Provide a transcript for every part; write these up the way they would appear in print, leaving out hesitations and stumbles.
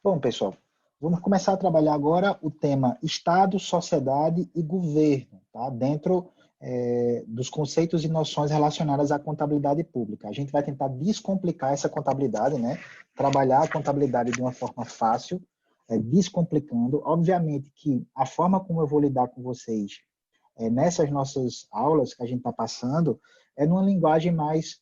Bom, pessoal, vamos começar a trabalhar agora o tema Estado, Sociedade e Governo, tá? Dentro dos conceitos e noções relacionadas à contabilidade pública. A gente vai tentar descomplicar essa contabilidade, né? Trabalhar a contabilidade de uma forma fácil, descomplicando. Obviamente que a forma como eu vou lidar com vocês nessas nossas aulas que a gente está passando é numa linguagem mais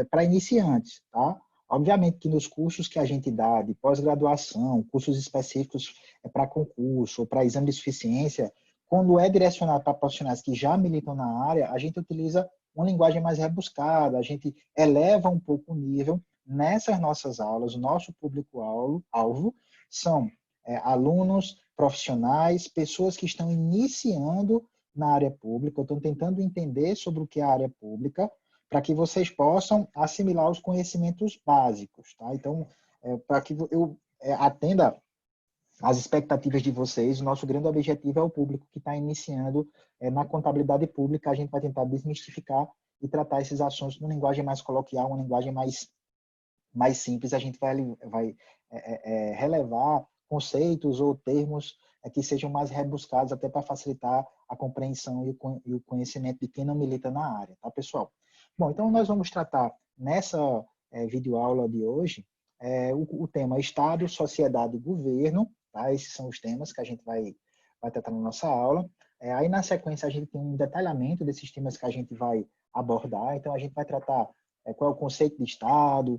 para iniciantes, tá? Obviamente que nos cursos que a gente dá de pós-graduação, cursos específicos para concurso ou para exame de suficiência, quando é direcionado para profissionais que já militam na área, a gente utiliza uma linguagem mais rebuscada, a gente eleva um pouco o nível. Nessas nossas aulas, o nosso público-alvo são alunos, profissionais, pessoas que estão iniciando na área pública, eu estou tentando entender sobre o que é a área pública, para que vocês possam assimilar os conhecimentos básicos, tá? Então, para que eu atenda às expectativas de vocês, o nosso grande objetivo é o público que está iniciando na contabilidade pública. A gente vai tentar desmistificar e tratar esses assuntos numa linguagem mais coloquial, uma linguagem mais simples. A gente vai relevar conceitos ou termos que sejam mais rebuscados, até para facilitar a compreensão e o conhecimento de quem não milita na área, tá, pessoal? Bom, então nós vamos tratar nessa videoaula de hoje o tema Estado, Sociedade e Governo, tá? Esses são os temas que a gente vai tratar na nossa aula. Aí na sequência a gente tem um detalhamento desses temas que a gente vai abordar, então a gente vai tratar qual é o conceito de Estado,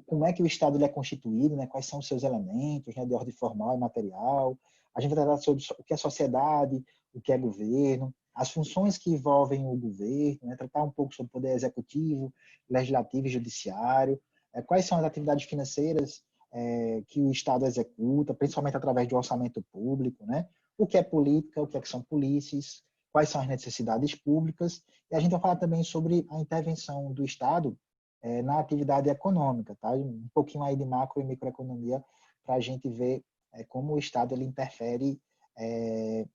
como é que o Estado ele é constituído, né? Quais são os seus elementos, né? De ordem formal e material. A gente vai tratar sobre o que é sociedade, o que é governo, as funções que envolvem o governo, né? Tratar um pouco sobre o poder executivo, legislativo e judiciário, quais são as atividades financeiras que o Estado executa, principalmente através do orçamento público, né? O que é política, o que são polícias, quais são as necessidades públicas, e a gente vai falar também sobre a intervenção do Estado na atividade econômica, tá? Um pouquinho aí de macro e microeconomia para a gente ver como o Estado ele interfere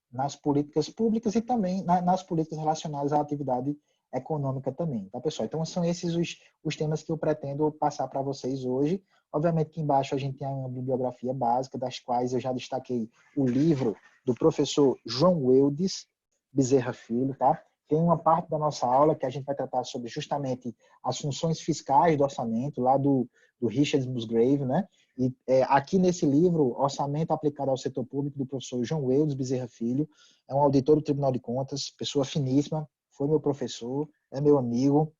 nas políticas públicas e também nas políticas relacionadas à atividade econômica também, tá, pessoal? Então, são esses os temas que eu pretendo passar para vocês hoje. Obviamente que embaixo a gente tem uma bibliografia básica, das quais eu já destaquei o livro do professor João Eudes Bezerra Filho, tá? Tem uma parte da nossa aula que a gente vai tratar sobre justamente as funções fiscais do orçamento, lá do Richard Musgrave, né? E aqui nesse livro, Orçamento Aplicado ao Setor Público, do professor João Eudes Bezerra Filho, é um auditor do Tribunal de Contas, pessoa finíssima, foi meu professor, é meu amigo,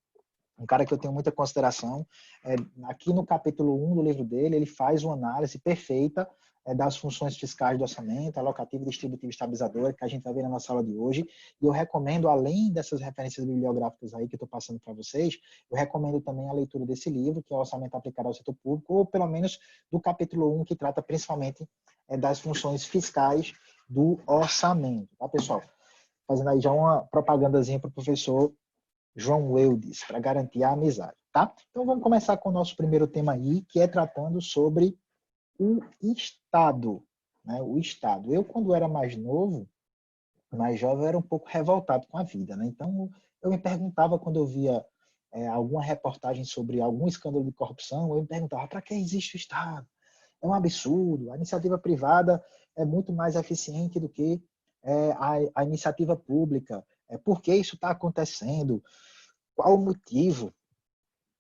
um cara que eu tenho muita consideração. Aqui no capítulo 1 do livro dele, ele faz uma análise perfeita das funções fiscais do orçamento, alocativa, distributiva e estabilizadora, que a gente vai ver na nossa aula de hoje. E eu recomendo, além dessas referências bibliográficas aí que eu estou passando para vocês, eu recomendo também a leitura desse livro, que é o Orçamento Aplicado ao Setor Público, ou pelo menos do capítulo 1, que trata principalmente das funções fiscais do orçamento. Tá, pessoal? Fazendo aí já uma propagandazinha para o professor João Eudes, para garantir a amizade, tá? Então vamos começar com o nosso primeiro tema aí, que é tratando sobre o Estado, né? O Estado. Eu, quando era mais novo, mais jovem, eu era um pouco revoltado com a vida, né? Então eu me perguntava, quando eu via alguma reportagem sobre algum escândalo de corrupção, eu me perguntava, para que existe o Estado? É um absurdo, a iniciativa privada é muito mais eficiente do que a iniciativa pública. Por que isso está acontecendo? Qual o motivo?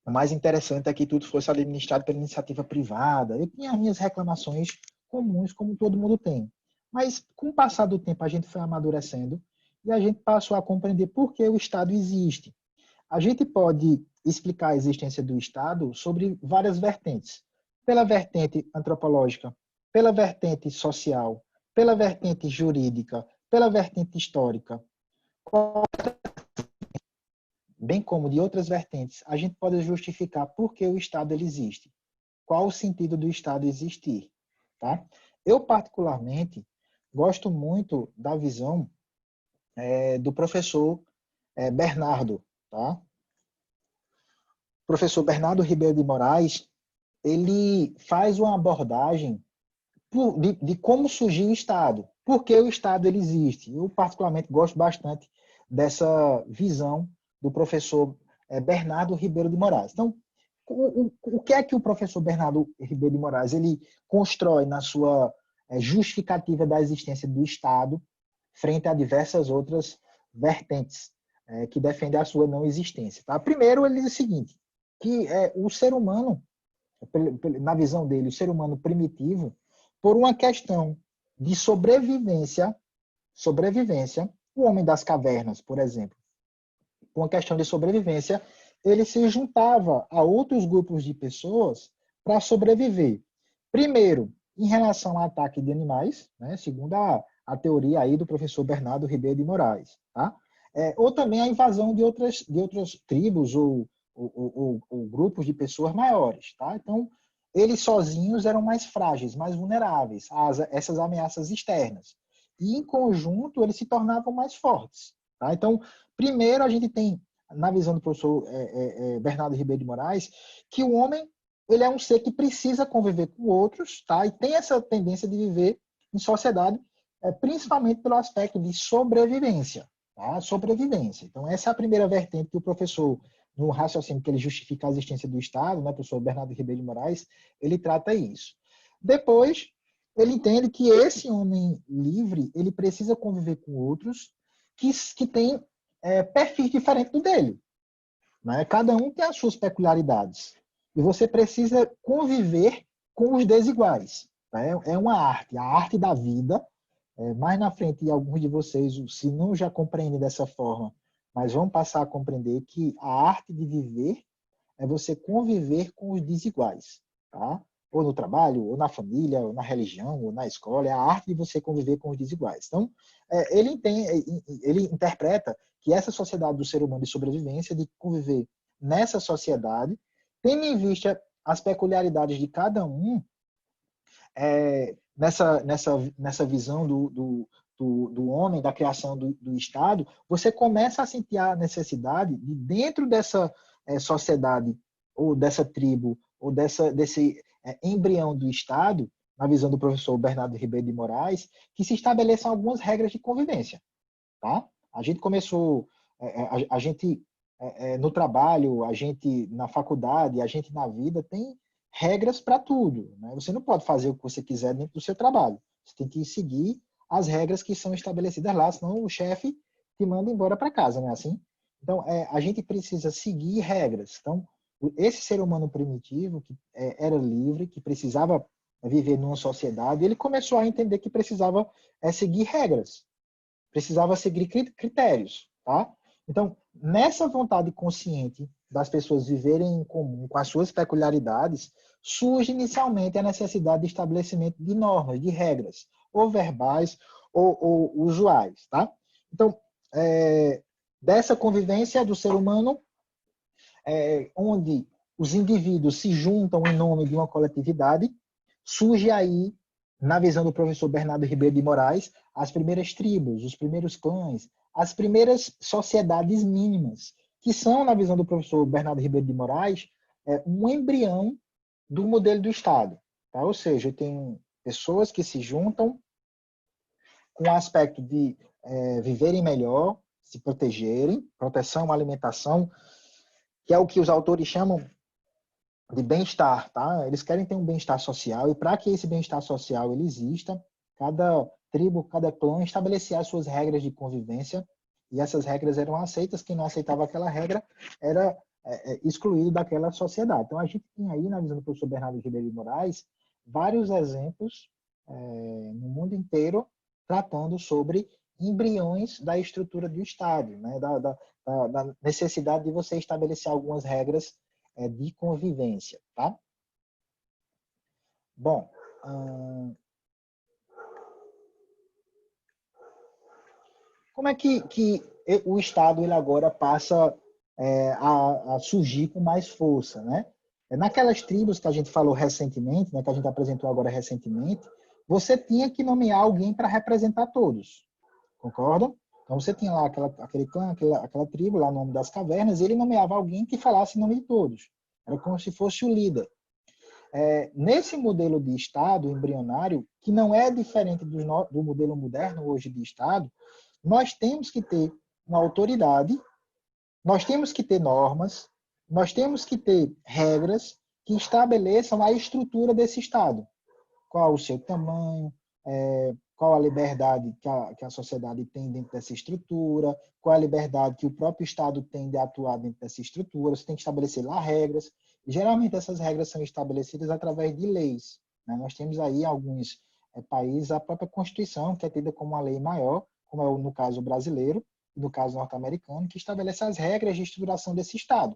O mais interessante é que tudo fosse administrado pela iniciativa privada. Eu tinha as minhas reclamações comuns, como todo mundo tem. Mas, com o passar do tempo, a gente foi amadurecendo e a gente passou a compreender por que o Estado existe. A gente pode explicar a existência do Estado sobre várias vertentes. Pela vertente antropológica, pela vertente social, pela vertente jurídica, pela vertente histórica, bem como de outras vertentes, a gente pode justificar por que o Estado ele existe. Qual o sentido do Estado existir? Tá? Eu, particularmente, gosto muito da visão do professor Bernardo. Tá? O professor Bernardo Ribeiro de Moraes, ele faz uma abordagem de como surgiu o Estado. Por que o Estado ele existe? Eu, particularmente, gosto bastante dessa visão do professor Bernardo Ribeiro de Moraes. Então, o que é que o professor Bernardo Ribeiro de Moraes ele constrói na sua justificativa da existência do Estado frente a diversas outras vertentes que defendem a sua não existência? Tá? Primeiro, ele diz o seguinte, que o ser humano, na visão dele, o ser humano primitivo, por uma questão de sobrevivência, o homem das cavernas, por exemplo, por uma questão de sobrevivência, ele se juntava a outros grupos de pessoas para sobreviver. Primeiro, em relação ao ataque de animais, né, segundo a teoria aí do professor Bernardo Ribeiro de Moraes, tá? Ou também a invasão de outras tribos ou grupos de pessoas maiores, tá? Então, eles sozinhos eram mais frágeis, mais vulneráveis a essas ameaças externas. E, em conjunto, eles se tornavam mais fortes, tá? Então, primeiro, a gente tem, na visão do professor Bernardo Ribeiro de Moraes, que o homem ele é um ser que precisa conviver com outros, tá? E tem essa tendência de viver em sociedade, principalmente pelo aspecto de sobrevivência, tá? Sobrevivência. Então, essa é a primeira vertente que o professor, no raciocínio que ele justifica a existência do Estado, né, o professor Bernardo Ribeiro de Moraes, ele trata isso. Depois, ele entende que esse homem livre, ele precisa conviver com outros que têm perfis diferentes do dele. Né? Cada um tem as suas peculiaridades. E você precisa conviver com os desiguais. Né? É uma arte, a arte da vida. Mais na frente, alguns de vocês, se não já compreendem dessa forma, mas vão passar a compreender que a arte de viver é você conviver com os desiguais. Tá? Ou no trabalho, ou na família, ou na religião, ou na escola. É a arte de você conviver com os desiguais. Então, ele interpreta que essa sociedade do ser humano de sobrevivência, de conviver nessa sociedade, tendo em vista as peculiaridades de cada um, nessa visão do homem, da criação do Estado, você começa a sentir a necessidade de, dentro dessa sociedade, ou dessa tribo, ou desse embrião do Estado, na visão do professor Bernardo Ribeiro de Moraes, que se estabeleçam algumas regras de convivência. Tá? A gente começou, a gente no trabalho, a gente na faculdade, a gente na vida tem regras para tudo. Né? Você não pode fazer o que você quiser dentro do seu trabalho. Você tem que seguir as regras que são estabelecidas lá, senão o chefe te manda embora para casa, não é assim? Então, a gente precisa seguir regras. Então, esse ser humano primitivo, que era livre, que precisava viver numa sociedade, ele começou a entender que precisava seguir regras. Precisava seguir critérios, tá? Então, nessa vontade consciente das pessoas viverem em comum com as suas peculiaridades, surge inicialmente a necessidade de estabelecimento de normas, de regras, ou verbais ou usuais, tá? Então, dessa convivência do ser humano, onde os indivíduos se juntam em nome de uma coletividade, surge aí, na visão do professor Bernardo Ribeiro de Moraes, as primeiras tribos, os primeiros clãs, as primeiras sociedades mínimas, que são, na visão do professor Bernardo Ribeiro de Moraes, um embrião do modelo do Estado. Tá? Ou seja, tem pessoas que se juntam com o aspecto de viverem melhor, se protegerem, proteção, alimentação, que é o que os autores chamam de bem-estar, tá? Eles querem ter um bem-estar social e para que esse bem-estar social ele exista, cada tribo, cada clã estabelecia as suas regras de convivência e essas regras eram aceitas. Quem não aceitava aquela regra era excluído daquela sociedade. Então a gente tem aí, na visão do professor Bernardo Ribeiro de Moraes, vários exemplos no mundo inteiro tratando sobre embriões da estrutura do Estado, né? Da necessidade de você estabelecer algumas regras de convivência, tá? Bom, como é que o Estado ele agora passa a surgir com mais força, né? Naquelas tribos que a gente falou recentemente, né, que a gente apresentou agora recentemente, você tinha que nomear alguém para representar todos, concorda? Então você tinha lá aquele clã, aquela tribo lá no nome das cavernas, e ele nomeava alguém que falasse em nome de todos. Era como se fosse o líder. Nesse modelo de Estado embrionário, que não é diferente do modelo moderno hoje de Estado, nós temos que ter uma autoridade, nós temos que ter normas, nós temos que ter regras que estabeleçam a estrutura desse Estado. Qual o seu tamanho, qual a liberdade que a sociedade tem dentro dessa estrutura, qual a liberdade que o próprio Estado tem de atuar dentro dessa estrutura. Você tem que estabelecer lá regras. E, geralmente, essas regras são estabelecidas através de leis. Né? Nós temos aí alguns países a própria Constituição, que é tida como uma lei maior, como é no caso brasileiro e no caso norte-americano, que estabelece as regras de estruturação desse Estado.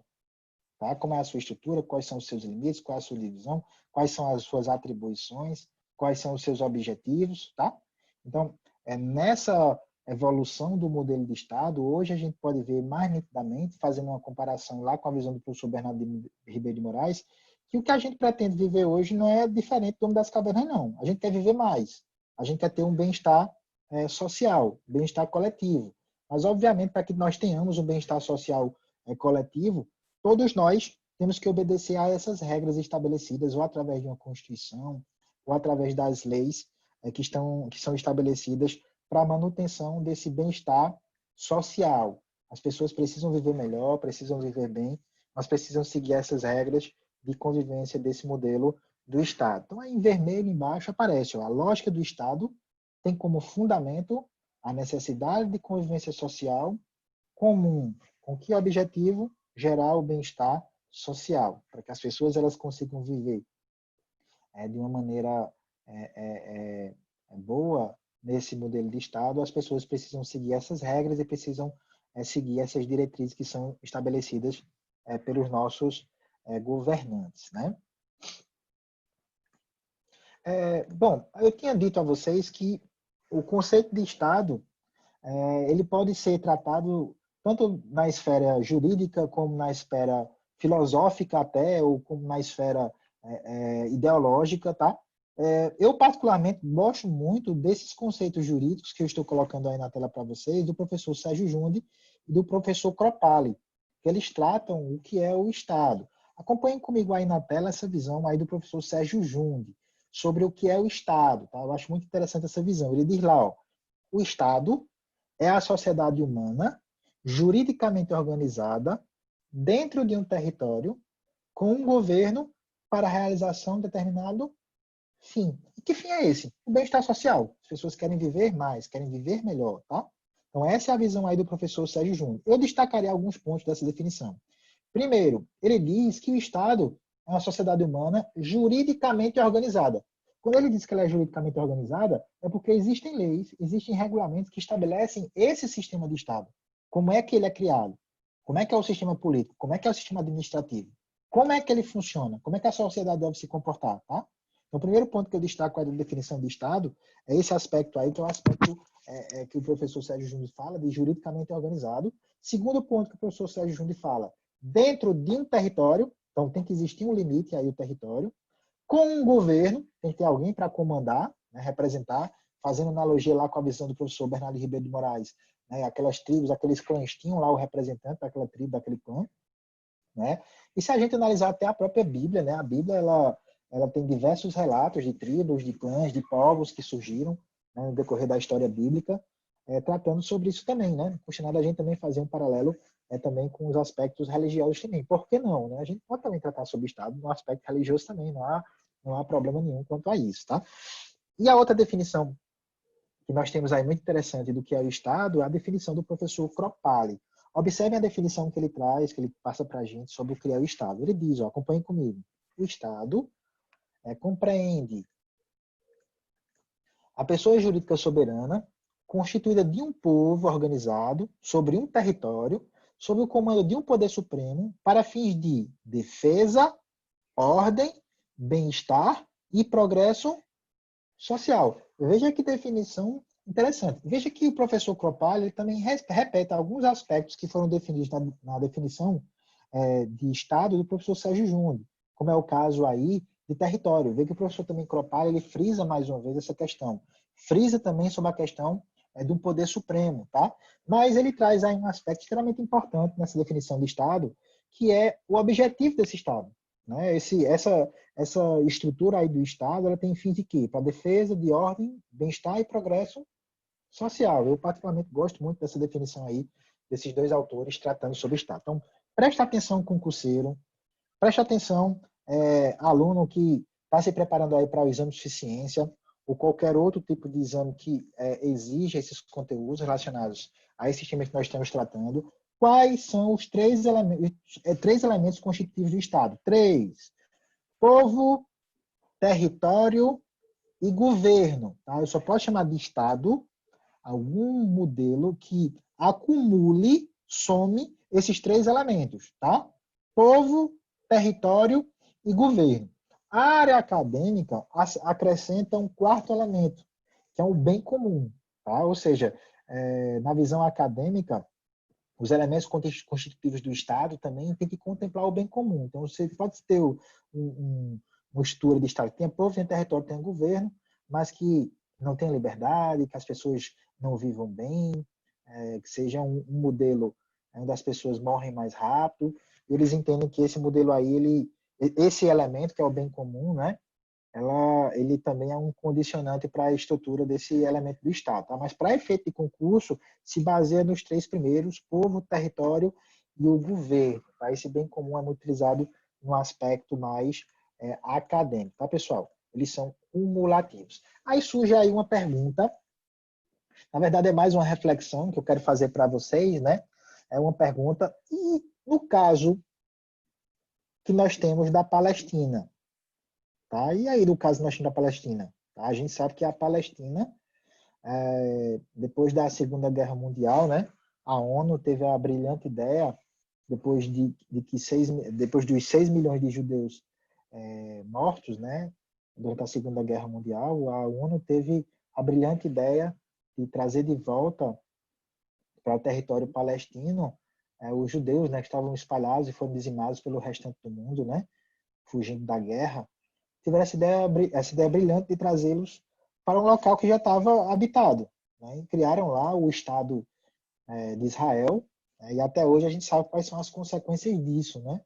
Tá? Como é a sua estrutura, quais são os seus limites, qual é a sua divisão, quais são as suas atribuições, quais são os seus objetivos. Tá? Então, nessa evolução do modelo de Estado, hoje a gente pode ver mais nitidamente, fazendo uma comparação lá com a visão do professor Bernardo Ribeiro de Moraes, que o que a gente pretende viver hoje não é diferente do Homem das Cavernas, não. A gente quer viver mais. A gente quer ter um bem-estar social, bem-estar coletivo. Mas, obviamente, para que nós tenhamos um bem-estar social coletivo, todos nós temos que obedecer a essas regras estabelecidas, ou através de uma Constituição, ou através das leis que são estabelecidas para a manutenção desse bem-estar social. As pessoas precisam viver melhor, precisam viver bem, mas precisam seguir essas regras de convivência desse modelo do Estado. Então, aí em vermelho embaixo aparece, a lógica do Estado tem como fundamento a necessidade de convivência social comum, com que objetivo? Gerar o bem-estar social, para que as pessoas elas consigam viver de uma maneira boa nesse modelo de Estado. As pessoas precisam seguir essas regras e precisam seguir essas diretrizes que são estabelecidas pelos nossos governantes, né? Bom, eu tinha dito a vocês que o conceito de Estado ele pode ser tratado tanto na esfera jurídica como na esfera filosófica até, ou como na esfera ideológica, tá? Eu particularmente gosto muito desses conceitos jurídicos que eu estou colocando aí na tela para vocês, do professor Sérgio Junde e do professor Cropali, que eles tratam o que é o Estado. Acompanhem comigo aí na tela essa visão aí do professor Sérgio Junde sobre o que é o Estado, tá? Eu acho muito interessante essa visão. Ele diz lá, ó, o Estado é a sociedade humana juridicamente organizada dentro de um território com um governo para a realização de determinado fim. E que fim é esse? O bem-estar social. As pessoas querem viver mais, querem viver melhor, tá? Então essa é a visão aí do professor Sérgio Júnior. Eu destacaria alguns pontos dessa definição. Primeiro, ele diz que o Estado é uma sociedade humana juridicamente organizada. Quando ele diz que ela é juridicamente organizada, é porque existem leis, existem regulamentos que estabelecem esse sistema de Estado. Como é que ele é criado? Como é que é o sistema político? Como é que é o sistema administrativo? Como é que ele funciona? Como é que a sociedade deve se comportar? Tá? Então, o primeiro ponto que eu destaco da definição de Estado é esse aspecto aí, que é o aspecto que o professor Sérgio Júnior fala, de juridicamente organizado. Segundo ponto que o professor Sérgio Júnior fala, dentro de um território, então tem que existir um limite aí, o território, com um governo, tem que ter alguém para comandar, né, representar, fazendo analogia lá com a visão do professor Bernardo Ribeiro de Moraes, né, aquelas tribos, aqueles clãs tinham lá o representante daquela tribo, daquele clã, né? E se a gente analisar até a própria Bíblia, né, a Bíblia ela tem diversos relatos de tribos, de clãs, de povos que surgiram, né, no decorrer da história bíblica, tratando sobre isso também, né? Custa nada a gente também fazer um paralelo também com os aspectos religiosos também. Por que não? Né? A gente pode também tratar sobre o Estado no aspecto religioso também, não há problema nenhum quanto a isso, tá? E a outra definição que nós temos aí muito interessante do que é o Estado é a definição do professor Cropali. Observem a definição que ele traz, que ele passa para a gente sobre o que é o Estado. Ele diz, ó, acompanhem comigo, o Estado compreende a pessoa jurídica soberana constituída de um povo organizado sobre um território, sob o comando de um poder supremo, para fins de defesa, ordem, bem-estar e progresso social. Veja que definição interessante. Veja que o professor Cropali também repete alguns aspectos que foram definidos na definição de Estado do professor Sérgio Júnior, como é o caso aí de território. Veja que o professor também Cropali, ele frisa mais uma vez essa questão. Frisa também sobre a questão do poder supremo, tá? Mas ele traz aí um aspecto extremamente importante nessa definição de Estado, que é o objetivo desse Estado. Né? Essa estrutura aí do Estado, ela tem fins de quê? Para defesa de ordem, bem-estar e progresso social. Eu particularmente gosto muito dessa definição aí, desses dois autores tratando sobre o Estado. Então, Preste atenção, concurseiro. Preste atenção, aluno que está se preparando aí para o exame de eficiência ou qualquer outro tipo de exame que exija esses conteúdos relacionados a esses temas que nós estamos tratando. Quais são os três elementos constitutivos do Estado? Três: povo, território e governo. Tá? Eu só posso chamar de Estado algum modelo que acumule, some esses três elementos, tá? Povo, território e governo. A área acadêmica acrescenta um quarto elemento, que é o bem comum, tá? Ou seja, na visão acadêmica, os elementos constitutivos do Estado também tem que contemplar o bem comum. Então, você pode ter uma estrutura de Estado que tenha povo, tem território, tem governo, mas que não tenha liberdade, que as pessoas não vivam bem, que seja um modelo onde as pessoas morrem mais rápido. Eles entendem que esse modelo aí, esse elemento que é o bem comum, né? Ele também é um condicionante para a estrutura desse elemento do Estado. Tá? Mas para efeito de concurso, se baseia nos três primeiros: povo, território e o governo. Tá? Esse bem comum é muito utilizado no aspecto mais acadêmico. Tá, pessoal? Eles são cumulativos. Aí surge aí uma pergunta, na verdade é mais uma reflexão que eu quero fazer para vocês, né? É uma pergunta, e no caso que nós temos da Palestina, tá? E aí, no caso nós temos da Palestina, tá? A gente sabe que a Palestina, depois da Segunda Guerra Mundial, né? A ONU teve a brilhante ideia, depois depois dos 6 milhões de judeus mortos, né? Durante a Segunda Guerra Mundial, a ONU teve a brilhante ideia de trazer de volta para o território palestino os judeus, né, que estavam espalhados e foram dizimados pelo restante do mundo, né, fugindo da guerra. Tiveram essa ideia brilhante de trazê-los para um local que já estava habitado, né, e criaram lá o Estado de Israel, e até hoje a gente sabe quais são as consequências disso, né?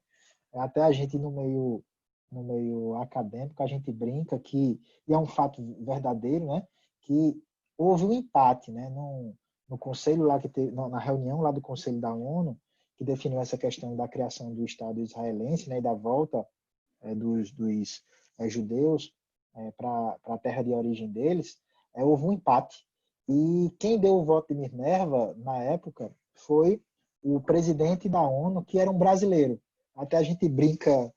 Até a gente no meio acadêmico a gente brinca que, e é um fato verdadeiro, né, que houve um empate, né, no conselho lá que teve, na reunião lá do Conselho da ONU, que definiu essa questão da criação do Estado israelense, né, e da volta dos judeus para a terra de origem deles. Houve um empate. E quem deu o voto de Minerva, na época, foi o presidente da ONU, que era um brasileiro. Até a gente brinca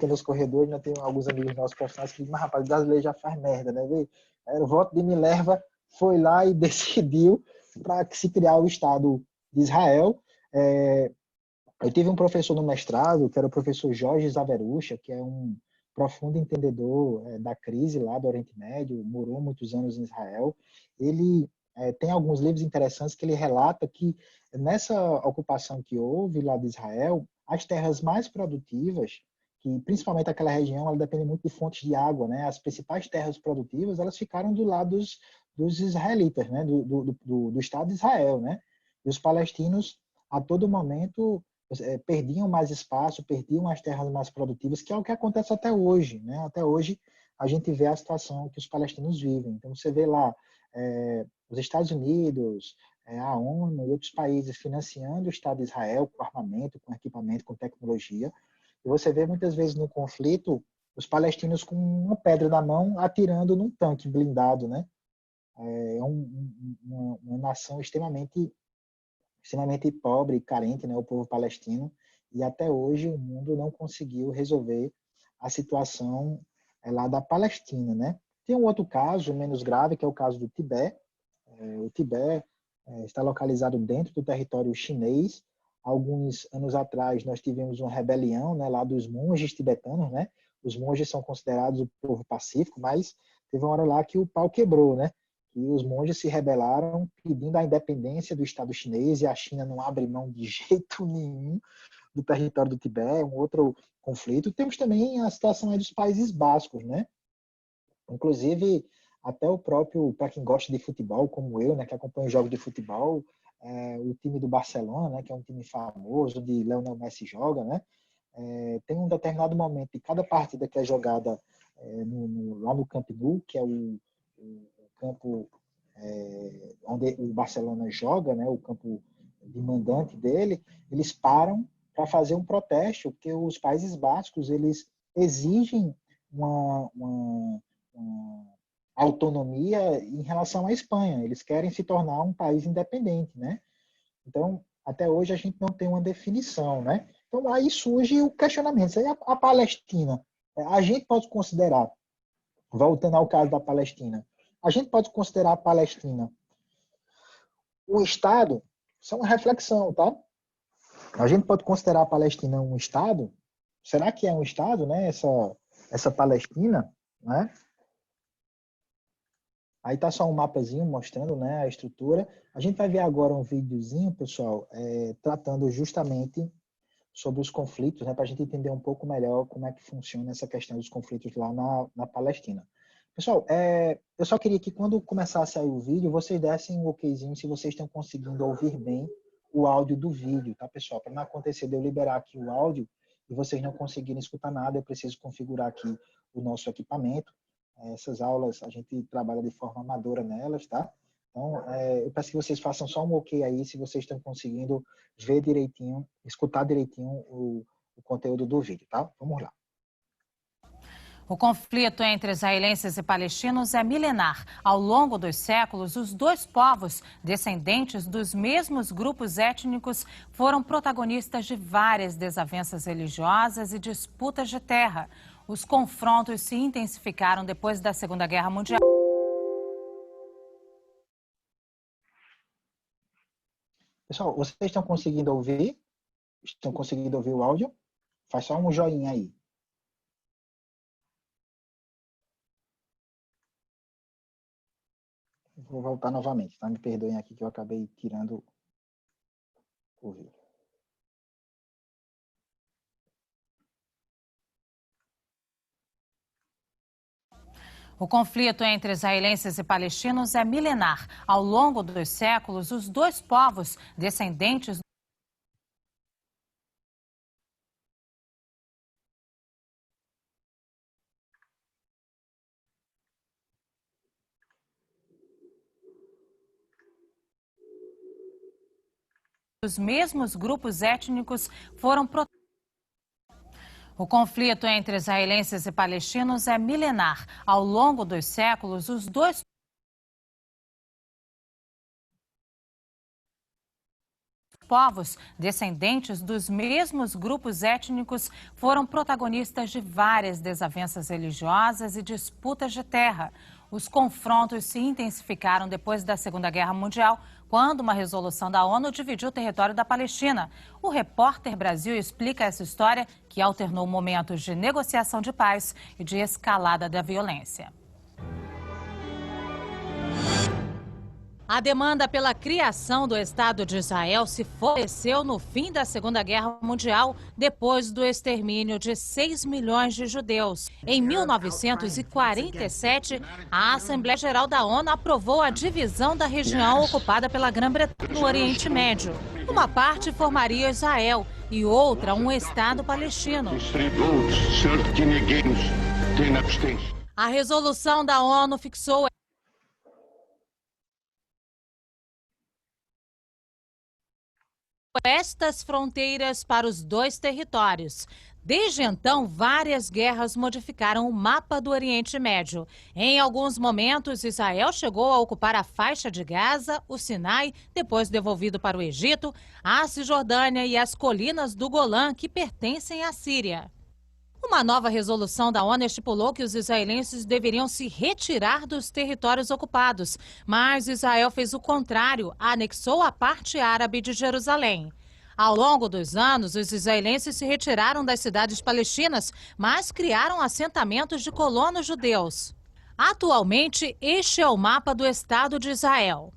nos corredores, né? Tem alguns amigos nossos profissionais que dizem, mas rapaz, o brasileiro já faz merda, né? O voto de Minerva foi lá e decidiu para que se criar o Estado de Israel. Eu tive um professor no mestrado, que era o professor Jorge Zaverucha, que é um profundo entendedor da crise lá do Oriente Médio, morou muitos anos em Israel. Ele tem alguns livros interessantes que ele relata que nessa ocupação que houve lá de Israel, as terras mais produtivas, que principalmente aquela região, ela depende muito de fontes de água, né? As principais terras produtivas, elas ficaram do lado dos israelitas, né? Do Estado de Israel, né? E os palestinos, a todo momento, perdiam mais espaço, perdiam as terras mais produtivas, que é o que acontece até hoje, né? Até hoje a gente vê a situação que os palestinos vivem. Então você vê lá os Estados Unidos, a ONU e outros países financiando o Estado de Israel com armamento, com equipamento, com tecnologia. E você vê muitas vezes no conflito os palestinos com uma pedra na mão atirando num tanque blindado, né? É uma nação extremamente pobre e carente, né, o povo palestino, e até hoje o mundo não conseguiu resolver a situação lá da Palestina, né? Tem um outro caso menos grave, que é o caso do Tibete. O Tibete está localizado dentro do território chinês. Alguns anos atrás nós tivemos uma rebelião, né, lá dos monges tibetanos, né? Os monges são considerados o povo pacífico, mas teve uma hora lá que o pau quebrou, né? E os monges se rebelaram pedindo a independência do Estado chinês, e a China não abre mão de jeito nenhum do território do Tibete, um outro conflito. Temos também a situação aí dos Países Bascos, né? Inclusive, até o próprio, para quem gosta de futebol, como eu, né, que acompanha jogos de futebol, o time do Barcelona, né, que é um time famoso, onde Lionel Messi joga, né? Tem um determinado momento de cada partida que é jogada lá no Camp Nou, que é o campo onde o Barcelona joga, né, o campo de mandante dele, eles param para fazer um protesto, porque os Países Bascos eles exigem uma autonomia em relação à Espanha. Eles querem se tornar um país independente, né? Então, até hoje a gente não tem uma definição, né? Então, aí surge o questionamento. A Palestina, a gente pode considerar, voltando ao caso da Palestina, a gente pode considerar a Palestina um Estado? Isso é uma reflexão, tá? A gente pode considerar a Palestina um Estado? Será que é um Estado, né? Essa Palestina, né? Aí tá só um mapazinho mostrando, né, a estrutura. A gente vai ver agora um videozinho, pessoal, tratando justamente sobre os conflitos, né, para a gente entender um pouco melhor como é que funciona essa questão dos conflitos lá na Palestina. Pessoal, eu só queria que quando começasse aí o vídeo, vocês dessem um okzinho se vocês estão conseguindo ouvir bem o áudio do vídeo, tá, pessoal? Para não acontecer de eu liberar aqui o áudio e vocês não conseguirem escutar nada, eu preciso configurar aqui o nosso equipamento. Essas aulas, a gente trabalha de forma amadora nelas, tá? Então, eu peço que vocês façam só um ok aí, se vocês estão conseguindo ver direitinho, escutar direitinho o conteúdo do vídeo, tá? Vamos lá. O conflito entre israelenses e palestinos é milenar. Ao longo dos séculos, os dois povos, descendentes dos mesmos grupos étnicos, foram protagonistas de várias desavenças religiosas e disputas de terra. Os confrontos se intensificaram depois da Segunda Guerra Mundial. Pessoal, vocês estão conseguindo ouvir? Estão conseguindo ouvir o áudio? Faz só um joinha aí. Vou voltar novamente, tá? Me perdoem aqui que eu acabei tirando o vídeo. O conflito entre israelenses e palestinos é milenar. Ao longo dos séculos, os dois povos, descendentes dos mesmos grupos étnicos, foram O conflito entre israelenses e palestinos é milenar. Ao longo dos séculos, os dois povos, descendentes dos mesmos grupos étnicos, foram protagonistas de várias desavenças religiosas e disputas de terra. Os confrontos se intensificaram depois da Segunda Guerra Mundial, quando uma resolução da ONU dividiu o território da Palestina. O Repórter Brasil explica essa história que alternou momentos de negociação de paz e de escalada da violência. A demanda pela criação do Estado de Israel se fortaleceu no fim da Segunda Guerra Mundial, depois do extermínio de 6 milhões de judeus. Em 1947, a Assembleia Geral da ONU aprovou a divisão da região ocupada pela Grã-Bretanha no Oriente Médio. Uma parte formaria Israel e outra um Estado palestino. A resolução da ONU fixou estas fronteiras para os dois territórios. Desde então, várias guerras modificaram o mapa do Oriente Médio. Em alguns momentos, Israel chegou a ocupar a faixa de Gaza, o Sinai, depois devolvido para o Egito, a Cisjordânia e as colinas do Golã, que pertencem à Síria. Uma nova resolução da ONU estipulou que os israelenses deveriam se retirar dos territórios ocupados, mas Israel fez o contrário, anexou a parte árabe de Jerusalém. Ao longo dos anos, os israelenses se retiraram das cidades palestinas, mas criaram assentamentos de colonos judeus. Atualmente, este é o mapa do Estado de Israel.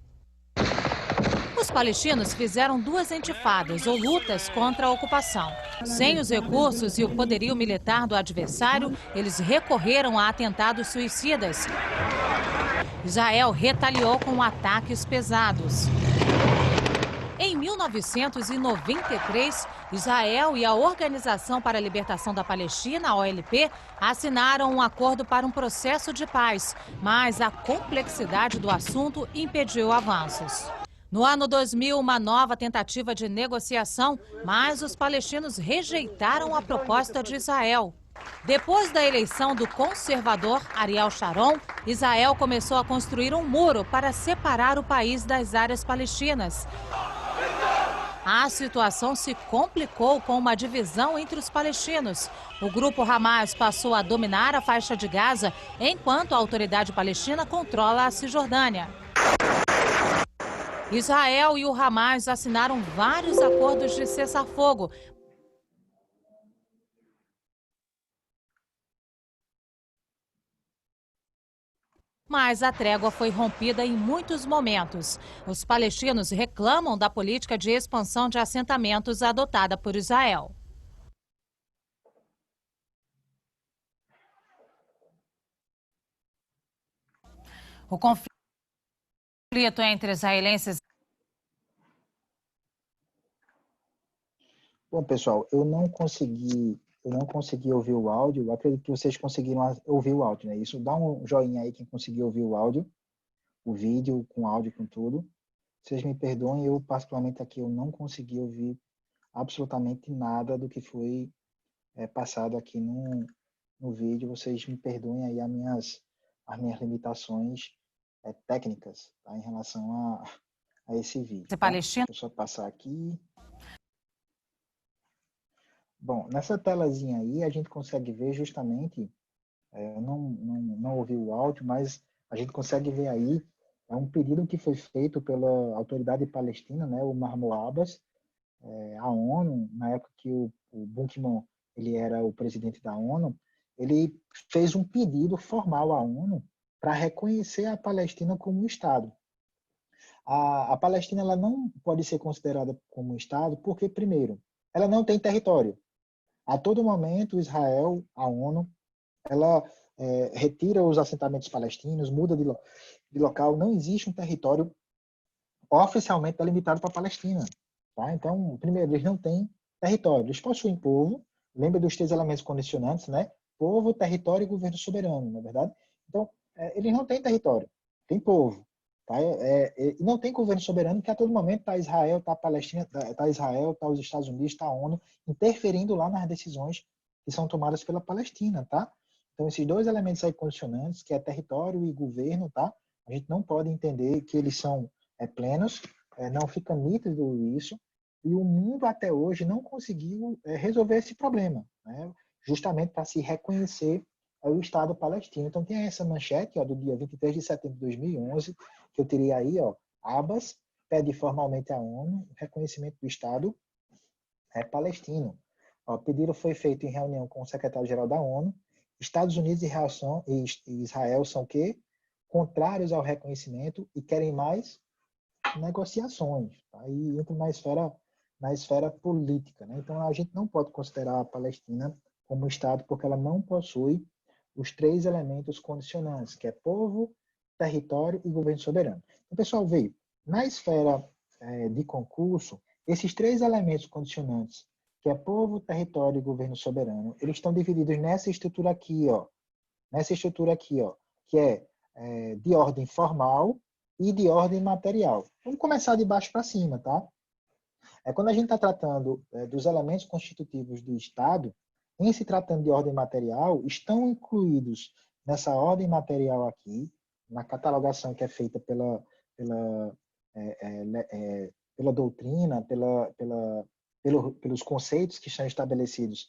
Os palestinos fizeram duas intifadas ou lutas contra a ocupação. Sem os recursos e o poderio militar do adversário, eles recorreram a atentados suicidas. Israel retaliou com ataques pesados. Em 1993, Israel e a Organização para a Libertação da Palestina, a OLP, assinaram um acordo para um processo de paz, mas a complexidade do assunto impediu avanços. No ano 2000, uma nova tentativa de negociação, mas os palestinos rejeitaram a proposta de Israel. Depois da eleição do conservador Ariel Sharon, Israel começou a construir um muro para separar o país das áreas palestinas. A situação se complicou com uma divisão entre os palestinos. O grupo Hamas passou a dominar a faixa de Gaza, enquanto a autoridade palestina controla a Cisjordânia. Israel e o Hamas assinaram vários acordos de cessar-fogo. Mas a trégua foi rompida em muitos momentos. Os palestinos reclamam da política de expansão de assentamentos adotada por Israel. O conflito entre israelenses. Bom, pessoal, eu não consegui ouvir o áudio. Eu acredito que vocês conseguiram ouvir o áudio, né? Isso, dá um joinha aí quem conseguiu ouvir o áudio, o vídeo com áudio, com tudo. Vocês me perdoem, eu particularmente aqui eu não consegui ouvir absolutamente nada do que foi passado aqui no vídeo. Vocês me perdoem aí as minhas limitações técnicas, tá? Em relação a esse vídeo. Tá? Deixa eu só passar aqui. Bom, nessa telazinha aí a gente consegue ver justamente, eu não ouvi o áudio, mas a gente consegue ver aí, é um pedido que foi feito pela autoridade palestina, né, o Mahmoud Abbas, a ONU, na época que o Ban Ki-moon ele era o presidente da ONU, ele fez um pedido formal à ONU para reconhecer a Palestina como um Estado. A Palestina ela não pode ser considerada como um Estado porque, primeiro, ela não tem território. A todo momento, Israel, a ONU, ela retira os assentamentos palestinos, muda de local, não existe um território oficialmente delimitado para a Palestina. Tá? Então, primeiro, eles não têm território. Eles possuem povo, lembra dos 3 elementos condicionantes, né? Povo, território e governo soberano, na verdade. Então, eles não têm território, tem povo. Tá? E não tem governo soberano, que a todo momento está Israel, está a Palestina, está Israel, está os Estados Unidos, está a ONU, interferindo lá nas decisões que são tomadas pela Palestina. Tá? Então, esses 2 elementos aí condicionantes, que é território e governo, tá? A gente não pode entender que eles são plenos, não fica nítido isso, e o mundo até hoje não conseguiu resolver esse problema, né? Justamente para se reconhecer o Estado palestino. Então tem essa manchete do dia 23 de setembro de 2011, que eu tirei aí, Abbas pede formalmente à ONU o reconhecimento do Estado palestino. O pedido foi feito em reunião com o secretário-geral da ONU. Estados Unidos e Israel são o quê? Contrários ao reconhecimento e querem mais negociações. Tá? E entra na esfera política. Né? Então, a gente não pode considerar a Palestina como Estado porque ela não possui os 3 elementos condicionantes, que é povo, território e governo soberano. Então, pessoal, veio, na esfera de concurso, esses 3 elementos condicionantes, que é povo, território e governo soberano, eles estão divididos nessa estrutura aqui, que é de ordem formal e de ordem material. Vamos começar de baixo para cima, tá? Quando a gente está tratando dos elementos constitutivos do Estado, em se tratando de ordem material, estão incluídos nessa ordem material aqui, na catalogação que é feita pela doutrina, pelos conceitos que são estabelecidos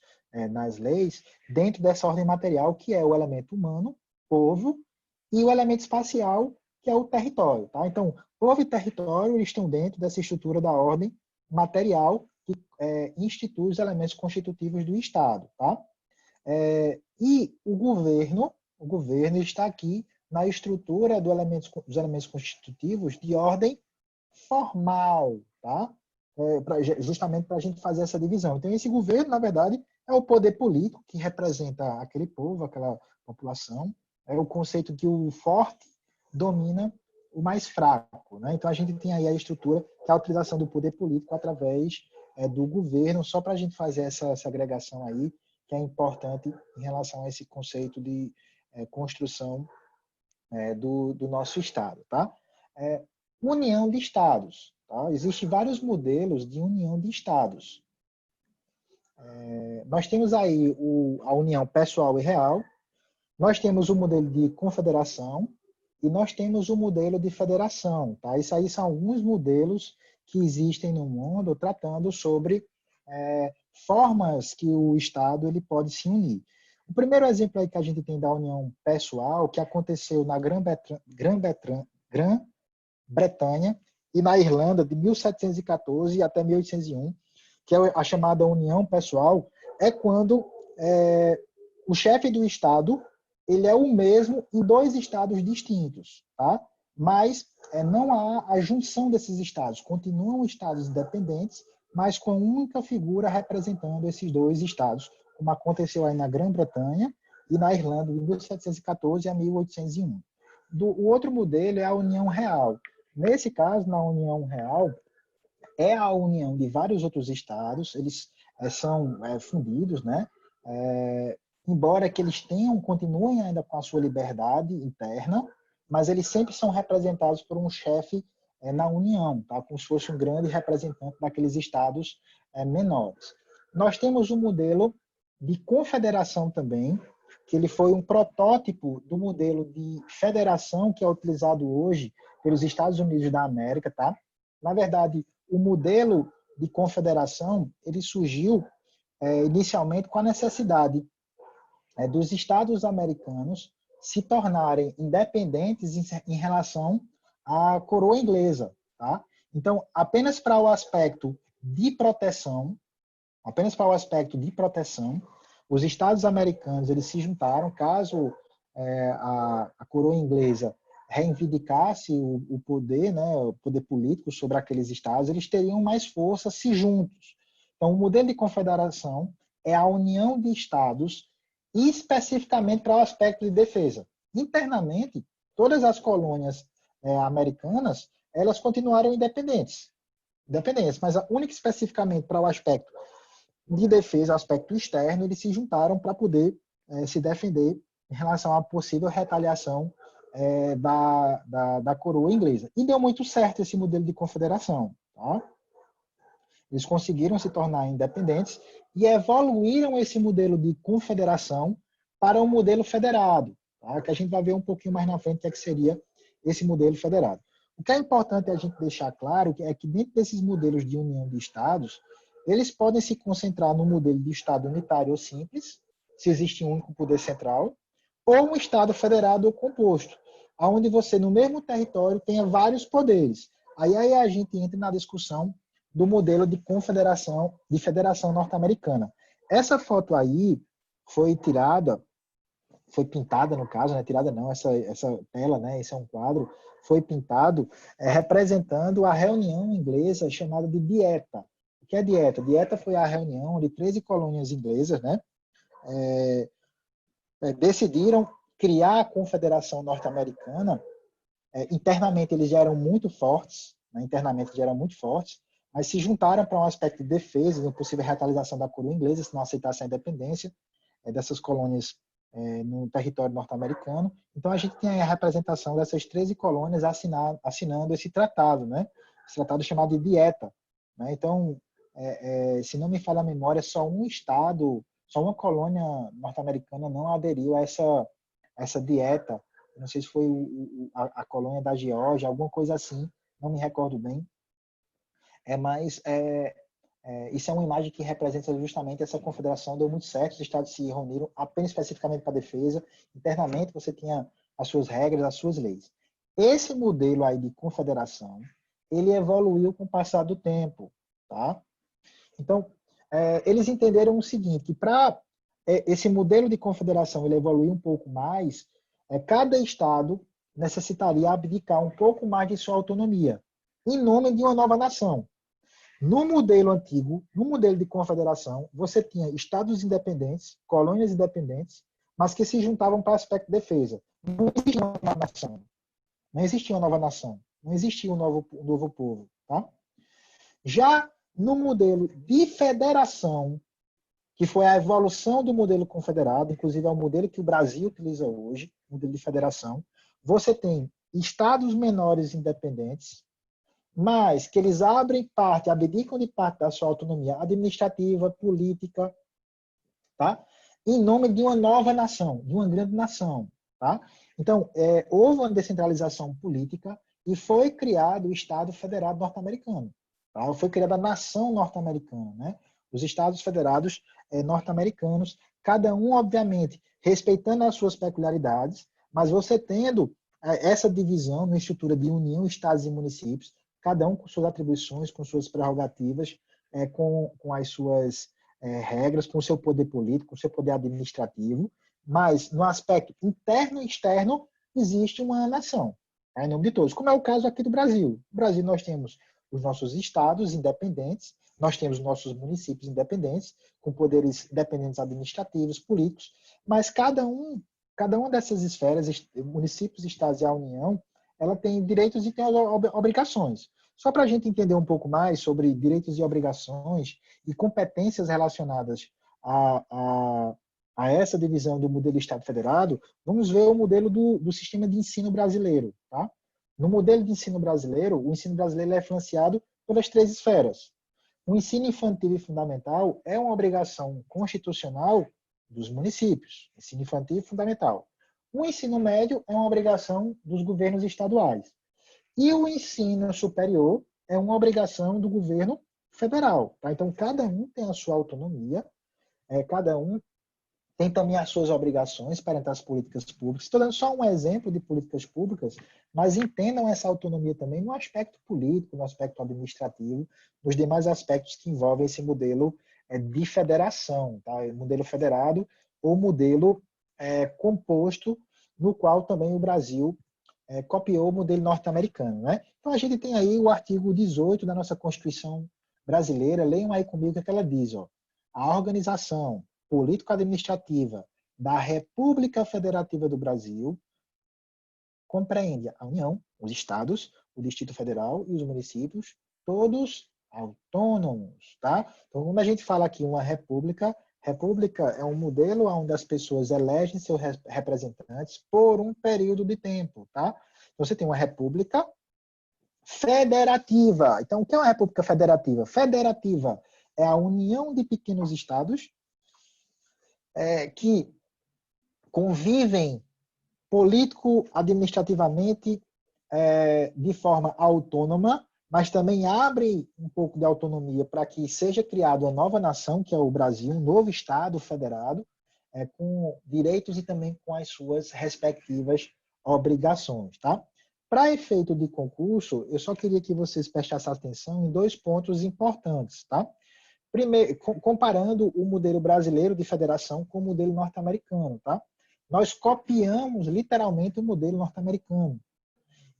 nas leis, dentro dessa ordem material, que é o elemento humano, povo, e o elemento espacial, que é o território. Tá? Então, povo e território estão dentro dessa estrutura da ordem material que institui os elementos constitutivos do Estado. Tá? E o governo está aqui na estrutura dos elementos constitutivos de ordem formal, tá? Justamente para a gente fazer essa divisão. Então, esse governo, na verdade, é o poder político que representa aquele povo, aquela população. É o conceito que o forte domina o mais fraco. Né? Então, a gente tem aí a estrutura, que é a utilização do poder político através do governo, só para a gente fazer essa agregação aí, que é importante em relação a esse conceito de construção do nosso Estado. Tá? união de estados. Tá? Existem vários modelos de união de estados. Nós temos aí a união pessoal e real, nós temos o modelo de confederação e nós temos o modelo de federação. Tá? Isso aí são alguns modelos que existem no mundo tratando sobre formas que o Estado ele pode se unir. O primeiro exemplo aí que a gente tem da união pessoal, que aconteceu na Grã-Bretanha e na Irlanda de 1714 até 1801, que é a chamada união pessoal, é quando o chefe do Estado ele é o mesmo em dois estados distintos, tá? Mas não há a junção desses estados, continuam estados independentes, mas com única figura representando esses dois estados, como aconteceu aí na Grã-Bretanha e na Irlanda, de 1714 a 1801. O outro modelo é a União Real. Nesse caso, na União Real, é a união de vários outros estados, eles são fundidos, né? Embora que eles continuem ainda com a sua liberdade interna, mas eles sempre são representados por um chefe na União, tá? Como se fosse um grande representante daqueles estados menores. Nós temos um modelo de confederação também, que ele foi um protótipo do modelo de federação que é utilizado hoje pelos Estados Unidos da América, tá? Na verdade, o modelo de confederação ele surgiu inicialmente com a necessidade dos Estados americanos se tornarem independentes em relação à coroa inglesa, tá? Então, apenas para o aspecto de proteção, os Estados americanos eles se juntaram caso a coroa inglesa reivindicasse o poder, né, o poder político sobre aqueles estados, eles teriam mais força se juntos. Então, o modelo de confederação é a união de estados especificamente para o aspecto de defesa. Internamente, todas as colônias americanas, elas continuaram independentes, mas a única especificamente para o aspecto de defesa, aspecto externo, eles se juntaram para poder se defender em relação à possível retaliação da coroa inglesa. E deu muito certo esse modelo de confederação. Tá? Eles conseguiram se tornar independentes e evoluíram esse modelo de confederação para um modelo federado, tá? Que a gente vai ver um pouquinho mais na frente o que seria esse modelo federado. O que é importante a gente deixar claro é que dentro desses modelos de união de estados, eles podem se concentrar no modelo de estado unitário ou simples, se existe um único poder central, ou um estado federado ou composto, onde você, no mesmo território, tenha vários poderes. Aí a gente entra na discussão do modelo de confederação, de federação norte-americana. Essa foto aí foi pintada no caso, né? Tirada não, essa tela, né? Esse é um quadro, foi pintado representando a reunião inglesa chamada de Dieta. O que é Dieta? Dieta foi a reunião de 13 colônias inglesas, né? Decidiram criar a Confederação Norte-Americana. Internamente eles já eram muito fortes, né? Mas se juntaram para um aspecto de defesa, de uma possível retaliação da coroa inglesa, se não aceitassem a independência dessas colônias no território norte-americano. Então, a gente tem a representação dessas 13 colônias assinando esse tratado, né? Esse tratado chamado de Dieta. Né? Então, se não me falha a memória, só um estado, só uma colônia norte-americana não aderiu a essa dieta. Não sei se foi a colônia da Geórgia, alguma coisa assim, não me recordo bem. Mas isso é uma imagem que representa justamente essa confederação. Deu muito certo, os estados se reuniram apenas especificamente para a defesa. Internamente você tinha as suas regras, as suas leis. Esse modelo aí de confederação, ele evoluiu com o passar do tempo. Tá? Então, eles entenderam o seguinte, que para esse modelo de confederação ele evoluir um pouco mais, cada estado necessitaria abdicar um pouco mais de sua autonomia, em nome de uma nova nação. No modelo antigo, no modelo de confederação, você tinha estados independentes, colônias independentes, mas que se juntavam para o aspecto de defesa. Não existia uma nova nação. Não existia uma nova nação. Não existia um novo povo. Tá? Já no modelo de federação, que foi a evolução do modelo confederado, inclusive é o modelo que o Brasil utiliza hoje, modelo de federação, você tem estados menores independentes, mas que eles abrem parte, abdicam de parte da sua autonomia administrativa, política, tá? Em nome de uma nova nação, de uma grande nação. Tá? Então, houve uma descentralização política e foi criado o Estado Federado Norte-Americano. Tá? Foi criada a nação norte-americana, né? Os Estados Federados norte-americanos, cada um, obviamente, respeitando as suas peculiaridades, mas você tendo essa divisão na estrutura de União, Estados e municípios, cada um com suas atribuições, com suas prerrogativas, com as suas regras, com o seu poder político, com o seu poder administrativo, mas no aspecto interno e externo existe uma nação, em nome de todos, como é o caso aqui do Brasil. No Brasil nós temos os nossos estados independentes, nós temos nossos municípios independentes, com poderes independentes administrativos, políticos, mas cada uma dessas esferas, municípios, estados e a União, ela tem direitos e tem obrigações. Só para a gente entender um pouco mais sobre direitos e obrigações e competências relacionadas a essa divisão do modelo Estado Federado, vamos ver o modelo do sistema de ensino brasileiro. Tá? No modelo de ensino brasileiro, o ensino brasileiro é financiado pelas 3 esferas. O ensino infantil e fundamental é uma obrigação constitucional dos municípios, ensino infantil e fundamental. O ensino médio é uma obrigação dos governos estaduais. E o ensino superior é uma obrigação do governo federal. Tá? Então, cada um tem a sua autonomia, cada um tem também as suas obrigações perante as políticas públicas. Estou dando só um exemplo de políticas públicas, mas entendam essa autonomia também no aspecto político, no aspecto administrativo, nos demais aspectos que envolvem esse modelo de federação, tá? Modelo federado ou modelo composto, no qual também o Brasil copiou o modelo norte-americano. Né? Então, a gente tem aí o artigo 18 da nossa Constituição brasileira. Leiam aí comigo o que ela diz. Ó. A organização político-administrativa da República Federativa do Brasil compreende a União, os estados, o Distrito Federal e os municípios, todos autônomos. Tá? Então, quando a gente fala aqui uma república é um modelo onde as pessoas elegem seus representantes por um período de tempo. Tá? Então, você tem uma república federativa. Então, o que é uma república federativa? Federativa é a união de pequenos estados que convivem político-administrativamente de forma autônoma, mas também abre um pouco de autonomia para que seja criada uma nova nação, que é o Brasil, um novo Estado federado, com direitos e também com as suas respectivas obrigações. Tá? Para efeito de concurso, eu só queria que vocês prestassem atenção em 2 pontos importantes. Tá? Primeiro, comparando o modelo brasileiro de federação com o modelo norte-americano. Tá? Nós copiamos literalmente o modelo norte-americano.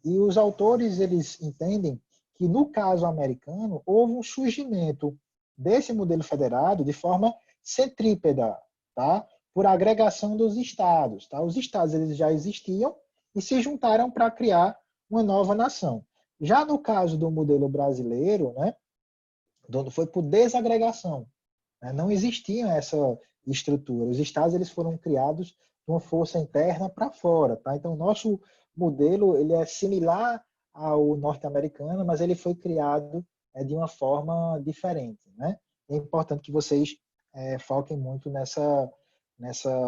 E os autores eles entendem que, no caso americano, houve um surgimento desse modelo federado de forma centrípeta, tá? Por agregação dos estados. Tá? Os estados eles já existiam e se juntaram para criar uma nova nação. Já no caso do modelo brasileiro, né, foi por desagregação. Né? Não existia essa estrutura. Os estados eles foram criados de uma força interna para fora. Tá? Então, o nosso modelo ele é similar ao norte-americano, mas ele foi criado de uma forma diferente. Né? É importante que vocês foquem muito nessa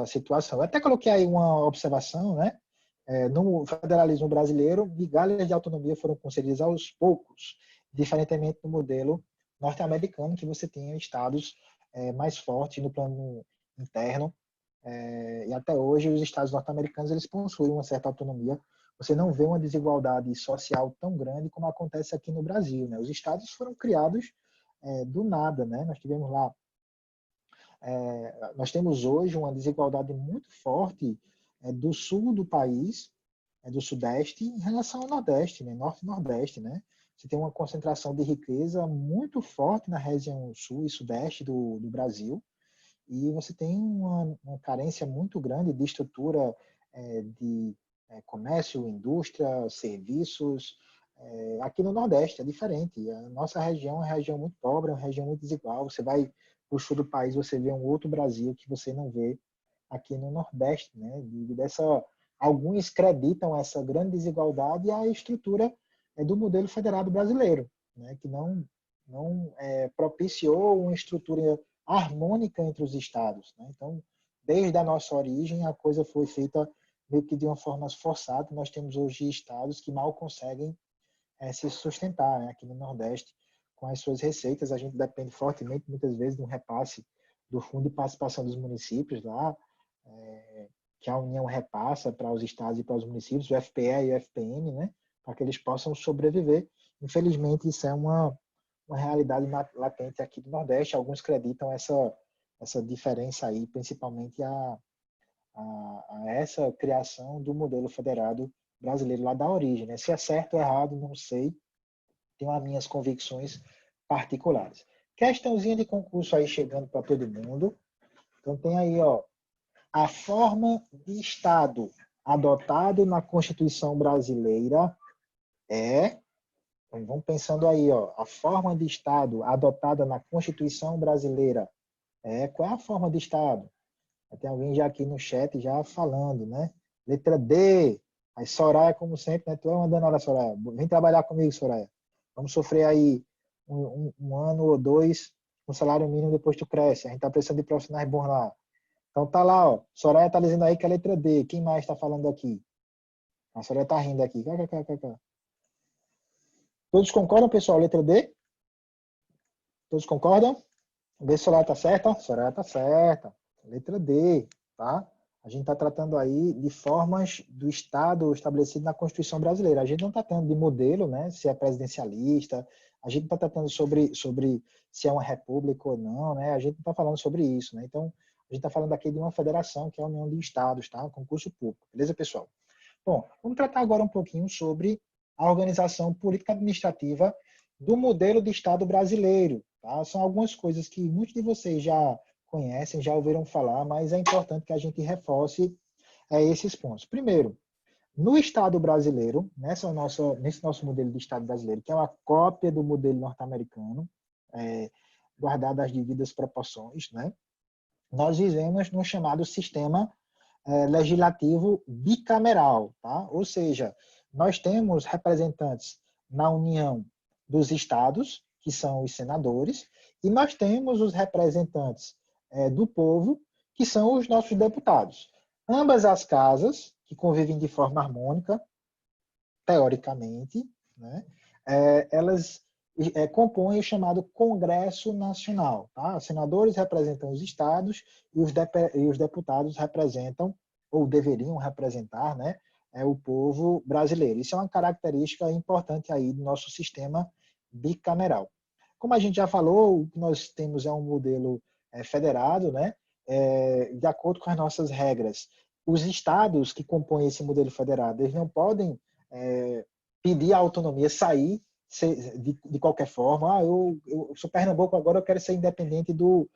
situação. Eu até coloquei aí uma observação, né? No federalismo brasileiro, migalhas de autonomia foram concedidas aos poucos, diferentemente do modelo norte-americano, que você tinha estados mais fortes no plano interno, e até hoje os estados norte-americanos eles possuem uma certa autonomia. Você não vê uma desigualdade social tão grande como acontece aqui no Brasil. Né? Os estados foram criados do nada. Né? Nós tivemos lá, nós temos hoje uma desigualdade muito forte do sul do país, do sudeste, em relação ao nordeste, né? Norte e nordeste. Né? Você tem uma concentração de riqueza muito forte na região sul e sudeste do Brasil, e você tem uma carência muito grande de estrutura de comércio, indústria, serviços. Aqui no Nordeste é diferente. A nossa região é uma região muito pobre, é uma região muito desigual. Você vai para o sul do país, você vê um outro Brasil que você não vê aqui no Nordeste. Né? Alguns acreditam essa grande desigualdade à estrutura é do modelo federado brasileiro, né, que não propiciou uma estrutura harmônica entre os estados, né? Então, desde a nossa origem, a coisa foi feita meio que de uma forma forçada. Nós temos hoje estados que mal conseguem se sustentar, né? Aqui no Nordeste, com as suas receitas, a gente depende fortemente, muitas vezes, de um repasse do Fundo de Participação dos Municípios lá, que a União repassa para os estados e para os municípios, o FPE e o FPM, né? Para que eles possam sobreviver. Infelizmente, isso é uma realidade latente aqui do Nordeste. Alguns acreditam essa diferença aí, principalmente a essa criação do modelo federado brasileiro lá da origem, né? Se é certo ou errado, não sei. Tenho as minhas convicções particulares. Questãozinha de concurso aí chegando para todo mundo. Então tem aí, ó, a forma de Estado adotado na Constituição brasileira é... Então, vamos pensando aí, ó, a forma de Estado adotada na Constituição brasileira qual é a forma de Estado? Tem alguém já aqui no chat já falando, né? Letra D. Aí Soraya, como sempre, né? Tu é uma danada, Soraya. Vem trabalhar comigo, Soraya. Vamos sofrer aí um ano ou dois com salário mínimo, depois tu cresce. A gente tá precisando de profissionais bons lá. Então tá lá, ó. Soraya tá dizendo aí que é a letra D. Quem mais tá falando aqui? A Soraya tá rindo aqui. Todos concordam, pessoal? Letra D? Todos concordam? Vê se a Soraya tá certa. Soraya tá certa. Letra D, tá? A gente está tratando aí de formas do Estado estabelecido na Constituição brasileira. A gente não está tratando de modelo, né? Se é presidencialista. A gente não está tratando sobre se é uma república ou não, né? A gente não está falando sobre isso, né? Então, a gente está falando aqui de uma federação, que é a União de Estados, tá? Concurso público. Beleza, pessoal? Bom, vamos tratar agora um pouquinho sobre a organização política administrativa do modelo de Estado brasileiro, tá? São algumas coisas que muitos de vocês já conhecem, já ouviram falar, mas é importante que a gente reforce esses pontos. Primeiro, no Estado brasileiro, nesse nosso modelo de Estado brasileiro, que é uma cópia do modelo norte-americano, guardada as devidas proporções, né? Nós vivemos no chamado sistema legislativo bicameral, tá? Ou seja, nós temos representantes na União dos estados, que são os senadores, e nós temos os representantes do povo, que são os nossos deputados. Ambas as casas, que convivem de forma harmônica, teoricamente, né, elas compõem o chamado Congresso Nacional. Tá? Os senadores representam os estados e os deputados representam, ou deveriam representar, né, o povo brasileiro. Isso é uma característica importante aí do nosso sistema bicameral. Como a gente já falou, o que nós temos é um modelo federado, né? De acordo com as nossas regras. Os estados que compõem esse modelo federado, eles não podem pedir a autonomia, sair de qualquer forma. Eu sou Pernambuco agora, eu quero ser independente do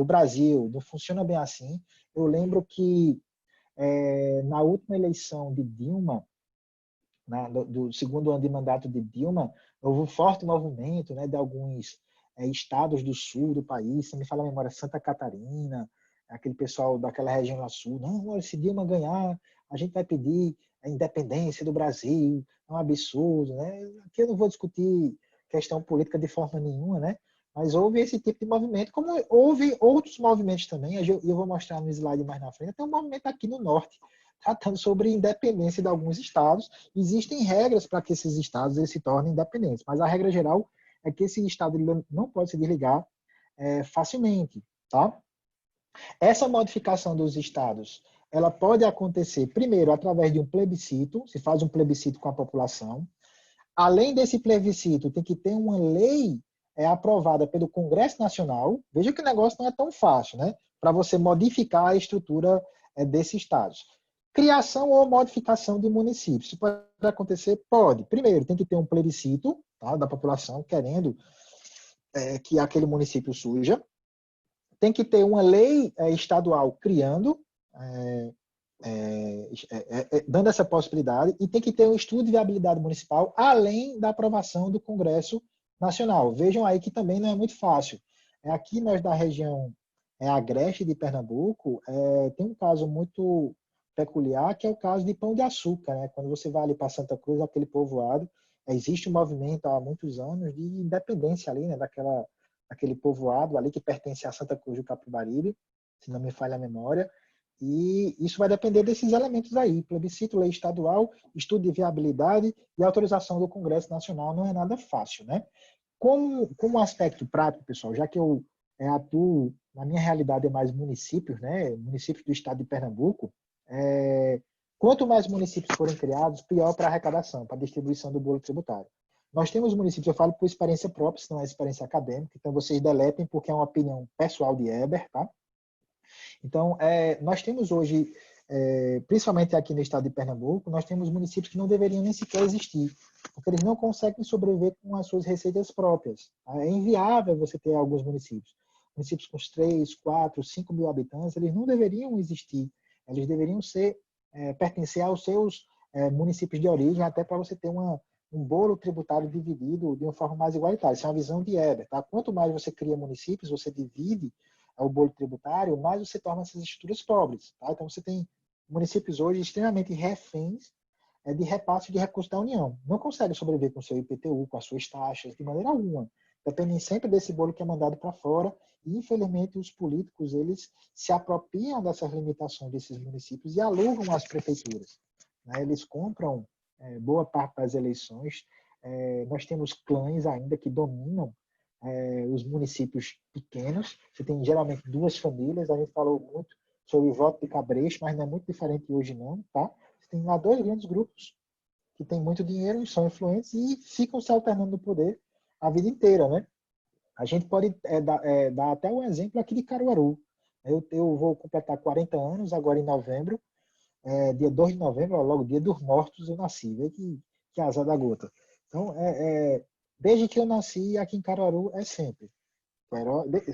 Brasil. Não funciona bem assim. Eu lembro que na última eleição de Dilma, do segundo ano de mandato de Dilma, houve um forte movimento, né, de alguns estados do sul do país, se me fala a memória, Santa Catarina, aquele pessoal daquela região lá sul, não, olha, se Dilma ganhar, a gente vai pedir a independência do Brasil, é um absurdo, né? Aqui eu não vou discutir questão política de forma nenhuma, né? Mas houve esse tipo de movimento, como houve outros movimentos também, e eu vou mostrar no slide mais na frente, tem um movimento aqui no norte, tratando sobre independência de alguns estados. Existem regras para que esses estados se tornem independentes, mas a regra geral é que esse estado não pode se desligar facilmente, tá? Essa modificação dos estados, ela pode acontecer, primeiro, através de um plebiscito, se faz um plebiscito com a população. Além desse plebiscito, tem que ter uma lei aprovada pelo Congresso Nacional. Veja que o negócio não é tão fácil, né? Para você modificar a estrutura desses estados. Criação ou modificação de municípios. Isso pode acontecer? Pode. Primeiro, tem que ter um plebiscito, tá, da população querendo que aquele município surja. Tem que ter uma lei estadual criando, dando essa possibilidade, e tem que ter um estudo de viabilidade municipal, além da aprovação do Congresso Nacional. Vejam aí que também não é muito fácil. Aqui nós da região agreste de Pernambuco, tem um caso muito peculiar, que é o caso de Pão de Açúcar, né? Quando você vai ali para Santa Cruz, aquele povoado, existe um movimento há muitos anos de independência ali, né? Daquele povoado ali que pertence a Santa Cruz do Capibaribe, se não me falha a memória. E isso vai depender desses elementos aí: plebiscito, lei estadual, estudo de viabilidade e autorização do Congresso Nacional. Não é nada fácil, né? Como aspecto prático, pessoal, já que eu atuo, na minha realidade é mais municípios, né? Municípios do estado de Pernambuco, quanto mais municípios forem criados, pior para a arrecadação, para a distribuição do bolo tributário. Nós temos municípios, eu falo por experiência própria, se não é experiência acadêmica, então vocês deletem porque é uma opinião pessoal de Eber, tá? Então, nós temos hoje, principalmente aqui no estado de Pernambuco, nós temos municípios que não deveriam nem sequer existir, porque eles não conseguem sobreviver com as suas receitas próprias. É inviável você ter alguns municípios. Municípios com 3, 4, 5 mil habitantes, eles não deveriam existir. Eles deveriam pertencer aos seus municípios de origem, até para você ter um bolo tributário dividido de uma forma mais igualitária. Isso é uma visão de Eber. Tá? Quanto mais você cria municípios, você divide o bolo tributário, mais você torna essas estruturas pobres. Tá? Então, você tem municípios hoje extremamente reféns de repasse de recursos da União. Não conseguem sobreviver com o seu IPTU, com as suas taxas, de maneira alguma. Dependem sempre desse bolo que é mandado para fora. E, infelizmente, os políticos eles se apropriam dessas limitações desses municípios e alugam as prefeituras. Né? Eles compram boa parte das eleições. Nós temos clãs ainda que dominam os municípios pequenos. Você tem geralmente duas famílias. A gente falou muito sobre o voto de Cabresto, mas não é muito diferente hoje não, tá? Você tem lá dois grandes grupos que têm muito dinheiro, são influentes e ficam se alternando no poder a vida inteira, né? A gente pode dar até um exemplo aqui de Caruaru. Eu vou completar 40 anos agora em novembro, dia 2 de novembro, logo dia dos mortos eu nasci. Vê que azar da gota. Então, desde que eu nasci aqui em Caruaru, é sempre.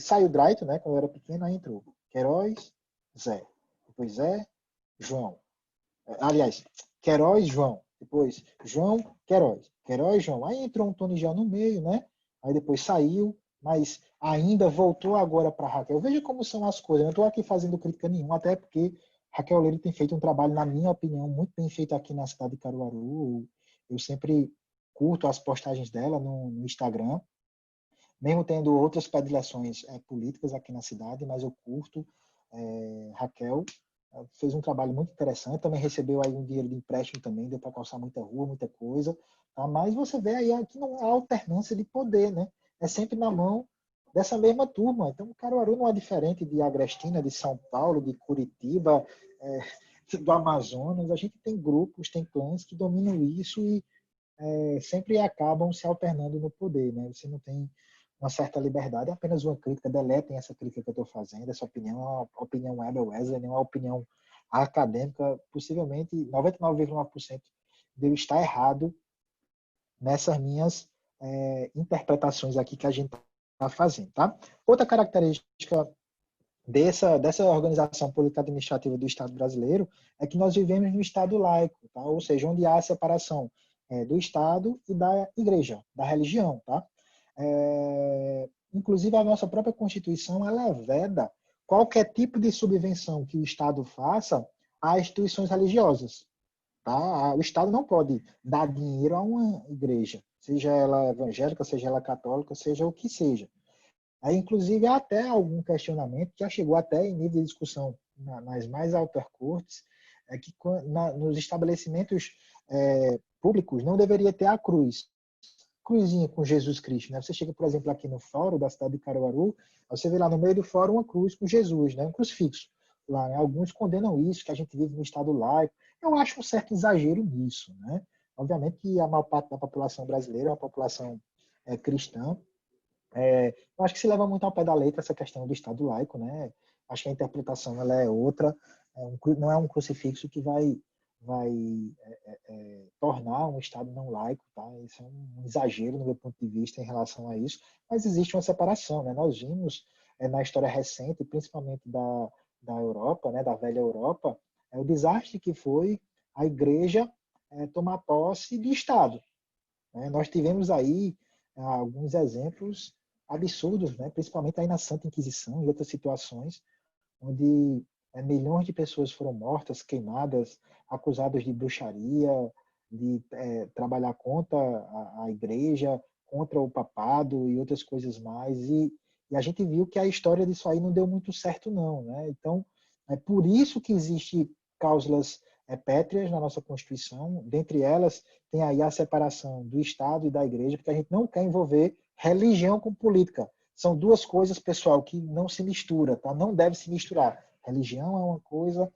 Saiu Draito, né? Quando eu era pequeno, aí entrou Queiroz, Zé. Depois Zé, João. Aliás, Queiroz, João. Depois João, Queiroz. Queiroz, João. Aí entrou um Tony já no meio, né? Aí depois saiu, mas ainda voltou agora para Raquel. Veja como são as coisas. Eu não estou aqui fazendo crítica nenhuma, até porque Raquel Leite tem feito um trabalho, na minha opinião, muito bem feito aqui na cidade de Caruaru. Eu sempre curto as postagens dela no Instagram, mesmo tendo outras predileções políticas aqui na cidade, mas eu curto. Raquel fez um trabalho muito interessante, também recebeu aí um dinheiro de empréstimo também, deu para calçar muita rua, muita coisa, tá? Mas você vê aí que não há alternância de poder, né? É sempre na mão dessa mesma turma. Então, Caruaru não é diferente de Agrestina, de São Paulo, de Curitiba, do Amazonas. A gente tem grupos, tem clãs que dominam isso e sempre acabam se alternando no poder, né? Você não tem uma certa liberdade, é apenas uma crítica. Deletem essa crítica que eu estou fazendo, essa opinião é uma opinião Weber Wesley, não é uma opinião acadêmica. Possivelmente 99,9% de eu estar errado nessas minhas interpretações aqui que a gente está fazendo. Tá? Outra característica dessa organização política administrativa do Estado brasileiro é que nós vivemos no Estado laico, tá? Ou seja, onde há a separação do Estado e da Igreja, da religião. Tá? Inclusive, a nossa própria Constituição ela veda qualquer tipo de subvenção que o Estado faça a instituições religiosas. Tá? O Estado não pode dar dinheiro a uma igreja, seja ela evangélica, seja ela católica, seja o que seja. Aí, inclusive, há até algum questionamento, que já chegou até em nível de discussão nas mais altas cortes, que nos estabelecimentos públicos não deveria ter a cruz. Cruzinha com Jesus Cristo, né? Você chega, por exemplo, aqui no fórum da cidade de Caruaru, você vê lá no meio do fórum uma cruz com Jesus, né? Um crucifixo. Lá, né? Alguns condenam isso, que a gente vive no Estado laico. Eu acho um certo exagero nisso, né? Obviamente que a maior parte da população brasileira é uma população cristã. Eu acho que se leva muito ao pé da letra essa questão do Estado laico, né? Acho que a interpretação ela é outra. Não é um crucifixo que vai tornar um Estado não laico, tá? Isso é um exagero no meu ponto de vista em relação a isso, mas existe uma separação, né? Nós vimos na história recente, principalmente da Europa, né? Da velha Europa, o desastre que foi a Igreja tomar posse de Estado. Né? Nós tivemos aí alguns exemplos absurdos, né? Principalmente aí na Santa Inquisição e outras situações, onde milhões de pessoas foram mortas, queimadas, acusadas de bruxaria, de trabalhar contra a igreja, contra o papado e outras coisas mais. E a gente viu que a história disso aí não deu muito certo, não, né? Então, é por isso que existe cláusulas pétreas na nossa Constituição. Dentre elas, tem aí a separação do Estado e da Igreja, porque a gente não quer envolver religião com política. São duas coisas, pessoal, que não se mistura, tá? Não deve se misturar. Religião é uma coisa,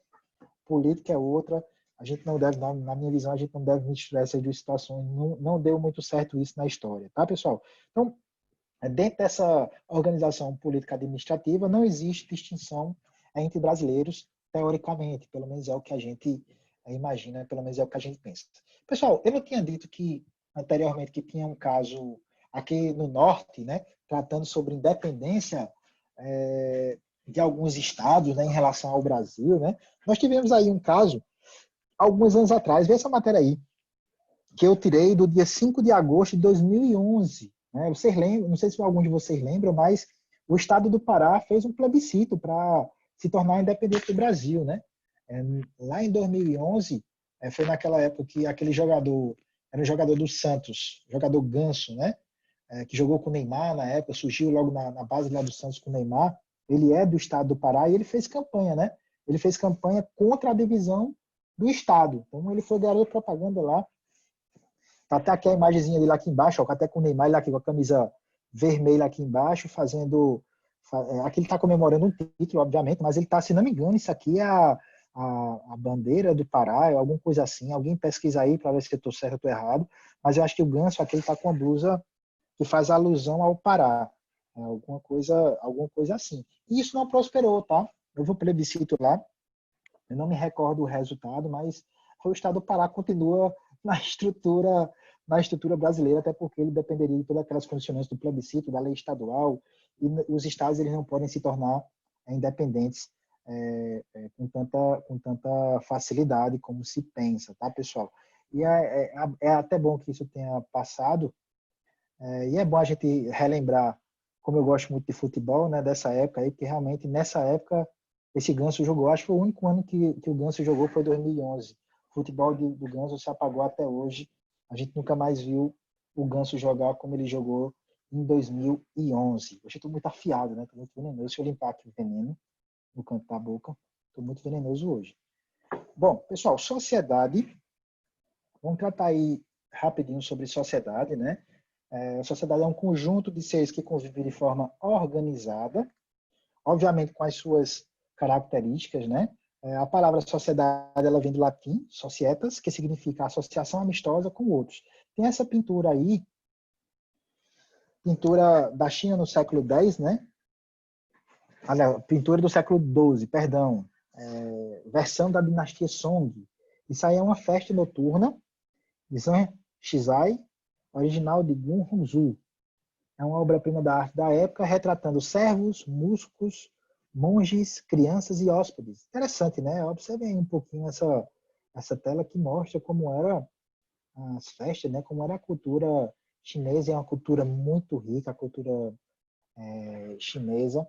política é outra. A gente não deve, na minha visão, a gente não deve misturar essas duas situações. Não deu muito certo isso na história, tá, pessoal? Então, dentro dessa organização política administrativa, não existe distinção entre brasileiros, teoricamente, pelo menos é o que a gente imagina, pelo menos é o que a gente pensa. Pessoal, eu não tinha dito que anteriormente que tinha um caso aqui no norte, né, tratando sobre independência de alguns estados, né, em relação ao Brasil, né? Nós tivemos aí um caso alguns anos atrás, vê essa matéria aí, que eu tirei do dia 5 de agosto de 2011. Né? Vocês lembram, não sei se algum de vocês lembram, mas o estado do Pará fez um plebiscito para se tornar independente do Brasil. Né? Lá em 2011, foi naquela época que aquele jogador, era um jogador do Santos, jogador Ganso, né? Que jogou com o Neymar na época, surgiu logo na base lá do Santos com o Neymar. Ele é do estado do Pará e ele fez campanha, né? Ele fez campanha contra a divisão do estado. Então ele foi garoto propaganda lá. Tá até aqui a imagenzinha dele aqui embaixo, ó, até com o Neymar ele aqui com a camisa vermelha aqui embaixo, fazendo. Aqui ele está comemorando um título, obviamente, mas ele está, se não me engano, isso aqui é a bandeira do Pará, é alguma coisa assim. Alguém pesquisa aí para ver se eu estou certo ou estou errado. Mas eu acho que o Ganso aqui está com a blusa que faz alusão ao Pará. Alguma coisa assim. E isso não prosperou, tá? Houve um plebiscito lá, eu não me recordo o resultado, mas o estado do Pará continua na estrutura brasileira, até porque ele dependeria de todas aquelas condicionantes do plebiscito, da lei estadual, e os estados eles não podem se tornar independentes com tanta facilidade como se pensa, tá, pessoal? E é até bom que isso tenha passado, e é bom a gente relembrar, como eu gosto muito de futebol, né, dessa época aí, porque realmente nessa época esse Ganso jogou, acho que foi o único ano que o Ganso jogou foi 2011. O futebol do Ganso se apagou até hoje. A gente nunca mais viu o Ganso jogar como ele jogou em 2011. Hoje eu estou muito afiado, né? Estou muito venenoso. Deixa eu limpar aqui o veneno no canto da boca. Estou muito venenoso hoje. Bom, pessoal, sociedade. Vamos tratar aí rapidinho sobre sociedade, né? A sociedade é um conjunto de seres que convivem de forma organizada, obviamente com as suas características, né? A palavra sociedade ela vem do latim, societas, que significa associação amistosa com outros. Tem essa pintura aí, pintura da China no século X, né? Aliás, pintura do século XII, perdão. Versão da dinastia Song. Isso aí é uma festa noturna de Zhang Shizai, original de Gun Hongzhou. É uma obra-prima da arte da época, retratando servos, músicos, monges, crianças e hóspedes. Interessante, né? Observem aí um pouquinho essa tela que mostra como eram as festas, né? Como era a cultura chinesa. É uma cultura muito rica, a cultura chinesa.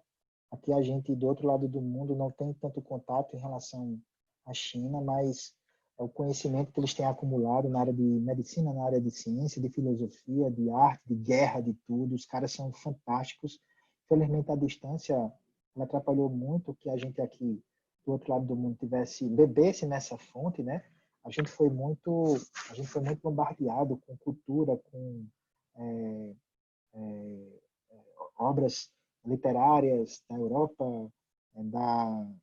Aqui a gente, do outro lado do mundo, não tem tanto contato em relação à China, mas o conhecimento que eles têm acumulado na área de medicina, na área de ciência, de filosofia, de arte, de guerra, de tudo. Os caras são fantásticos. Infelizmente, a distância ela atrapalhou muito que a gente aqui, do outro lado do mundo, bebesse nessa fonte, né? A gente foi muito bombardeado com cultura, com obras literárias da Europa,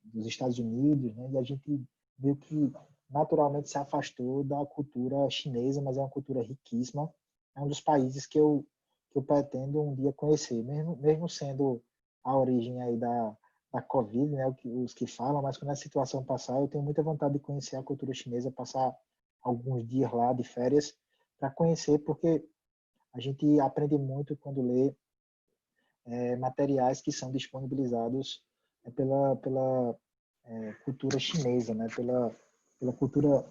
dos Estados Unidos, né? E a gente viu que naturalmente se afastou da cultura chinesa, mas é uma cultura riquíssima. É um dos países que eu pretendo um dia conhecer, mesmo sendo a origem aí da Covid, né, os que falam, mas quando a situação passar, eu tenho muita vontade de conhecer a cultura chinesa, passar alguns dias lá de férias para conhecer, porque a gente aprende muito quando lê materiais que são disponibilizados pela cultura chinesa, né, pela cultura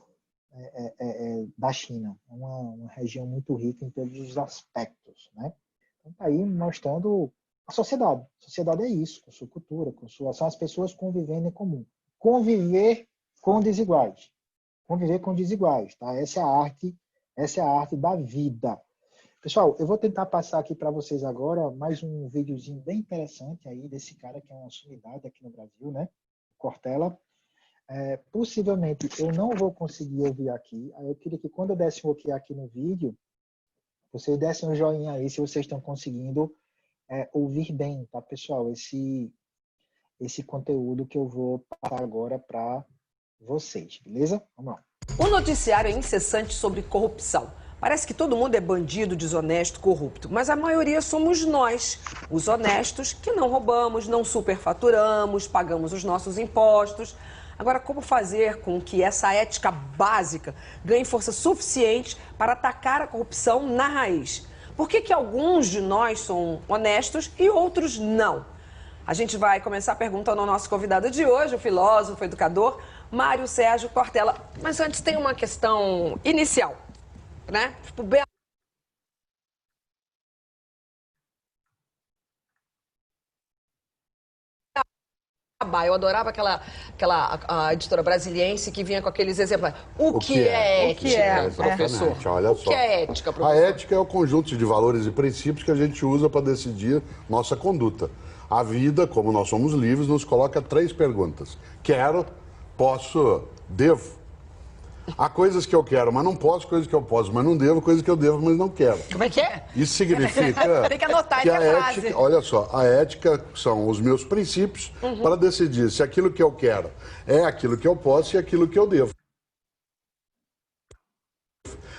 da China. É uma região muito rica em todos os aspectos, né? Então, tá aí mostrando a sociedade. A sociedade é isso, com sua cultura, são as pessoas convivendo em comum. conviver com desiguais. Conviver com desiguais, tá? Essa é a arte da vida. Pessoal, eu vou tentar passar aqui para vocês agora mais um videozinho bem interessante aí desse cara que é uma sumidade aqui no Brasil, né? Cortella. Possivelmente eu não vou conseguir ouvir aqui. Aí eu queria que quando eu desse um ok aqui no vídeo, vocês dessem um joinha aí se vocês estão conseguindo ouvir bem, tá, pessoal? Esse conteúdo que eu vou passar agora para vocês, beleza? Vamos lá. O noticiário é incessante sobre corrupção. Parece que todo mundo é bandido, desonesto, corrupto, mas a maioria somos nós, os honestos, que não roubamos, não superfaturamos, pagamos os nossos impostos. Agora, como fazer com que essa ética básica ganhe força suficiente para atacar a corrupção na raiz? Por que alguns de nós são honestos e outros não? A gente vai começar perguntando ao nosso convidado de hoje, o filósofo, educador, Mário Sérgio Cortella. Mas antes tem uma questão inicial, né? Tipo, eu adorava a editora brasiliense que vinha com aqueles exemplos. O que é ética, professor? Olha só. O que é ética, professor? A ética é o conjunto de valores e princípios que a gente usa para decidir nossa conduta. A vida, como nós somos livres, nos coloca 3 perguntas. Quero, posso, devo. Há coisas que eu quero, mas não posso, coisas que eu posso, mas não devo, coisas que eu devo, mas não quero. Como é que é? Isso significa Tem que anotar que aí a a frase. ética, olha só, a ética são os meus princípios para decidir se aquilo que eu quero é aquilo que eu posso e aquilo que eu devo.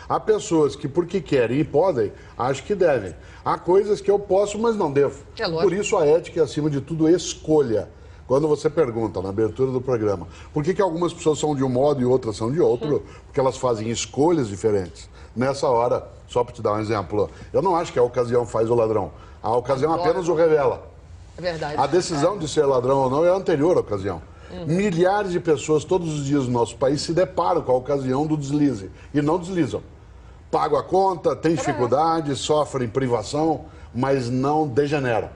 Há pessoas que, porque querem e podem, acham que devem. Há coisas que eu posso, mas não devo. É lógico. Por isso a ética é, acima de tudo, escolha. Quando você pergunta na abertura do programa por que algumas pessoas são de um modo e outras são de outro, porque elas fazem escolhas diferentes. Nessa hora, só para te dar um exemplo, eu não acho que a ocasião faz o ladrão. A ocasião apenas o revela. É verdade. A decisão de ser ladrão ou não é a anterior à ocasião. Milhares de pessoas todos os dias no nosso país se deparam com a ocasião do deslize e não deslizam. Pagam a conta, têm dificuldade, sofrem privação, mas não degeneram.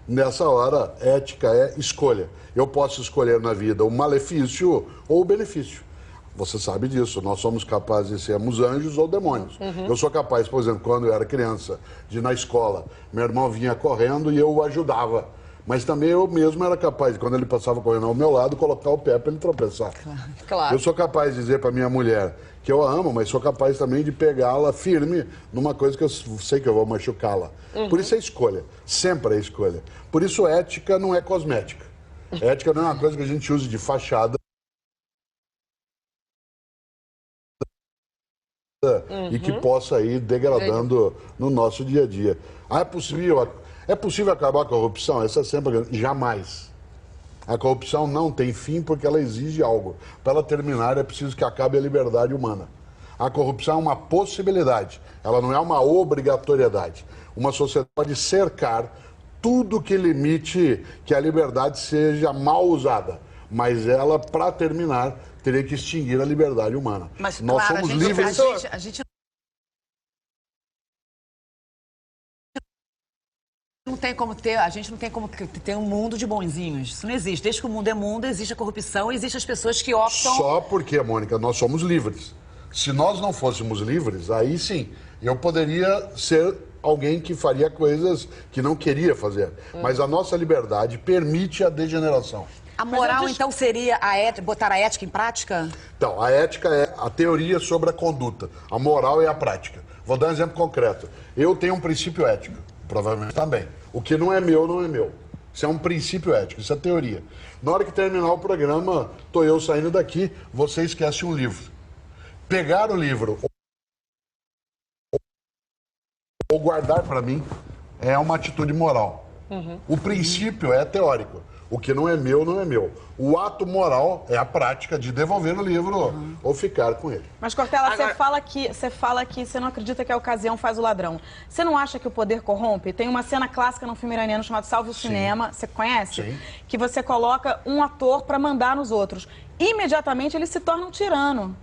Nessa hora, ética é escolha. Eu posso escolher na vida o malefício ou o benefício. Você sabe disso, nós somos capazes de sermos anjos ou demônios. Eu sou capaz, por exemplo, quando eu era criança, de ir na escola, meu irmão vinha correndo e eu o ajudava. Mas também eu mesmo era capaz, quando ele passava correndo ao meu lado, colocar o pé para ele tropeçar. Claro. Eu sou capaz de dizer para minha mulher que eu a amo, mas sou capaz também de pegá-la firme numa coisa que eu sei que eu vou machucá-la. Por isso é escolha, sempre é escolha. Por isso ética não é cosmética. Ética não é uma coisa que a gente use de fachada e que possa ir degradando no nosso dia a dia. É possível acabar com a corrupção? Essa é sempre a grande... Jamais. A corrupção não tem fim porque ela exige algo. Para ela terminar, é preciso que acabe a liberdade humana. A corrupção é uma possibilidade, ela não é uma obrigatoriedade. Uma sociedade pode cercar tudo que limite que a liberdade seja mal usada, mas ela, para terminar, teria que extinguir a liberdade humana. Mas, nós claro, somos livres. A gente não tem como ter, a gente não tem como ter um mundo de bonzinhos. Isso não existe. Desde que o mundo é mundo, existe a corrupção, existem as pessoas que optam... Só porque, Mônica, nós somos livres. Se nós não fôssemos livres, aí sim, eu poderia ser alguém que faria coisas que não queria fazer. Mas a nossa liberdade permite a degeneração. A moral, então, seria botar a ética em prática? Então, a ética é a teoria sobre a conduta. A moral é a prática. Vou dar um exemplo concreto. Eu tenho um princípio ético, provavelmente também. O que não é meu, não é meu. Isso é um princípio ético, isso é teoria. Na hora que terminar o programa, estou eu saindo daqui, você esquece um livro. Pegar o livro ou guardar para mim é uma atitude moral. O princípio é teórico. O que não é meu, não é meu. O ato moral é a prática de devolver o livro ou ficar com ele. Mas, Cortella, você fala que você não acredita que a ocasião faz o ladrão. Você não acha que o poder corrompe? Tem uma cena clássica num filme iraniano chamado Salve o Cinema, você conhece? Sim. Que você coloca um ator para mandar nos outros. Imediatamente ele se torna um tirano.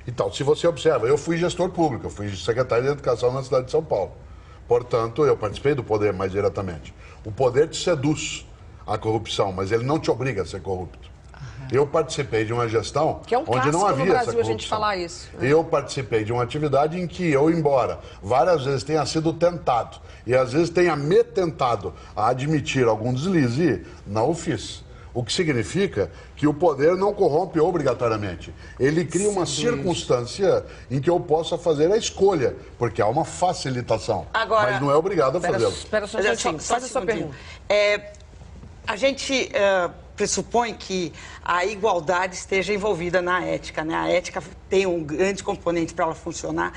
Então, se você observa, eu fui gestor público, eu fui secretário de Educação na cidade de São Paulo. Portanto, eu participei do poder mais diretamente. O poder te seduz à corrupção, mas ele não te obriga a ser corrupto. Eu participei de uma gestão Que é um onde clássico não havia no essa Brasil a gente corrupção. falar isso, né? Eu participei de uma atividade em que eu, embora várias vezes tenha sido tentado, e às vezes tenha me tentado a admitir algum deslize, não o fiz. O que significa que o poder não corrompe obrigatoriamente. Ele cria uma circunstância em que eu possa fazer a escolha, porque há uma facilitação, Agora, mas não é obrigado a fazê-lo. Espera só um Olha, instantinho, só faz um a sua segundinho. pergunta. A gente pressupõe que a igualdade esteja envolvida na ética, né? A ética tem um grande componente para ela funcionar,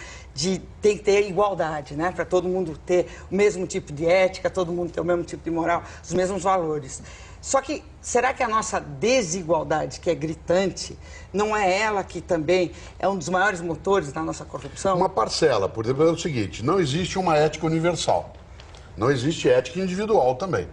tem que ter igualdade, né? Para todo mundo ter o mesmo tipo de ética, todo mundo ter o mesmo tipo de moral, os mesmos valores. Só que, será que a nossa desigualdade, que é gritante, não é ela que também é um dos maiores motores da nossa corrupção? Uma parcela, por exemplo, é o seguinte, não existe uma ética universal, não existe ética individual também.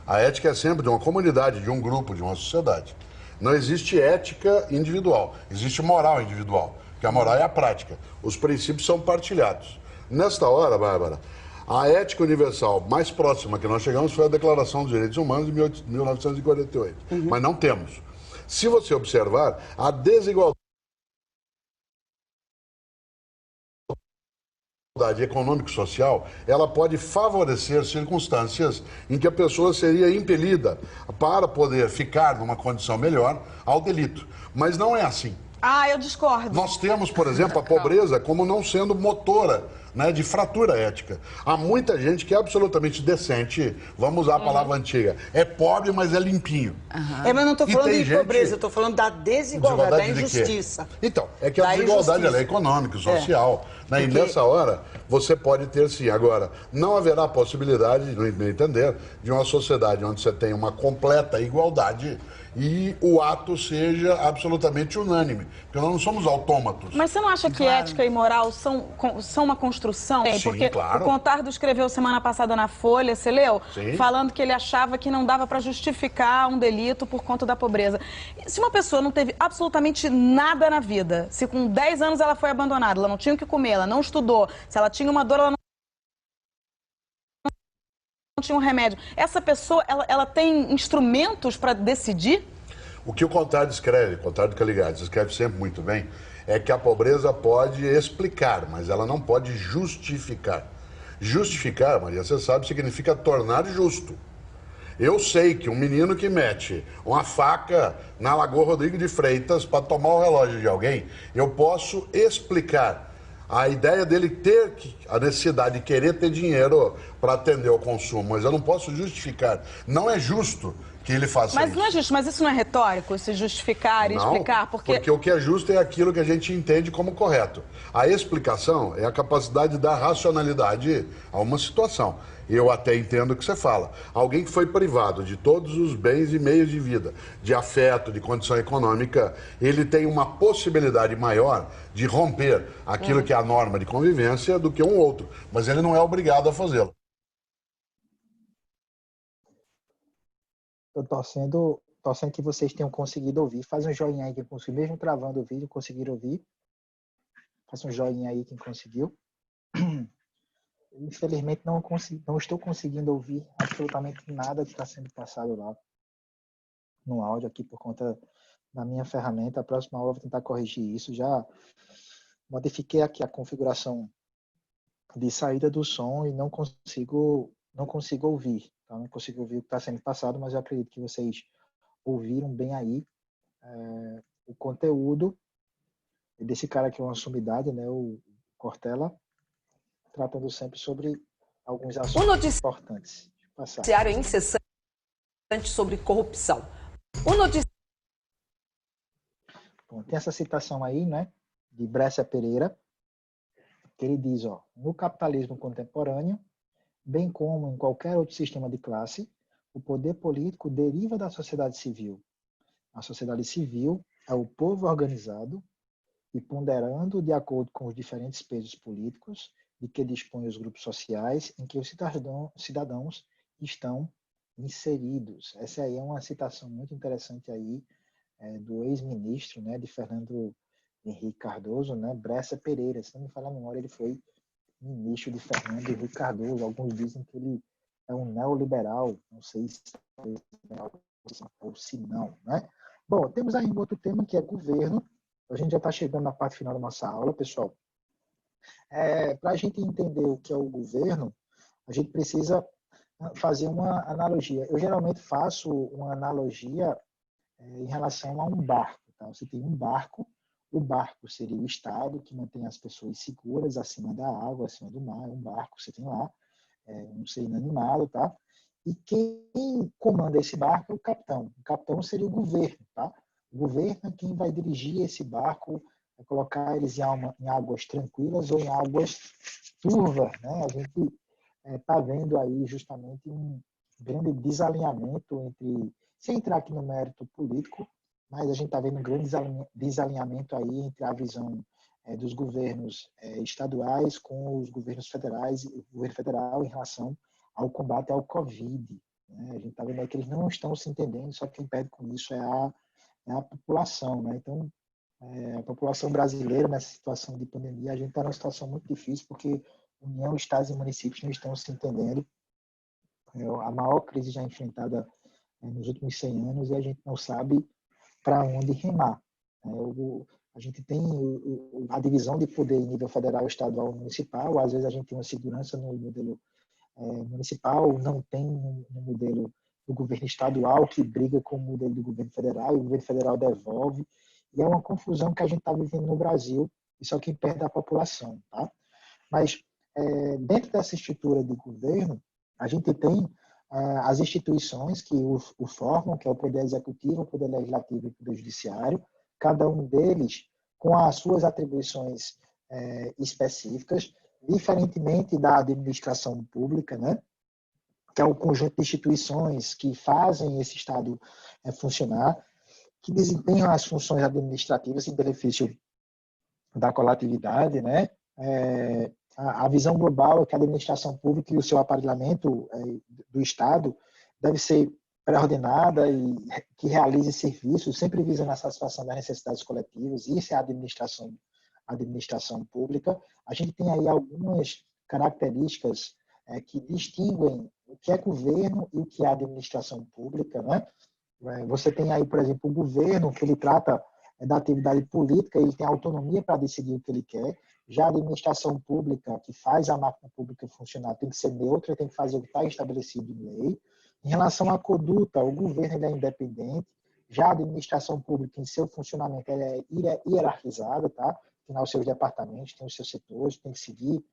A ética é sempre de uma comunidade, de um grupo, de uma sociedade. Não existe ética individual, existe moral individual, porque a moral é a prática. Os princípios são partilhados. Nesta hora, Bárbara, a ética universal mais próxima que nós chegamos foi a Declaração dos Direitos Humanos de 1948, mas não temos. Se você observar, a desigualdade econômico-social, ela pode favorecer circunstâncias em que a pessoa seria impelida para poder ficar numa condição melhor ao delito. Mas não é assim. Ah, eu discordo. Nós temos, por exemplo, a pobreza como não sendo motora, né, de fratura ética. Há muita gente que é absolutamente decente, vamos usar a palavra antiga, é pobre, mas é limpinho. Mas eu não estou E falando tem de gente- pobreza, eu estou falando da desigualdade, da de quê? injustiça. Então, é que a Da desigualdade injustiça. ela é econômica, social. Né? E Porque- nessa hora, você pode ter sim. Agora, não haverá possibilidade, no meu entender, de uma sociedade onde você tem uma completa igualdade e o ato seja absolutamente unânime. Porque nós não somos autômatos. Mas você não acha que ética e moral são uma construção? Sim, Porque claro. o Contardo escreveu semana passada na Folha, você leu? Sim. Falando que ele achava que não dava para justificar um delito por conta da pobreza. Se uma pessoa não teve absolutamente nada na vida, se com 10 anos ela foi abandonada, ela não tinha o que comer, ela não estudou, se ela tinha uma dor, ela não tinha um remédio. Essa pessoa, ela tem instrumentos para decidir? O que o Contardo escreve, Contardo Caligari, escreve sempre muito bem, é que a pobreza pode explicar, mas ela não pode justificar. Justificar, Maria, você sabe, significa tornar justo. Eu sei que um menino que mete uma faca na Lagoa Rodrigo de Freitas para tomar o relógio de alguém, eu posso explicar a ideia dele ter a necessidade de querer ter dinheiro para atender ao consumo, mas eu não posso justificar. Não é justo que ele faça Mas isso. não é justo, mas isso não é retórico, se justificar e Não, explicar? porque o que é justo é aquilo que a gente entende como correto. A explicação é a capacidade de dar racionalidade a uma situação. Eu até entendo o que você fala. Alguém que foi privado de todos os bens e meios de vida, de afeto, de condição econômica, ele tem uma possibilidade maior de romper aquilo que é a norma de convivência do que um outro. Mas ele não é obrigado a fazê-lo. Eu torcendo que vocês tenham conseguido ouvir. Faz um joinha aí quem conseguiu, mesmo travando o vídeo, conseguiram ouvir. Faz um joinha aí quem conseguiu. Infelizmente não estou conseguindo ouvir absolutamente nada que está sendo passado lá no áudio aqui por conta da minha ferramenta. A próxima hora eu vou tentar corrigir isso. Já modifiquei aqui a configuração de saída do som e não consigo ouvir. Tá? Não consigo ouvir o que está sendo passado, mas eu acredito que vocês ouviram bem aí o conteúdo desse cara que é uma sumidade, né, o Cortella, tratando sempre sobre alguns assuntos importantes. Noticiário incessante sobre corrupção. Bom, tem essa citação aí, né, de Brescia Pereira, que ele diz, ó, no capitalismo contemporâneo, bem como em qualquer outro sistema de classe, o poder político deriva da sociedade civil. A sociedade civil é o povo organizado e ponderando de acordo com os diferentes pesos políticos de que dispõem os grupos sociais em que os cidadãos estão inseridos. Essa aí é uma citação muito interessante aí do ex-ministro, né, de Fernando Henrique Cardoso, né, Brescia Pereira. Se não me falar a memória, ele foi ministro de Fernando Henrique Cardoso. Alguns dizem que ele é um neoliberal, não sei se é ou se não, né? Bom, temos aí um outro tema que é governo. A gente já está chegando na parte final da nossa aula, pessoal. Para a gente entender o que é o governo, a gente precisa fazer uma analogia. Eu geralmente faço uma analogia em relação a um barco. Tá? Você tem um barco, o barco seria o Estado, que mantém as pessoas seguras acima da água, acima do mar. É um barco, você tem lá, um ser inanimado, tá? E quem comanda esse barco é o capitão. O capitão seria o governo, tá? O governo é quem vai dirigir esse barco, vai colocar eles em águas tranquilas ou em águas turvas, né? A gente está vendo aí justamente um grande desalinhamento entre, sem entrar aqui no mérito político, mas a gente está vendo um grande desalinhamento aí entre a visão dos governos estaduais com os governos federais, o governo federal em relação ao combate ao Covid. Né? A gente está vendo aí que eles não estão se entendendo, só quem perde com isso é a população. Né? Então, a população brasileira, nessa situação de pandemia, a gente está numa situação muito difícil, porque União, estados e municípios não estão se entendendo. A maior crise já enfrentada nos últimos 100 anos e a gente não sabe para onde remar. A gente tem a divisão de poder em nível federal, estadual e municipal. Às vezes a gente tem uma segurança no modelo municipal, não tem no modelo do governo estadual, que briga com o modelo do governo federal, e o governo federal devolve. E é uma confusão que a gente está vivendo no Brasil, e só quem perde é a população. Tá? Mas, dentro dessa estrutura de governo, a gente tem as instituições que o formam, que é o Poder Executivo, o Poder Legislativo e o Poder Judiciário, cada um deles com as suas atribuições específicas, diferentemente da administração pública, né? Que é o conjunto de instituições que fazem esse Estado funcionar, que desempenham as funções administrativas em benefício da coletividade, né? A visão global é que a administração pública e o seu aparelhamento do Estado deve ser pré-ordenada e que realize serviços sempre visando a satisfação das necessidades coletivas. Isso é a administração pública. A gente tem aí algumas características que distinguem o que é governo e o que é administração pública, né? Você tem aí, por exemplo, o governo, que ele trata da atividade política, ele tem autonomia para decidir o que ele quer. Já a administração pública, que faz a máquina pública funcionar, tem que ser neutra, tem que fazer o que está estabelecido em lei. Em relação à conduta, o governo ele é independente. Já a administração pública, em seu funcionamento, ela é hierarquizada, tá? Tem os seus departamentos, tem os seus setores, tem que seguir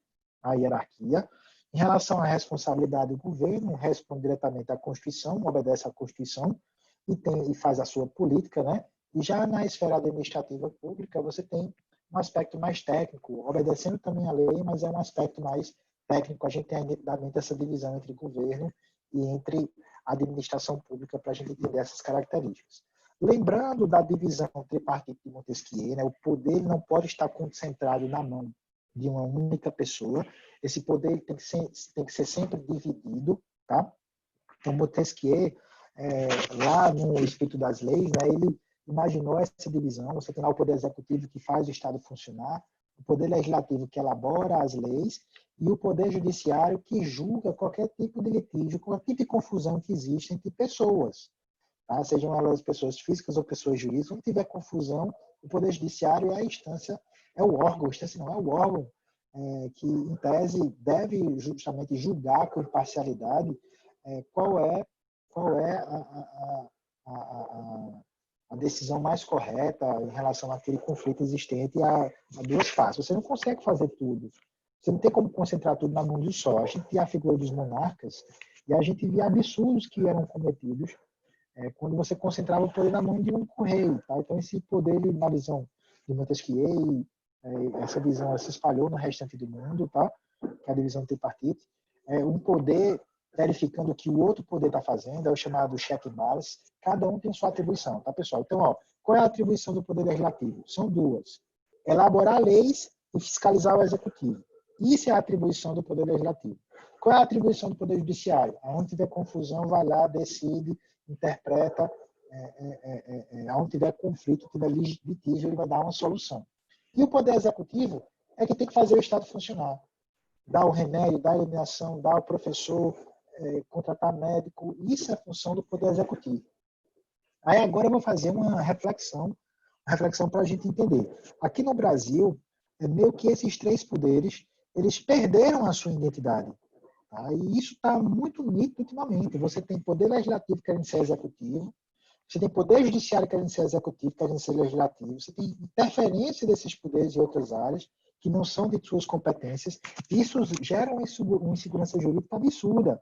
a hierarquia. Em relação à responsabilidade do governo, responde diretamente à Constituição, obedece à Constituição e faz a sua política, né? E já na esfera administrativa pública, você tem um aspecto mais técnico, obedecendo também à lei, mas é um aspecto mais técnico. A gente tem nitidamente essa divisão entre governo e entre administração pública para a gente entender essas características. Lembrando da divisão tripartite de Montesquieu, né? O poder não pode estar concentrado na mão de uma única pessoa. Esse poder tem que ser sempre dividido, tá? Então, Montesquieu, lá no Espírito das Leis, né, ele imaginou essa divisão. Você tem lá o Poder Executivo, que faz o Estado funcionar, o Poder Legislativo, que elabora as leis, e o Poder Judiciário, que julga qualquer tipo de litígio, qualquer tipo de confusão que existe entre pessoas. Tá? Sejam elas pessoas físicas ou pessoas jurídicas. Quando tiver confusão, o Poder Judiciário é a instância, é o órgão, a instância não é o órgão, que, em tese, deve justamente julgar com imparcialidade qual é a decisão mais correta em relação àquele conflito existente a duas partes. Você não consegue fazer tudo. Você não tem como concentrar tudo na mão de um só. A gente tinha a figura dos monarcas e a gente via absurdos que eram cometidos quando você concentrava o poder na mão de um rei. Tá? Então, esse poder, na visão de Montesquieu, essa visão se espalhou no restante do mundo, tá? Que é a divisão tripartite. Um poder verificando o que o outro poder está fazendo, é o chamado check and balance. Cada um tem sua atribuição, tá, pessoal? Então, qual é a atribuição do Poder Legislativo? São duas. Elaborar leis e fiscalizar o Executivo. Isso é a atribuição do Poder Legislativo. Qual é a atribuição do Poder Judiciário? Aonde tiver confusão, vai lá, decide, interpreta. Aonde tiver conflito, tiver litígio, ele vai dar uma solução. E o Poder Executivo é que tem que fazer o Estado funcionar. Dar o remédio, dar a iluminação, dar o professor, contratar médico. Isso é a função do Poder Executivo. Aí agora eu vou fazer uma reflexão para a gente entender. Aqui no Brasil, é meio que esses três poderes, eles perderam a sua identidade. Tá? E isso está muito nítido ultimamente. Você tem poder legislativo querendo ser executivo, você tem poder judiciário querendo ser executivo, querendo ser legislativo, você tem interferência desses poderes em outras áreas que não são de suas competências. Isso gera uma insegurança jurídica absurda.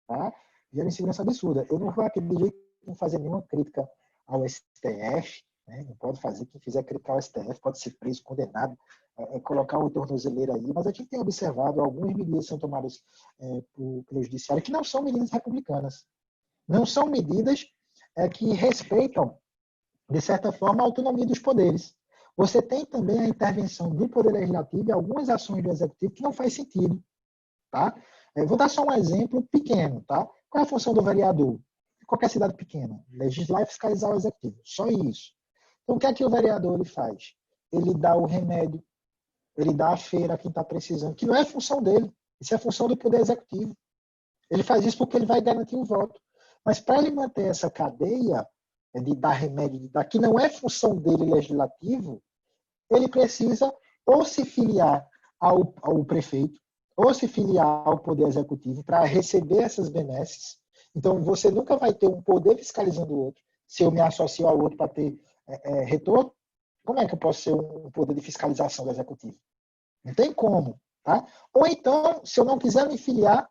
Tá? Gera insegurança absurda. Eu não vou aqui de jeito nenhum fazer nenhuma crítica ao STF, né? Não pode fazer. Quem fizer crítica ao STF pode ser preso, condenado, colocar o tornozeleiro aí. Mas a gente tem observado algumas medidas que são tomadas pelo judiciário que não são medidas republicanas. Não são medidas que respeitam, de certa forma, a autonomia dos poderes. Você tem também a intervenção do Poder Legislativo e algumas ações do Executivo que não faz sentido. Tá? Vou dar só um exemplo pequeno. Tá? Qual é a função do vereador? Qualquer cidade pequena, legislar e fiscalizar o Executivo. Só isso. Então, o que é que o vereador ele faz? Ele dá o remédio, ele dá a feira a quem está precisando, que não é função dele, isso é função do Poder Executivo. Ele faz isso porque ele vai garantir o voto. Mas para ele manter essa cadeia de dar remédio, de dar, que não é função dele legislativo, ele precisa ou se filiar ao prefeito, ou se filiar ao Poder Executivo para receber essas benesses. Então, você nunca vai ter um poder fiscalizando o outro. Se eu me associo ao outro para ter retorno, como é que eu posso ser um poder de fiscalização do Executivo? Não tem como. Tá? Ou então, se eu não quiser me filiar,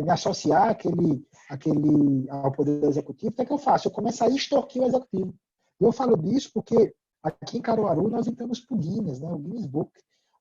me associar ao Poder Executivo, o que é que eu faço? Eu começo a extorquir o Executivo. E eu falo disso porque aqui em Caruaru nós entramos para o Guinness, né? O Guinness Book.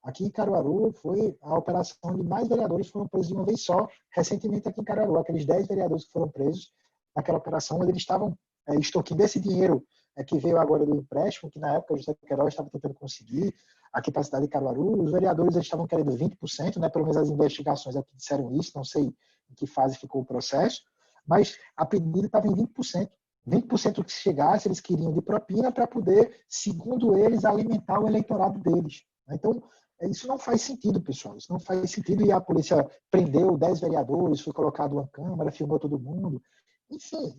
Aqui em Caruaru foi a operação onde mais vereadores foram presos de uma vez só, recentemente aqui em Caruaru. Aqueles 10 vereadores que foram presos naquela operação, onde eles estavam extorquindo esse dinheiro que veio agora do empréstimo, que na época o José Queiroz estava tentando conseguir aqui para a cidade de Caruaru. Os vereadores eles estavam querendo 20%, né? Pelo menos as investigações aqui disseram isso, não sei em que fase ficou o processo, mas a pedida estava em 20%. 20% que chegasse, eles queriam de propina para poder, segundo eles, alimentar o eleitorado deles. Então, isso não faz sentido, pessoal. Isso não faz sentido. E a polícia prendeu 10 vereadores, foi colocado uma câmera, filmou todo mundo. Enfim,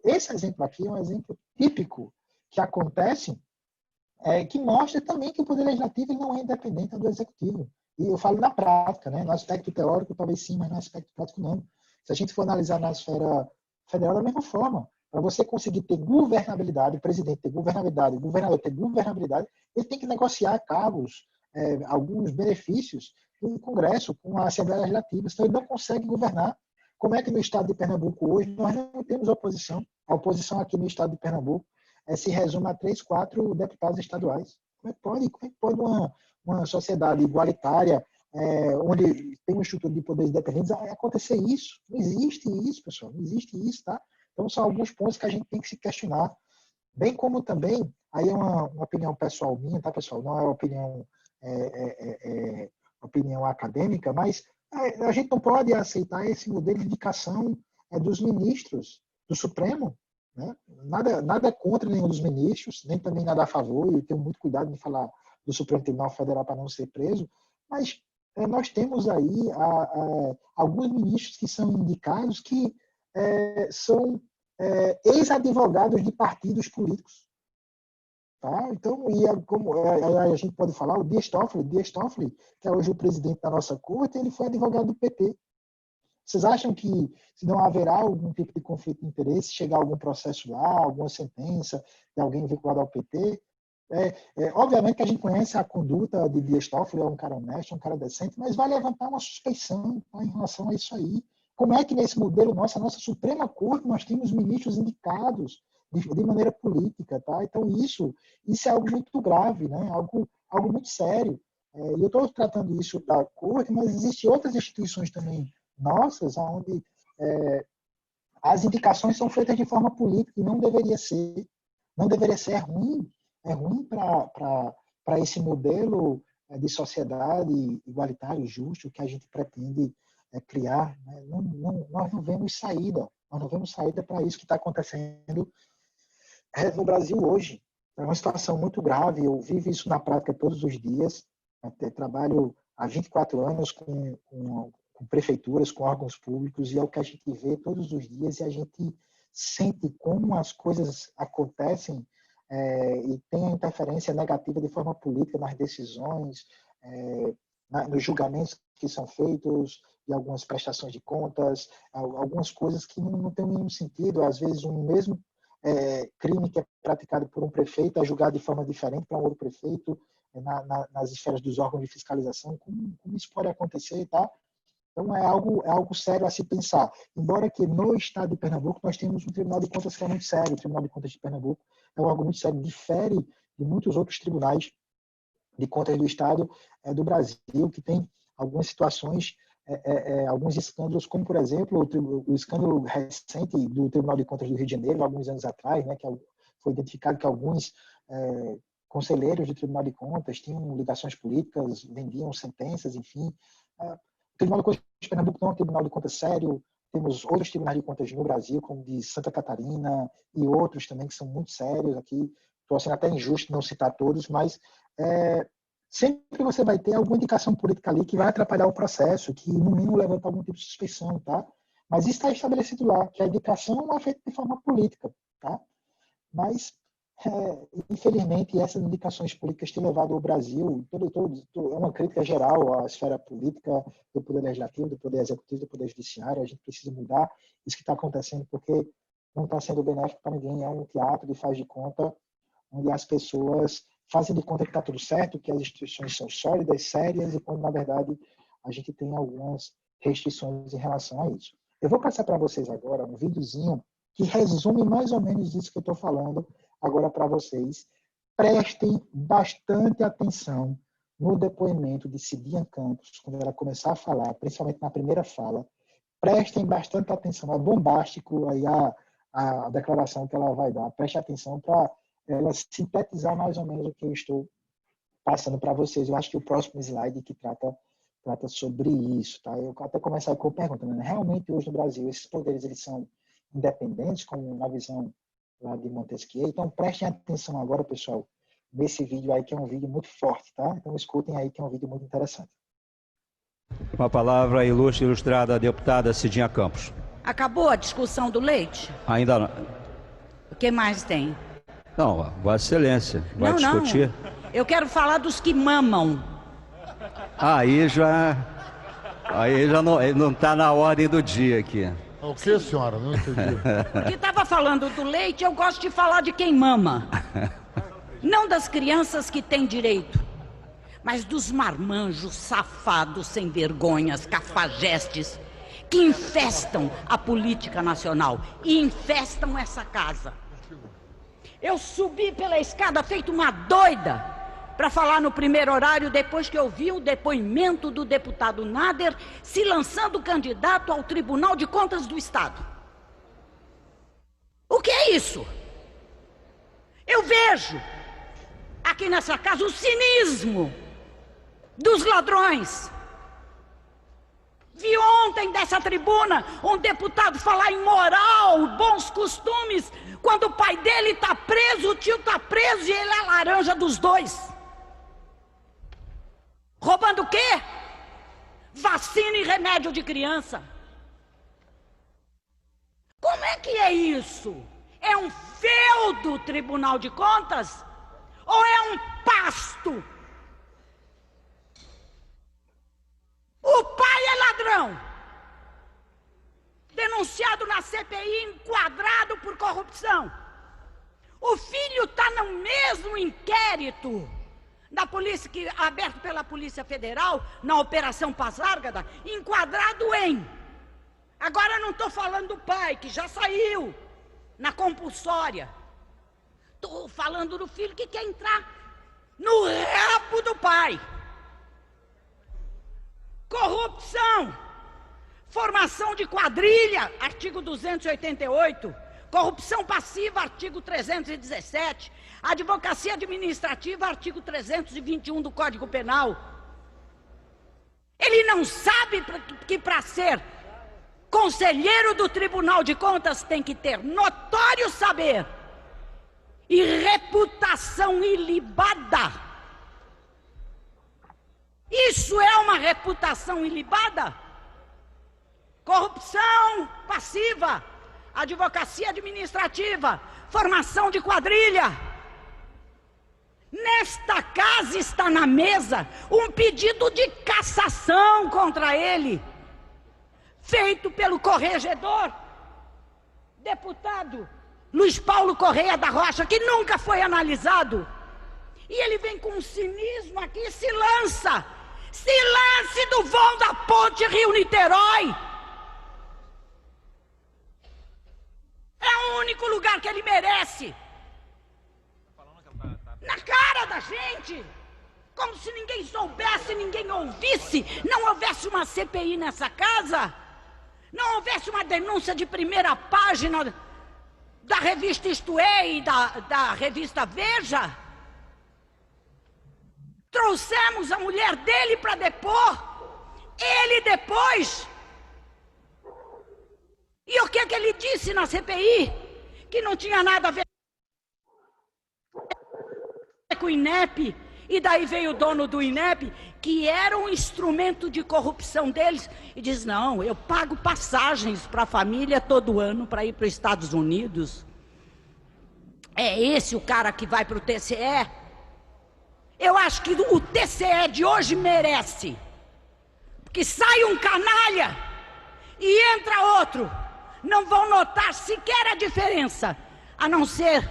esse exemplo aqui é um exemplo típico que acontece, que mostra também que o Poder Legislativo não é independente do Executivo. E eu falo na prática, né? No aspecto teórico talvez sim, mas no aspecto prático não. Se a gente for analisar na esfera federal da mesma forma, para você conseguir ter governabilidade, o presidente ter governabilidade, o governador ter governabilidade, ele tem que negociar cargos, alguns benefícios com o Congresso, com a Assembleia Legislativa, senão ele não consegue governar. Como é que no estado de Pernambuco hoje nós não temos oposição? A oposição aqui no estado de Pernambuco se resume a 3, 4 deputados estaduais. Como é que pode uma sociedade igualitária, onde tem uma estrutura de poderes independentes, acontecer isso? Não existe isso, pessoal. Não existe isso, tá? Então, são alguns pontos que a gente tem que se questionar. Bem como também, aí é uma opinião pessoal minha, tá, pessoal? Não é opinião acadêmica, mas a gente não pode aceitar esse modelo de indicação dos ministros do Supremo. Né? Nada contra nenhum dos ministros, nem também nada a favor, e eu tenho muito cuidado de falar do Supremo Tribunal Federal para não ser preso, mas nós temos aí alguns ministros que são indicados que são ex-advogados de partidos políticos. Tá? Então, como a gente pode falar, o Dias Toffoli, que é hoje o presidente da nossa corte, ele foi advogado do PT. Vocês acham que se não haverá algum tipo de conflito de interesse, chegar algum processo lá, alguma sentença de alguém vinculado ao PT? Obviamente que a gente conhece a conduta de Dias Toffoli, é um cara honesto, um cara decente, mas vai levantar uma suspeição, tá, em relação a isso aí. Como é que nesse modelo nosso, a nossa Suprema Corte, nós temos ministros indicados de maneira política, tá? Então isso é algo muito grave, né? Algo muito sério. E eu estou tratando isso da Corte, mas existem outras instituições também nossas, onde as indicações são feitas de forma política e não deveria ser. Não deveria ser. É ruim para esse modelo de sociedade igualitário, justo, que a gente pretende criar. Né? Nós não vemos saída. Nós não vemos saída para isso que está acontecendo no Brasil hoje. É uma situação muito grave. Eu vivo isso na prática todos os dias. Eu trabalho há 24 anos com prefeituras, com órgãos públicos, e é o que a gente vê todos os dias, e a gente sente como as coisas acontecem e tem a interferência negativa de forma política nas decisões, nos julgamentos que são feitos, e algumas prestações de contas, algumas coisas que não têm nenhum sentido. Às vezes, um mesmo crime que é praticado por um prefeito é julgado de forma diferente para um outro prefeito, nas esferas dos órgãos de fiscalização. Como isso pode acontecer, tá? Então, é algo sério a se pensar. Embora que no estado de Pernambuco nós temos um Tribunal de Contas que é muito sério. O Tribunal de Contas de Pernambuco é um órgão muito sério, difere de muitos outros tribunais de contas do estado do Brasil, que tem algumas situações, alguns escândalos, como, por exemplo, o escândalo recente do Tribunal de Contas do Rio de Janeiro, alguns anos atrás, né, que foi identificado que alguns conselheiros do Tribunal de Contas tinham ligações políticas, vendiam sentenças, enfim. O Tribunal de Contas de Pernambuco não é um tribunal de contas sério. Temos outros tribunais de contas no Brasil, como de Santa Catarina e outros também que são muito sérios aqui. Estou sendo até injusto não citar todos, mas sempre você vai ter alguma indicação política ali que vai atrapalhar o processo, que no mínimo levanta algum tipo de suspeição, tá? Mas isso está estabelecido lá, que a indicação é feita de forma política, tá? Mas, infelizmente, essas indicações políticas têm levado o Brasil, é uma crítica geral à esfera política, do poder legislativo, do poder executivo, do poder judiciário. A gente precisa mudar isso que está acontecendo, porque não está sendo benéfico para ninguém. É um teatro de faz de conta, onde as pessoas fazem de conta que está tudo certo, que as instituições são sólidas, sérias, e quando, na verdade, a gente tem algumas restrições em relação a isso. Eu vou passar para vocês agora um videozinho que resume mais ou menos isso que eu estou falando agora para vocês. Prestem bastante atenção no depoimento de Cidinha Campos, quando ela começar a falar, principalmente na primeira fala. Prestem bastante atenção. É bombástico aí a declaração que ela vai dar. Preste atenção para ela sintetizar mais ou menos o que eu estou passando para vocês. Eu acho que o próximo slide que trata sobre isso, tá? Eu até começar com a pergunta, né? Realmente hoje no Brasil esses poderes eles são independentes, como na visão lá de Montesquieu? Então prestem atenção agora, pessoal, nesse vídeo aí que é um vídeo muito forte, tá? Então escutem aí que é um vídeo muito interessante. Com a palavra, ilustrada deputada Cidinha Campos. Acabou a discussão do leite? Ainda não. O que mais tem? Não, Vossa Excelência vai discutir. Não. Eu quero falar dos que mamam. Aí já não está na ordem do dia aqui. O que, senhora? Não entendi. Porque estava falando do leite, eu gosto de falar de quem mama. Não das crianças que têm direito, mas dos marmanjos, safados, sem vergonhas, cafajestes, que infestam a política nacional e infestam essa casa. Eu subi pela escada feito uma doida para falar no primeiro horário, depois que eu vi o depoimento do deputado Nader se lançando candidato ao Tribunal de Contas do Estado. O que é isso? Eu vejo aqui nessa casa o cinismo dos ladrões. Vi ontem dessa tribuna um deputado falar em moral, bons costumes, quando o pai dele está preso, o tio está preso e ele é a laranja dos dois. Roubando o quê? Vacina e remédio de criança. Como é que é isso? É um feudo Tribunal de Contas? Ou é um pasto? O pai é ladrão, denunciado na CPI, enquadrado por corrupção. O filho está no mesmo inquérito da polícia, aberto pela Polícia Federal, na Operação Paz Lárgada, enquadrado em... Agora não estou falando do pai, que já saiu na compulsória. Estou falando do filho que quer entrar no rabo do pai. Corrupção, formação de quadrilha, artigo 288, corrupção passiva, artigo 317, advocacia administrativa, artigo 321 do Código Penal. Ele não sabe que para ser conselheiro do Tribunal de Contas tem que ter notório saber e reputação ilibada. Isso é uma reputação ilibada? Corrupção passiva, advocacia administrativa, formação de quadrilha. Nesta casa está na mesa um pedido de cassação contra ele, feito pelo corregedor, deputado Luiz Paulo Correia da Rocha, que nunca foi analisado. E ele vem com um cinismo aqui e se lance do vão da ponte Rio-Niterói. É o único lugar que ele merece. Na cara da gente, como se ninguém soubesse, ninguém ouvisse, não houvesse uma CPI nessa casa, não houvesse uma denúncia de primeira página da revista Isto É e da revista Veja. Trouxemos a mulher dele para depor, ele depois. E o que é que ele disse na CPI? Que não tinha nada a ver com o INEP, e daí veio o dono do INEP, que era um instrumento de corrupção deles, e diz, não, eu pago passagens para a família todo ano para ir para os Estados Unidos. É esse o cara que vai para o TCE? Eu acho que o TCE de hoje merece, porque sai um canalha e entra outro, não vão notar sequer a diferença, a não ser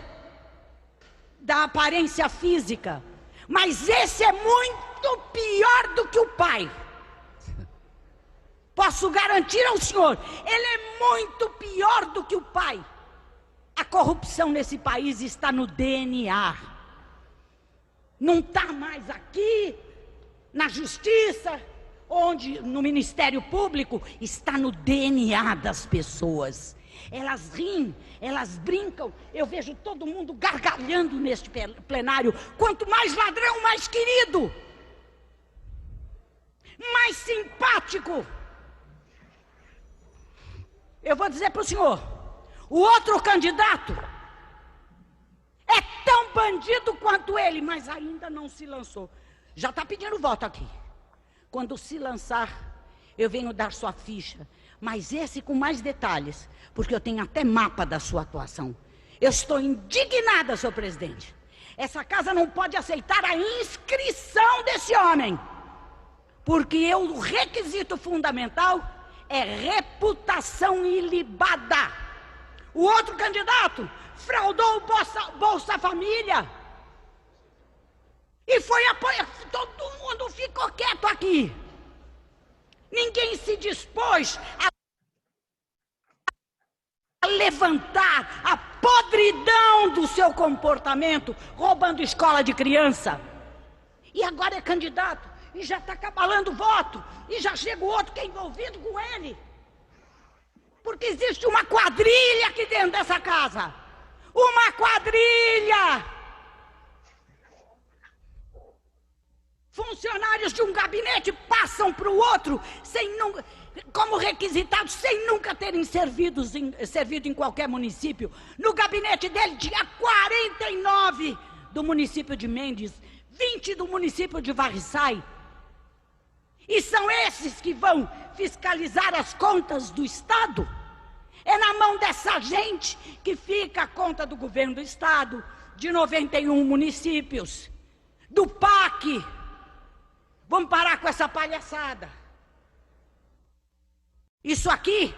da aparência física, mas esse é muito pior do que o pai. Posso garantir ao senhor, ele é muito pior do que o pai. A corrupção nesse país está no DNA. Não está mais aqui, na justiça, onde no Ministério Público, está no DNA das pessoas. Elas riem, elas brincam, eu vejo todo mundo gargalhando neste plenário. Quanto mais ladrão, mais querido, mais simpático. Eu vou dizer para o senhor, o outro candidato é tão bandido quanto ele, mas ainda não se lançou. Já está pedindo voto aqui. Quando se lançar, eu venho dar sua ficha, mas esse com mais detalhes, porque eu tenho até mapa da sua atuação. Eu estou indignada, senhor presidente. Essa casa não pode aceitar a inscrição desse homem, porque o requisito fundamental é reputação ilibada. O outro candidato fraudou o Bolsa Família e foi apoiado. Todo mundo ficou quieto aqui. Ninguém se dispôs a levantar a podridão do seu comportamento, roubando escola de criança. E agora é candidato e já está cabalando voto, e já chega o outro que é envolvido com ele. Porque existe uma quadrilha aqui dentro dessa casa. Uma quadrilha! Funcionários de um gabinete passam para o outro como requisitados, sem nunca terem servido em qualquer município. No gabinete dele tinha 49 do município de Mendes, 20 do município de Varriçai. E são esses que vão fiscalizar as contas do Estado? É na mão dessa gente que fica a conta do governo do Estado, de 91 municípios, do PAC. Vamos parar com essa palhaçada. Isso aqui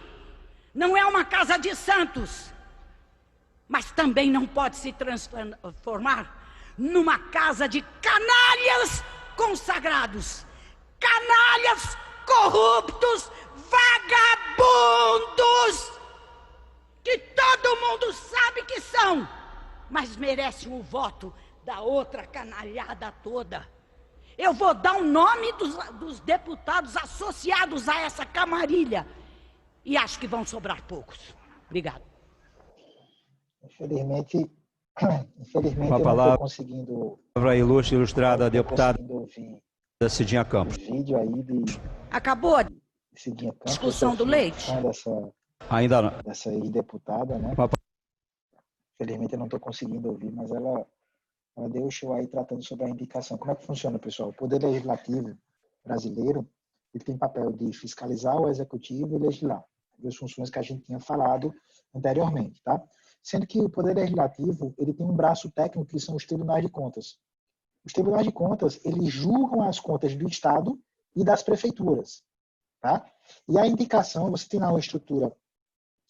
não é uma casa de santos, mas também não pode se transformar numa casa de canalhas consagrados, canalhas corruptos, vagabundos, que todo mundo sabe que são, mas merecem o voto da outra canalhada toda. Eu vou dar o nome dos deputados associados a essa camarilha, e acho que vão sobrar poucos. Obrigado. Infelizmente Uma eu palavra, não estou conseguindo... palavra ilustrada a deputada Cidinha Campos. Vídeo aí de Acabou a Cidinha Campos, discussão do leite? Ainda não. Dessa aí deputada, né? Infelizmente eu não estou conseguindo ouvir, mas ela deu o show aí tratando sobre a indicação. Como é que funciona, pessoal? O Poder Legislativo brasileiro, ele tem papel de fiscalizar o Executivo e legislar. duas funções que a gente tinha falado anteriormente, tá? Sendo que o Poder Legislativo, ele tem um braço técnico que são os tribunais de contas. Os tribunais de contas, eles julgam as contas do Estado e das prefeituras, tá? E a indicação, você tem lá uma estrutura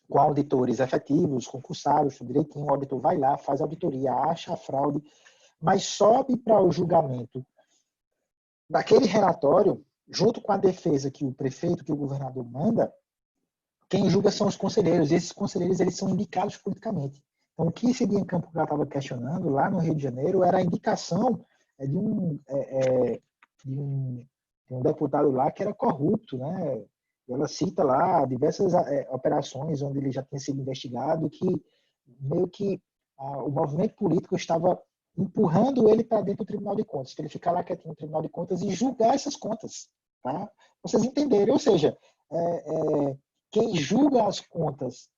com auditores efetivos, concursados, tudo direitinho, o auditor vai lá, faz a auditoria, acha a fraude, mas sobe para o julgamento daquele relatório, junto com a defesa que o prefeito, que o governador manda, quem julga são os conselheiros, e esses conselheiros eles são indicados politicamente. Então, o que esse Dian Campos estava questionando lá no Rio de Janeiro era a indicação de um deputado lá que era corrupto, né? Ela cita lá diversas operações onde ele já tinha sido investigado, que meio que o movimento político estava empurrando ele para dentro do Tribunal de Contas, para ele ficar lá quietinho no Tribunal de Contas e julgar essas contas, tá? Vocês entenderem, ou seja, quem julga as contas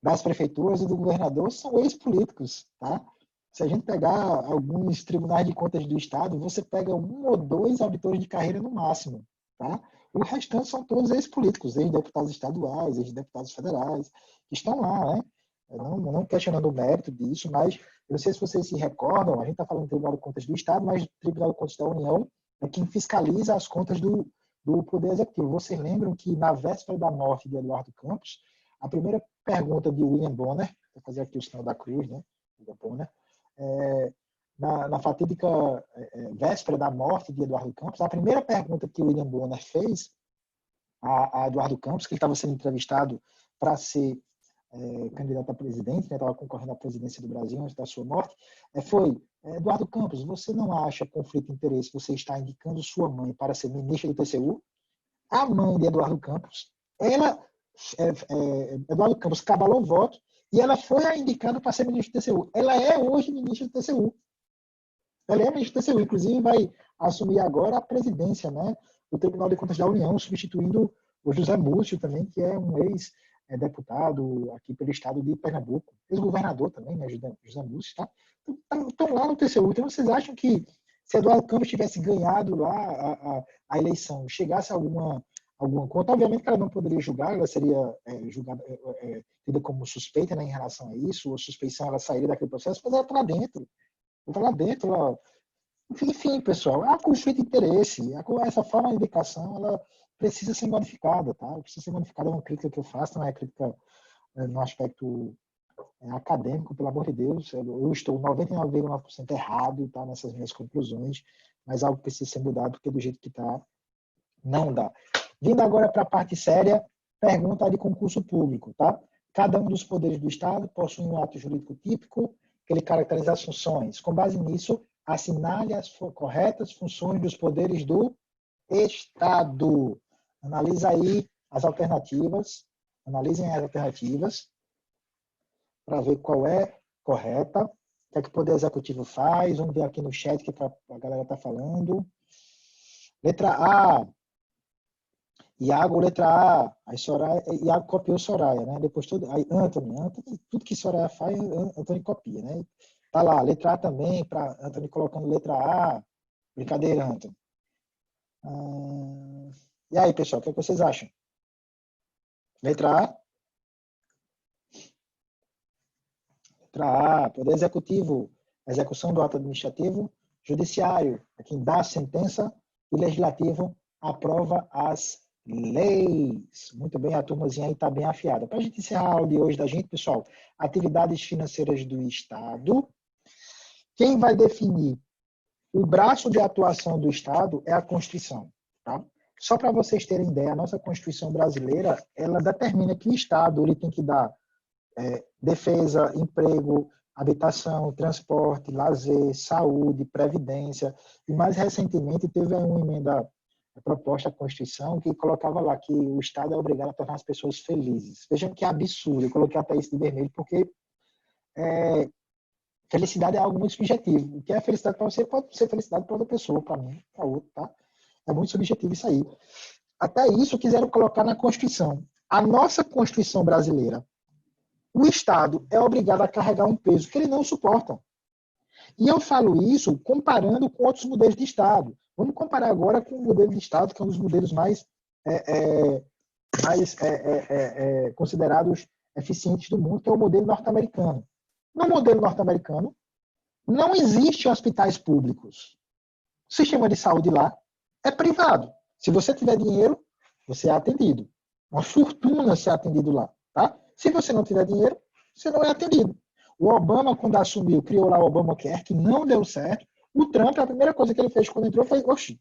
das prefeituras e do governador são ex-políticos, tá? Se a gente pegar alguns tribunais de contas do Estado, você pega 1 ou 2 auditores de carreira no máximo, tá? O restante são todos ex-políticos, ex-deputados estaduais, ex-deputados federais, que estão lá, né? Não questionando o mérito disso, mas eu não sei se vocês se recordam, a gente está falando do Tribunal de Contas do Estado, mas o Tribunal de Contas da União é quem fiscaliza as contas do Poder Executivo. Vocês lembram que na véspera da morte de Eduardo Campos, a primeira pergunta de William Bonner, vou fazer aqui o sinal da cruz, né? William Bonner, na fatídica véspera da morte de Eduardo Campos, a primeira pergunta que o William Bonner fez a Eduardo Campos, que ele estava sendo entrevistado para ser candidato a presidente, né, estava concorrendo à presidência do Brasil antes da sua morte, foi: Eduardo Campos, você não acha conflito de interesse você está indicando sua mãe para ser ministra do TCU? A mãe de Eduardo Campos, Eduardo Campos cabalou o voto e ela foi indicada para ser ministra do TCU. Ela é hoje ministra do TCU. Ela é ministra do TCU, inclusive vai assumir agora a presidência, né, do Tribunal de Contas da União, substituindo o José Múcio também, que é um ex-deputado aqui pelo estado de Pernambuco, ex-governador também, né, José Múcio, tá? Estão lá no TCU. Então, vocês acham que se Eduardo Campos tivesse ganhado lá a eleição, chegasse a alguma conta, obviamente que ela não poderia julgar, ela seria julgada, tida como suspeita, né, em relação a isso, ou suspeição, ela sairia daquele processo, mas ela está lá dentro. Enfim, pessoal, há conflito de interesse. Essa forma de indicação, ela precisa ser modificada, tá? Precisa ser modificada, é uma crítica que eu faço, não é crítica no aspecto acadêmico, pelo amor de Deus. Eu estou 99,9% errado, tá, nessas minhas conclusões, mas algo precisa ser mudado, porque do jeito que está, não dá. Vindo agora para a parte séria, pergunta de concurso público, tá? Cada um dos poderes do Estado possui um ato jurídico típico que ele caracteriza as funções. Com base nisso, assinale as corretas funções dos poderes do Estado. Analisa aí as alternativas, analisem as alternativas para ver qual é correta, o que é que o Poder Executivo faz. Vamos ver aqui no chat o que a galera está falando. Letra A, Iago, letra A. Aí Iago copiou Soraya, né? Depois aí Anthony, tudo que Soraya faz, Anthony copia, né? Tá lá, letra A também, para Anthony colocando letra A. Brincadeira, Anthony. E aí, pessoal, o que vocês acham? Letra A? Letra A, Poder Executivo, execução do ato administrativo, Judiciário, é quem dá a sentença, e Legislativo aprova as leis. Muito bem, a turmazinha aí está bem afiada. Para a gente encerrar a aula de hoje da gente, pessoal, atividades financeiras do Estado. Quem vai definir o braço de atuação do Estado é a Constituição, tá? Só para vocês terem ideia, a nossa Constituição brasileira, ela determina que o Estado ele tem que dar defesa, emprego, habitação, transporte, lazer, saúde, previdência, e mais recentemente teve uma emenda proposta à Constituição que colocava lá que o Estado é obrigado a tornar as pessoas felizes. Vejam que absurdo, eu coloquei até isso de vermelho, porque felicidade é algo muito subjetivo. O que é felicidade para você pode ser felicidade para outra pessoa, para mim, para outra, tá? É muito subjetivo isso aí. Até isso quiseram colocar na Constituição. A nossa Constituição brasileira, o Estado é obrigado a carregar um peso que ele não suporta. E eu falo isso comparando com outros modelos de Estado. Vamos comparar agora com o modelo de Estado, que é um dos modelos mais mais considerados eficientes do mundo, que é o modelo norte-americano. No modelo norte-americano, não existem hospitais públicos. O sistema de saúde lá é privado. Se você tiver dinheiro, você é atendido. Uma fortuna ser atendido lá. Tá? Se você não tiver dinheiro, você não é atendido. O Obama, quando assumiu, criou lá o Obamacare, que não deu certo. O Trump, a primeira coisa que ele fez quando entrou foi, oxi,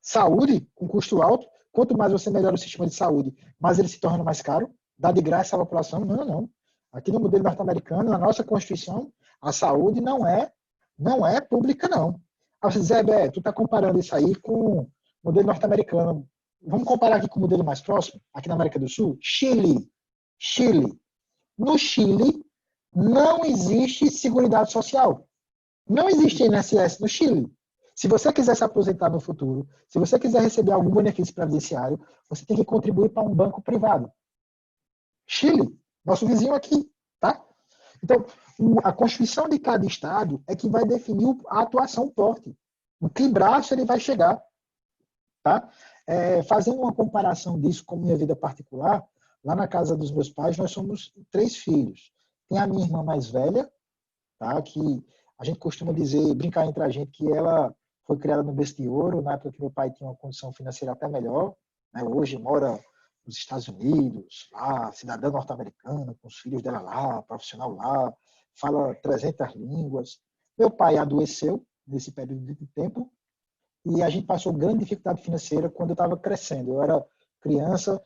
saúde com custo alto, quanto mais você melhora o sistema de saúde, mais ele se torna mais caro, dá de graça à população. Não, não. Aqui no modelo norte-americano, na nossa Constituição, a saúde não é pública, não. Aí você diz, Zé, tu está comparando isso aí com o modelo norte-americano. Vamos comparar aqui com o modelo mais próximo, aqui na América do Sul? Chile. No Chile, não existe Seguridade Social. Não existe INSS no Chile. Se você quiser se aposentar no futuro, se você quiser receber algum benefício previdenciário, você tem que contribuir para um banco privado. Chile, nosso vizinho aqui, tá? Então, a Constituição de cada estado é que vai definir a atuação forte. Em que braço ele vai chegar, tá? Fazendo uma comparação disso com minha vida particular, lá na casa dos meus pais, nós somos 3 filhos. Tem a minha irmã mais velha, tá? Que a gente costuma brincar entre a gente, que ela foi criada no berço de ouro, na época que meu pai tinha uma condição financeira até melhor, né? Hoje mora nos Estados Unidos, lá, cidadã norte-americana, com os filhos dela lá, profissional lá, fala 300 línguas. Meu pai adoeceu nesse período de tempo e a gente passou grande dificuldade financeira quando eu estava crescendo. Eu era criança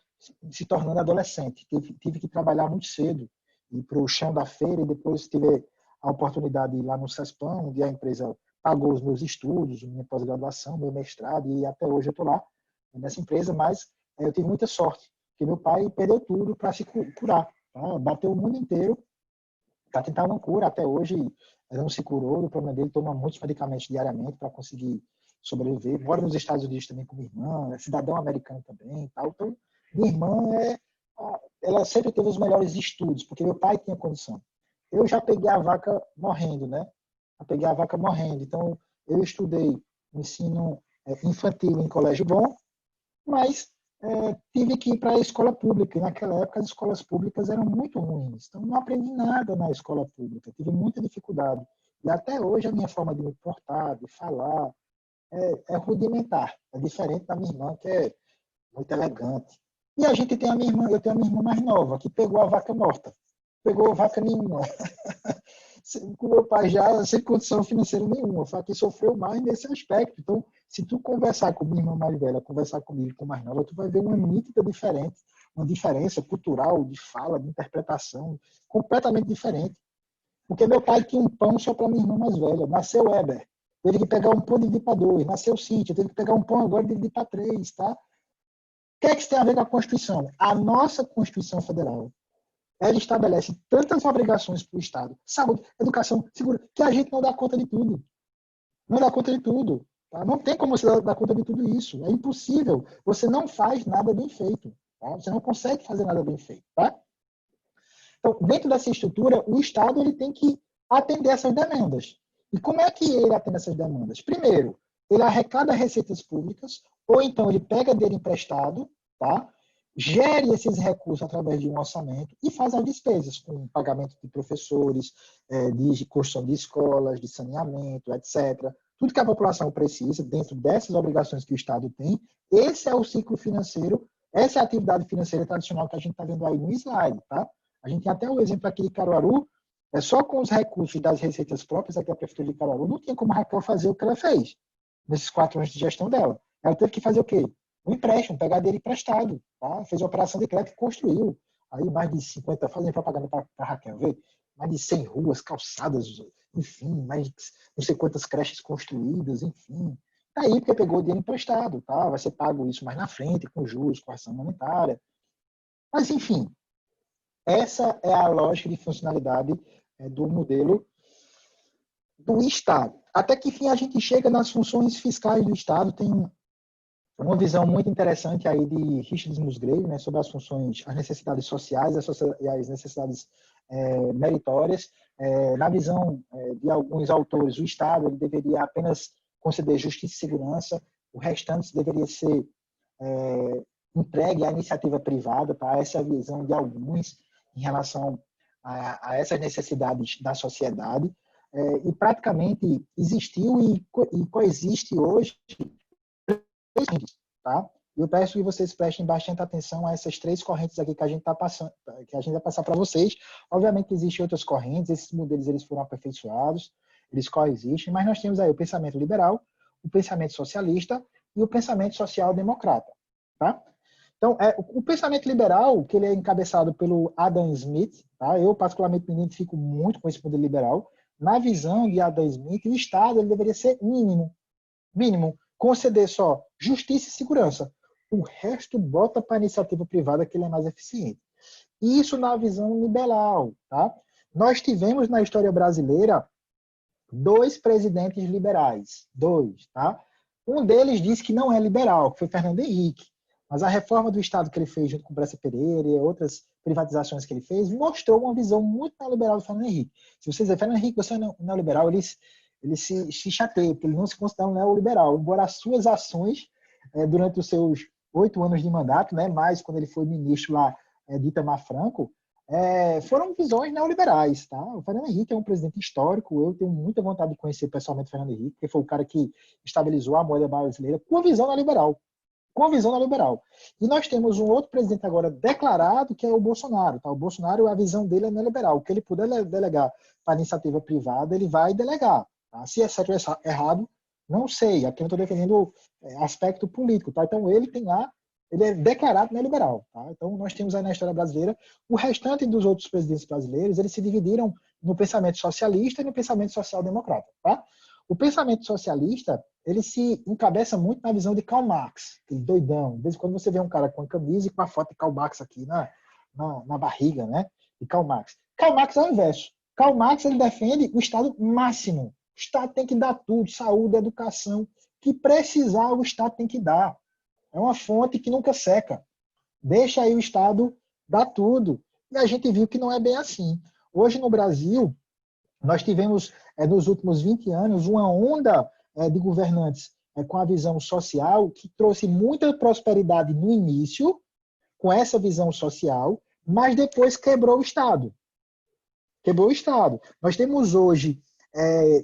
se tornando adolescente. Tive que trabalhar muito cedo, ir para o chão da feira e depois tive a oportunidade de ir lá no CESPAM, onde a empresa pagou os meus estudos, minha pós-graduação, meu mestrado, e até hoje eu estou lá nessa empresa, mas eu tive muita sorte, porque meu pai perdeu tudo para se curar. Tá? Bateu o mundo inteiro para tentar uma cura. Até hoje ele não se curou do problema dele, toma muitos medicamentos diariamente para conseguir sobreviver. Mora nos Estados Unidos também com minha irmã, é cidadão americano também. Tal. Então, minha irmã, ela sempre teve os melhores estudos, porque meu pai tinha condição. Eu já peguei a vaca morrendo, né? Então, eu estudei ensino infantil em colégio bom, mas tive que ir para a escola pública. E naquela época, as escolas públicas eram muito ruins. Então, não aprendi nada na escola pública. Tive muita dificuldade. E até hoje, a minha forma de me portar, de falar, é rudimentar. É diferente da minha irmã, que é muito elegante. E eu tenho a minha irmã mais nova, que pegou a vaca morta. Pegou vaca nenhuma. Com meu pai já sem condição financeira nenhuma. Foi a que sofreu mais nesse aspecto. Então, se tu conversar com minha irmã mais velha, conversar comigo com mais nova, tu vai ver uma nítida uma diferença cultural, de fala, de interpretação, completamente diferente. Porque meu pai tinha um pão só para minha irmã mais velha. Nasceu Weber, teve que pegar um pão de dividir para 2. Nasceu Cíntia, teve que pegar um pão agora de dividir para 3, tá? O que é que isso tem a ver com a Constituição? A nossa Constituição Federal, ela estabelece tantas obrigações para o Estado, saúde, educação, segurança, que a gente não dá conta de tudo. Não dá conta de tudo. Tá? Não tem como você dar conta de tudo isso. É impossível. Você não faz nada bem feito. Tá? Você não consegue fazer nada bem feito. Tá? Então, dentro dessa estrutura, o Estado ele tem que atender essas demandas. E como é que ele atende essas demandas? Primeiro, ele arrecada receitas públicas, ou então ele pega dele emprestado, tá? Gere esses recursos através de um orçamento e faz as despesas com pagamento de professores, de construção de escolas, de saneamento, etc. Tudo que a população precisa dentro dessas obrigações que o Estado tem. Esse é o ciclo financeiro, essa é a atividade financeira tradicional que a gente está vendo aí no slide. Tá? A gente tem até o exemplo aqui de Caruaru, só com os recursos das receitas próprias aqui da Prefeitura de Caruaru, não tinha como a Raquel fazer o que ela fez nesses 4 anos de gestão dela. Ela teve que fazer o quê? Um empréstimo, pegar dele emprestado. Tá? Fez a operação de crédito e construiu. Aí mais de 50, fazendo propaganda para a Raquel ver, mais de 100 ruas, calçadas, enfim, mais de não sei quantas creches construídas, enfim. Aí porque pegou o dinheiro emprestado, tá? Vai ser pago isso mais na frente, com juros, com ação monetária. Mas, enfim, essa é a lógica de funcionalidade do modelo do Estado. Até que, enfim, a gente chega nas funções fiscais do Estado. Tem uma visão muito interessante aí de Richard Musgrave, né, sobre as funções, as necessidades sociais e as necessidades meritórias. Na visão de alguns autores, o Estado ele deveria apenas conceder justiça e segurança, o restante deveria ser entregue à iniciativa privada, tá? Essa é a visão de alguns em relação a essas necessidades da sociedade, e praticamente existiu e coexiste hoje, tá? Eu peço que vocês prestem bastante atenção a essas 3 correntes aqui que a gente está passando, que a gente vai passar para vocês. Obviamente existem outras correntes, esses modelos eles foram aperfeiçoados, eles coexistem, mas nós temos aí o pensamento liberal, o pensamento socialista e o pensamento social-democrata, tá? Então, o pensamento liberal, que ele é encabeçado pelo Adam Smith, tá? Eu particularmente me identifico muito com esse modelo liberal. Na visão de Adam Smith, o Estado ele deveria ser mínimo, conceder só justiça e segurança. O resto bota para a iniciativa privada que ele é mais eficiente. Isso na visão liberal, tá? Nós tivemos na história brasileira 2 presidentes liberais, 2, tá? Um deles disse que não é liberal, que foi Fernando Henrique. Mas a reforma do Estado que ele fez junto com Bressa Pereira e outras privatizações que ele fez mostrou uma visão muito neoliberal do Fernando Henrique. Se vocês verem, Fernando Henrique, você é neoliberal, ele se chateia, porque ele não se considera um neoliberal, embora as suas ações durante os seus 8 anos de mandato, né, mais quando ele foi ministro lá de Itamar Franco, foram visões neoliberais. Tá? O Fernando Henrique é um presidente histórico, eu tenho muita vontade de conhecer pessoalmente o Fernando Henrique, porque foi o cara que estabilizou a moeda brasileira com a visão neoliberal. E nós temos um outro presidente agora declarado, que é o Bolsonaro. Tá? O Bolsonaro, a visão dele é neoliberal. O que ele puder delegar para a iniciativa privada, ele vai delegar. Tá? Se é certo ou errado, não sei. Aqui eu estou defendendo aspecto político. Tá? Então, ele é declarado neoliberal. Tá? Então, nós temos aí na história brasileira, o restante dos outros presidentes brasileiros, eles se dividiram no pensamento socialista e no pensamento social-democrata. Tá? O pensamento socialista, ele se encabeça muito na visão de Karl Marx, aquele doidão. De vez em quando você vê um cara com a camisa e com a foto de Karl Marx aqui na barriga, né? De Karl Marx. Karl Marx é o inverso. Karl Marx, ele defende o Estado máximo. O Estado tem que dar tudo, saúde, educação. Que precisar, o Estado tem que dar. É uma fonte que nunca seca. Deixa aí o Estado dar tudo. E a gente viu que não é bem assim. Hoje no Brasil, nós tivemos, nos últimos 20 anos, uma onda de governantes com a visão social que trouxe muita prosperidade no início, com essa visão social, mas depois quebrou o Estado. Nós temos hoje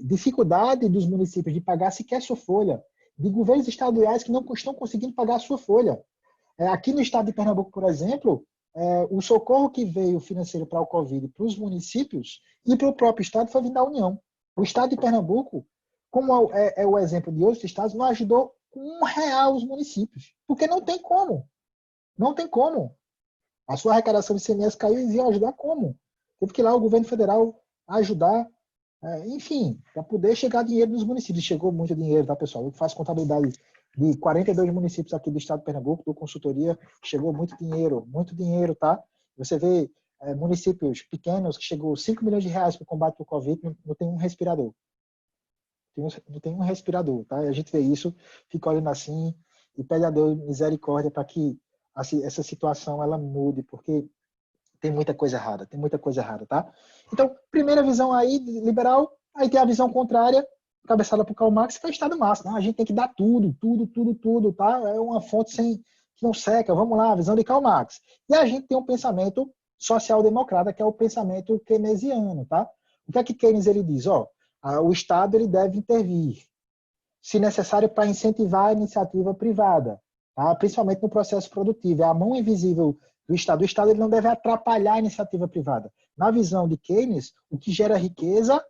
dificuldade dos municípios de pagar sequer sua folha, de governos estaduais que não estão conseguindo pagar a sua folha. Aqui no estado de Pernambuco, por exemplo, o socorro que veio financeiro para o Covid para os municípios e para o próprio estado foi vindo da União. O estado de Pernambuco, como é o exemplo de outros estados, não ajudou com R$1 os municípios, porque não tem como. Não tem como. A sua arrecadação de ICMS caiu e iam ajudar como? Teve que ir lá o governo federal ajudar, enfim, para poder chegar dinheiro nos municípios. Chegou muito dinheiro, tá, pessoal? Eu faço contabilidade de 42 municípios aqui do estado de Pernambuco, dou consultoria, chegou muito dinheiro, tá? Você vê municípios pequenos que chegou 5 milhões de reais para o combate ao Covid, não tem um respirador. Não tem um respirador, tá? E a gente vê isso, fica olhando assim e pede a Deus misericórdia para que essa situação ela mude, porque tem muita coisa errada, tá? Então, primeira visão aí liberal, aí tem a visão contrária, cabeçada por Karl Marx, que é o Estado máximo. A gente tem que dar tudo, tá? É uma fonte que não seca. Vamos lá, a visão de Karl Marx. E a gente tem um pensamento social-democrata, que é o pensamento keynesiano, tá? O que é que Keynes ele diz? O Estado ele deve intervir, se necessário, para incentivar a iniciativa privada, tá? Principalmente no processo produtivo. É a mão invisível do Estado. O Estado ele não deve atrapalhar a iniciativa privada. Na visão de Keynes, o que gera riqueza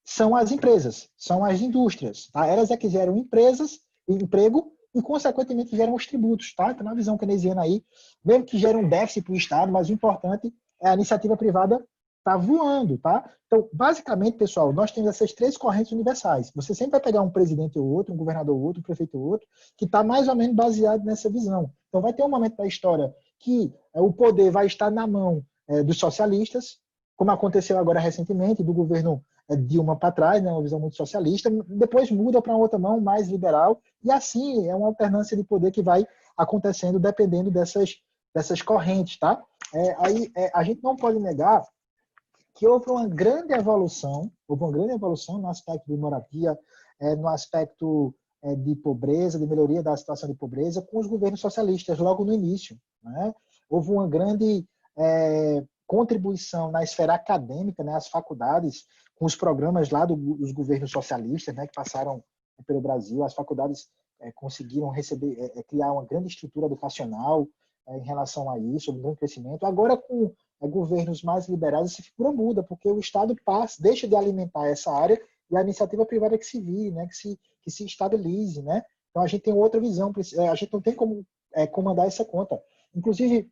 são as empresas, são as indústrias. Tá? Elas é que geram emprego e, consequentemente, geram os tributos. Tá? Então, na visão keynesiana aí, mesmo que gera um déficit para o Estado, mas o importante é a iniciativa privada tá voando. Tá? Então, basicamente, pessoal, nós temos essas 3 correntes universais. Você sempre vai pegar um presidente ou outro, um governador ou outro, um prefeito ou outro, que está mais ou menos baseado nessa visão. Então, vai ter um momento da história que o poder vai estar na mão dos socialistas, como aconteceu agora recentemente, do governo Dilma para trás, né, uma visão muito socialista, depois muda para outra mão mais liberal, e assim é uma alternância de poder que vai acontecendo dependendo dessas correntes. Tá? A gente não pode negar que houve uma grande evolução no aspecto de moradia, no aspecto de pobreza, de melhoria da situação de pobreza com os governos socialistas, logo no início, né? Houve uma grande contribuição na esfera acadêmica, né, as faculdades, com os programas lá dos governos socialistas, né, que passaram pelo Brasil. As faculdades conseguiram criar uma grande estrutura educacional em relação a isso, um grande crescimento. Agora, com governos mais liberais, essa figura muda, porque o Estado deixa de alimentar essa área e a iniciativa privada que se vire, né, que se estabilize, né? Então, a gente tem outra visão, a gente não tem como comandar essa conta. Inclusive,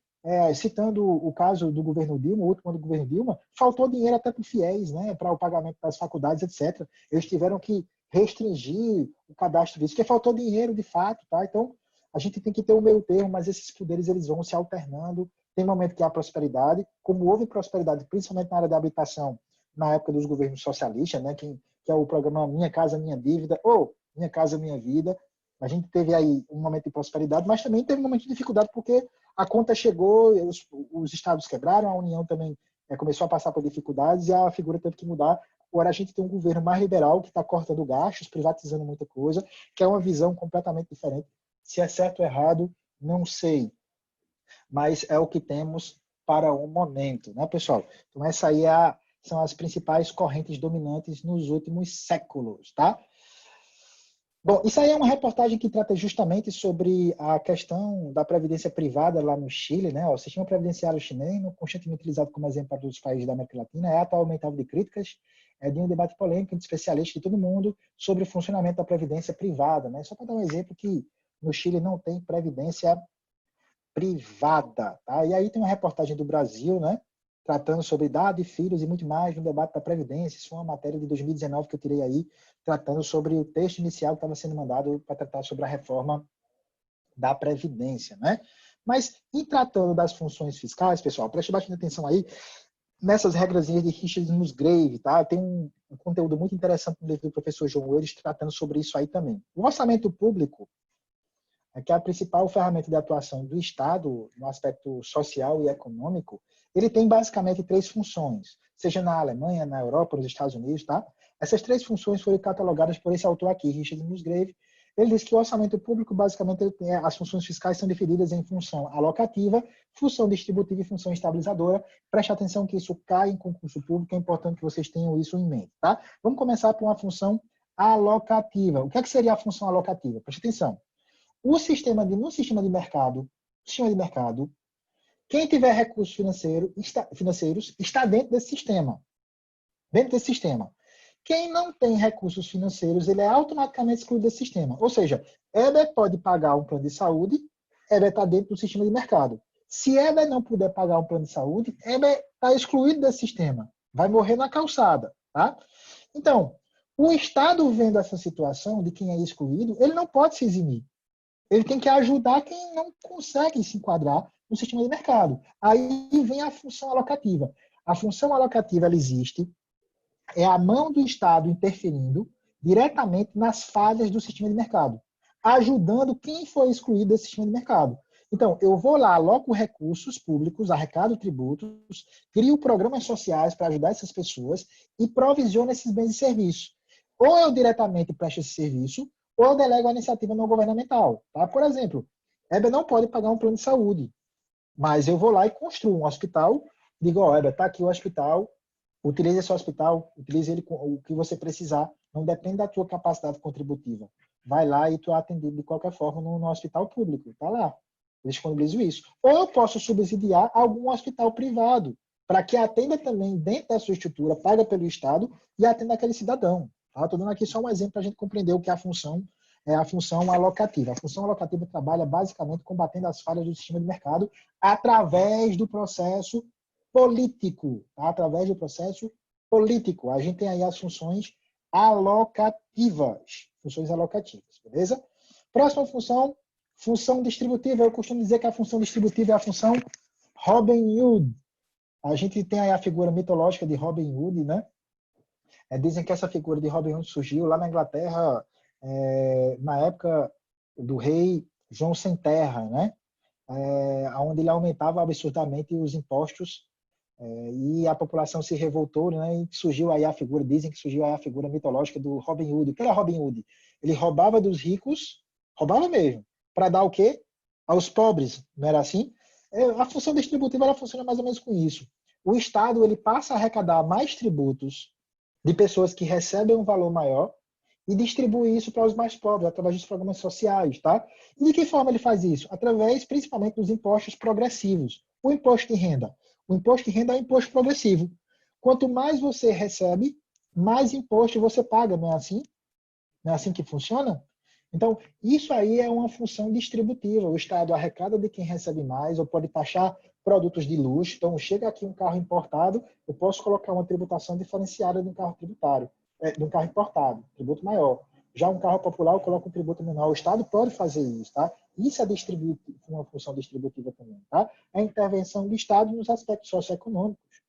citando o caso do governo Dilma, o último ano do governo Dilma, faltou dinheiro até para o FIES, né, para o pagamento das faculdades, etc. Eles tiveram que restringir o cadastro disso, porque faltou dinheiro de fato, tá? Então, a gente tem que ter um meio termo, mas esses poderes eles vão se alternando. Tem momento que há prosperidade, como houve prosperidade, principalmente na área da habitação, na época dos governos socialistas, né, que é o programa Minha Casa Minha Dívida, ou Minha Casa Minha Vida. A gente teve aí um momento de prosperidade, mas também teve um momento de dificuldade, porque a conta chegou, os estados quebraram, a União também começou a passar por dificuldades e a figura teve que mudar. Agora a gente tem um governo mais liberal que está cortando gastos, privatizando muita coisa, que é uma visão completamente diferente. Se é certo ou errado, não sei. Mas é o que temos para o momento, né, pessoal? Então essa aí são as principais correntes dominantes nos últimos séculos, tá? Bom, isso aí é uma reportagem que trata justamente sobre a questão da previdência privada lá no Chile, né? O sistema previdenciário chileno, constantemente utilizado como exemplo para todos os países da América Latina, é atualmente alvo de críticas, de um debate polêmico entre especialistas de todo mundo sobre o funcionamento da previdência privada, né? Só para dar um exemplo que no Chile não tem previdência privada, tá? E aí tem uma reportagem do Brasil, né? Tratando sobre idade, filhos e muito mais no debate da Previdência. Isso foi uma matéria de 2019 que eu tirei aí, tratando sobre o texto inicial que estava sendo mandado para tratar sobre a reforma da Previdência, né? Mas, em tratando das funções fiscais, pessoal, preste bastante atenção aí nessas regrazinhas de Richard Musgrave, tá? Tem um conteúdo muito interessante no livro do professor João Eudes tratando sobre isso aí também. O orçamento público que é a principal ferramenta de atuação do Estado no aspecto social e econômico, ele tem basicamente 3 funções, seja na Alemanha, na Europa, nos Estados Unidos, tá? Essas 3 funções foram catalogadas por esse autor aqui, Richard Musgrave. Ele diz que o orçamento público, basicamente, as funções fiscais são divididas em função alocativa, função distributiva e função estabilizadora. Preste atenção que isso cai em concurso público, é importante que vocês tenham isso em mente, tá? Vamos começar por uma função alocativa. O que seria a função alocativa? Preste atenção. No sistema de mercado, quem tiver recursos financeiros está dentro desse sistema. Quem não tem recursos financeiros, ele é automaticamente excluído desse sistema. Ou seja, Heber pode pagar um plano de saúde, Heber está dentro do sistema de mercado. Se Heber não puder pagar um plano de saúde, Heber está excluído desse sistema. Vai morrer na calçada, tá? Então, o Estado vendo essa situação de quem é excluído, ele não pode se eximir. Ele tem que ajudar quem não consegue se enquadrar no sistema de mercado. Aí vem a função alocativa. A função alocativa ela existe, é a mão do Estado interferindo diretamente nas falhas do sistema de mercado, ajudando quem foi excluído desse sistema de mercado. Então, eu vou lá, aloco recursos públicos, arrecado tributos, crio programas sociais para ajudar essas pessoas e provisiono esses bens e serviços. Ou eu diretamente presto esse serviço, ou eu delego a iniciativa não governamental. Tá? Por exemplo, Heber não pode pagar um plano de saúde, mas eu vou lá e construo um hospital, digo, ó, Heber, está aqui o hospital, utilize esse hospital, utilize ele com o que você precisar, não depende da tua capacidade contributiva. Vai lá e tu é atendido de qualquer forma no hospital público, tá lá. Eu disponibilizo isso. Ou eu posso subsidiar algum hospital privado, para que atenda também dentro da sua estrutura, paga pelo Estado e atenda aquele cidadão. Estou dando aqui só um exemplo para a gente compreender o que é a função alocativa. A função alocativa trabalha basicamente combatendo as falhas do sistema de mercado através do processo político. Tá? Através do processo político. A gente tem aí as funções alocativas. Beleza? Próxima função, função distributiva. Eu costumo dizer que a função distributiva é a função Robin Hood. A gente tem aí a figura mitológica de Robin Hood, né? Dizem que essa figura de Robin Hood surgiu lá na Inglaterra, na época do rei João Sem Terra, né? Onde ele aumentava absurdamente os impostos e a população se revoltou, né? E surgiu aí a figura, dizem que surgiu aí a figura mitológica do Robin Hood. O que era Robin Hood? Ele roubava dos ricos, roubava mesmo, para dar o quê? Aos pobres, não era assim? A função distributiva ela funciona mais ou menos com isso. O Estado ele passa a arrecadar mais tributos de pessoas que recebem um valor maior e distribui isso para os mais pobres, através dos programas sociais, tá? E de que forma ele faz isso? Através, principalmente, dos impostos progressivos. O imposto de renda. O imposto de renda é um imposto progressivo. Quanto mais você recebe, mais imposto você paga, não é assim? Não é assim que funciona? Então, isso aí é uma função distributiva. O Estado arrecada de quem recebe mais, ou pode taxar produtos de luxo. Então, chega aqui um carro importado, eu posso colocar uma tributação diferenciada de um carro tributário, de um carro importado, tributo maior. Já um carro popular, eu coloco um tributo menor. O Estado pode fazer isso, tá? Isso é uma função distributiva também, tá? É a intervenção do Estado nos aspectos socioeconômicos,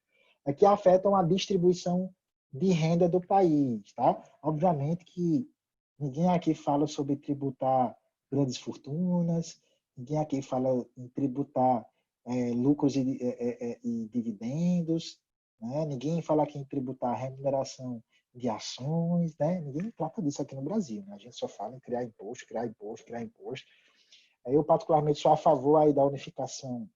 que afetam a distribuição de renda do país, tá? Obviamente que ninguém aqui fala sobre tributar grandes fortunas, ninguém aqui fala em tributar lucros e dividendos, né? Ninguém fala aqui em tributar remuneração de ações, né? Ninguém trata disso aqui no Brasil, né? A gente só fala em criar imposto, criar imposto, criar imposto. Eu, particularmente, sou a favor aí da unificação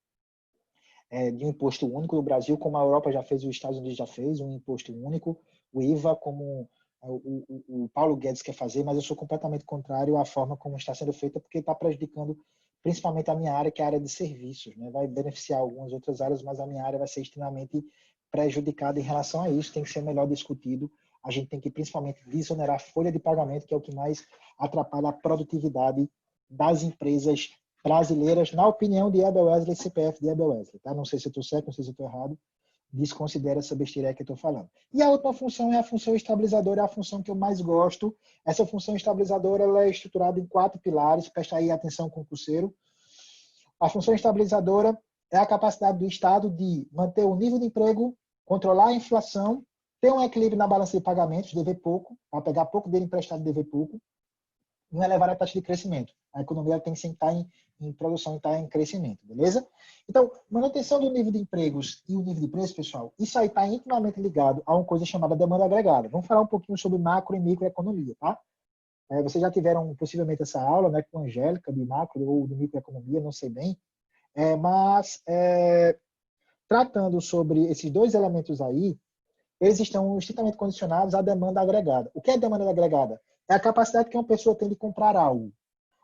de um imposto único no Brasil, como a Europa já fez, os Estados Unidos já fez, um imposto único, o IVA, como o Paulo Guedes quer fazer, mas eu sou completamente contrário à forma como está sendo feita, porque está prejudicando principalmente a minha área, que é a área de serviços, né? Vai beneficiar algumas outras áreas, mas a minha área vai ser extremamente prejudicada em relação a isso, tem que ser melhor discutido. A gente tem que principalmente desonerar a folha de pagamento, que é o que mais atrapalha a produtividade das empresas brasileiras, na opinião de Abel Wesley, CPF de Abel Wesley. Tá? Não sei se eu estou certo, não sei se eu estou errado. Desconsidera essa besteira que eu estou falando. E a última função é a função estabilizadora, é a função que eu mais gosto. Essa função estabilizadora ela é estruturada em 4 pilares. Presta aí atenção, concurseiro. A função estabilizadora é a capacidade do Estado de manter o nível de emprego, controlar a inflação, ter um equilíbrio na balança de pagamentos, dever pouco, para pegar pouco dele emprestado e dever pouco, e não elevar a taxa de crescimento. A economia tem que sempre estar em produção e estar em crescimento, beleza? Então, manutenção do nível de empregos e o nível de preço, pessoal, isso aí está intimamente ligado a uma coisa chamada demanda agregada. Vamos falar um pouquinho sobre macro e microeconomia, tá? Vocês já tiveram possivelmente essa aula, né, com a Angélica, de macro ou de microeconomia, não sei bem, mas tratando sobre esses 2 elementos aí, eles estão estritamente condicionados à demanda agregada. O que é demanda agregada? É a capacidade que uma pessoa tem de comprar algo.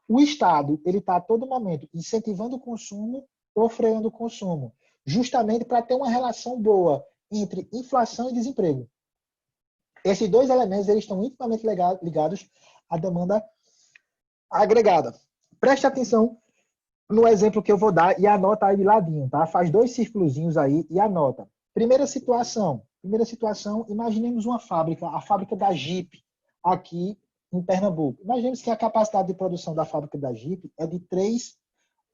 O Estado ele está a todo momento incentivando o consumo ou freando o consumo, justamente para ter uma relação boa entre inflação e desemprego. Esses 2 elementos eles estão intimamente ligados à demanda agregada. Preste atenção no exemplo que eu vou dar e anota aí de ladinho, tá? Faz 2 círculozinhos aí e anota. Primeira situação, imaginemos uma fábrica, a fábrica da Jeep, aqui em Pernambuco. Imaginemos que a capacidade de produção da fábrica da Jeep é de 3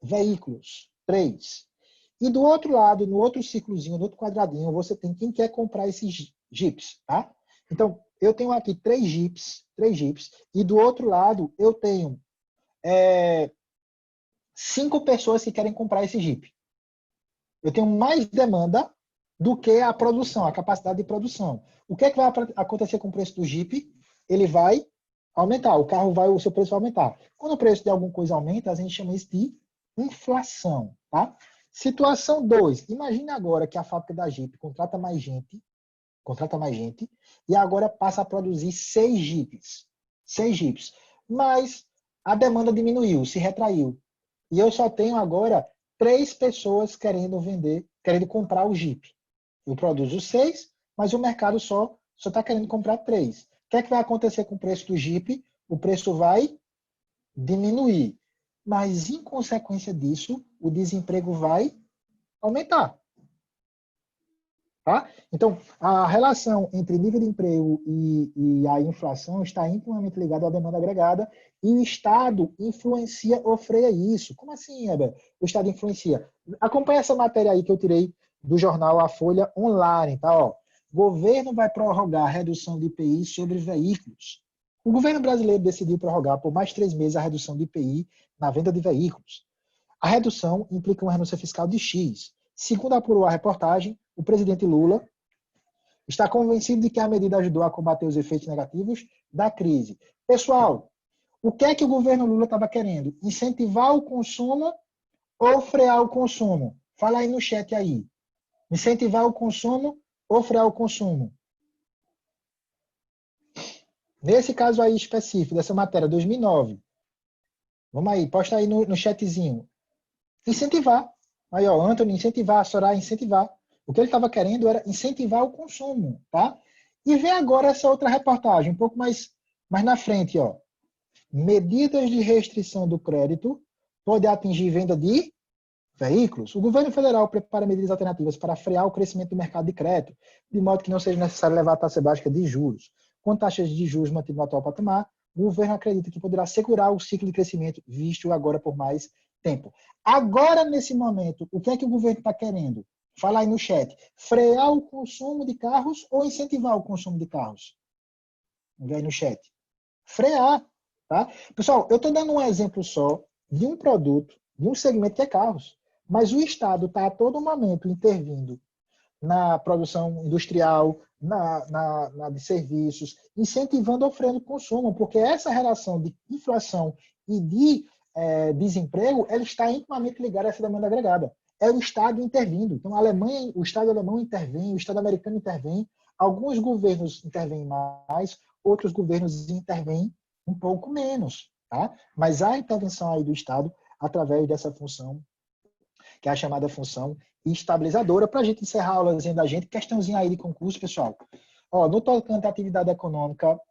veículos. 3. E do outro lado, no outro círculozinho, no outro quadradinho, você tem quem quer comprar esses Jeeps, tá? Então, eu tenho aqui 3 Jeeps, e do outro lado eu tenho 5 pessoas que querem comprar esse Jeep. Eu tenho mais demanda do que a produção, a capacidade de produção. O que é que vai acontecer com o preço do Jeep? Ele vai aumentar, o seu preço vai aumentar. Quando o preço de alguma coisa aumenta, a gente chama isso de inflação, tá? Situação 2. Imagine agora que a fábrica da Jeep contrata mais gente, e agora passa a produzir 6 Jeeps. 6 Jeeps. Mas a demanda diminuiu, se retraiu. E eu só tenho agora 3 pessoas querendo comprar o Jeep. Eu produzo 6, mas o mercado só está querendo comprar 3. O que é que vai acontecer com o preço do Jeep? O preço vai diminuir. Mas, em consequência disso, o desemprego vai aumentar. Tá? Então, a relação entre nível de emprego e a inflação está intimamente ligada à demanda agregada e o Estado influencia ou freia isso. Como assim, Heber? O Estado influencia. Acompanhe essa matéria aí que eu tirei do jornal A Folha Online. Tá? Ó, governo vai prorrogar a redução de IPI sobre veículos. O governo brasileiro decidiu prorrogar por mais 3 meses a redução de IPI na venda de veículos. A redução implica uma renúncia fiscal de X. Segundo apurou a reportagem, o presidente Lula está convencido de que a medida ajudou a combater os efeitos negativos da crise. Pessoal, O que é que o governo Lula estava querendo? Incentivar o consumo ou frear o consumo? Fala aí no chat aí. Incentivar o consumo ou frear o consumo? Nesse caso aí específico, dessa matéria, 2009. Vamos aí, posta aí no chatzinho. Incentivar. Aí, ó, Antônio, incentivar, Soraya, incentivar. O que ele estava querendo era incentivar o consumo, tá? E vem agora essa outra reportagem, um pouco mais na frente, ó. Medidas de restrição do crédito podem atingir venda de veículos. O governo federal prepara medidas alternativas para frear o crescimento do mercado de crédito, de modo que não seja necessário levar a taxa básica de juros. Com taxas de juros mantidas no atual patamar, o governo acredita que poderá segurar o ciclo de crescimento visto agora por mais tempo. Agora, nesse momento, o que é que o governo está querendo? Fala aí no chat. Frear o consumo de carros ou incentivar o consumo de carros? Vem aí no chat. Frear. Tá? Pessoal, eu estou dando um exemplo só de um produto, de um segmento que é carros. Mas o Estado está a todo momento intervindo na produção industrial, na de serviços, incentivando ou freando o consumo, porque essa relação de inflação e de desemprego, ela está intimamente ligada a essa demanda agregada. É o Estado intervindo. Então, a Alemanha, o Estado alemão intervém, o Estado americano intervém, alguns governos intervêm mais, outros governos intervêm um pouco menos, tá? Mas há intervenção aí do Estado através dessa função, que é a chamada função estabilizadora. Para a gente encerrar a aulazinha da gente, questãozinha aí de concurso, pessoal. Ó, no tocante à atividade econômica,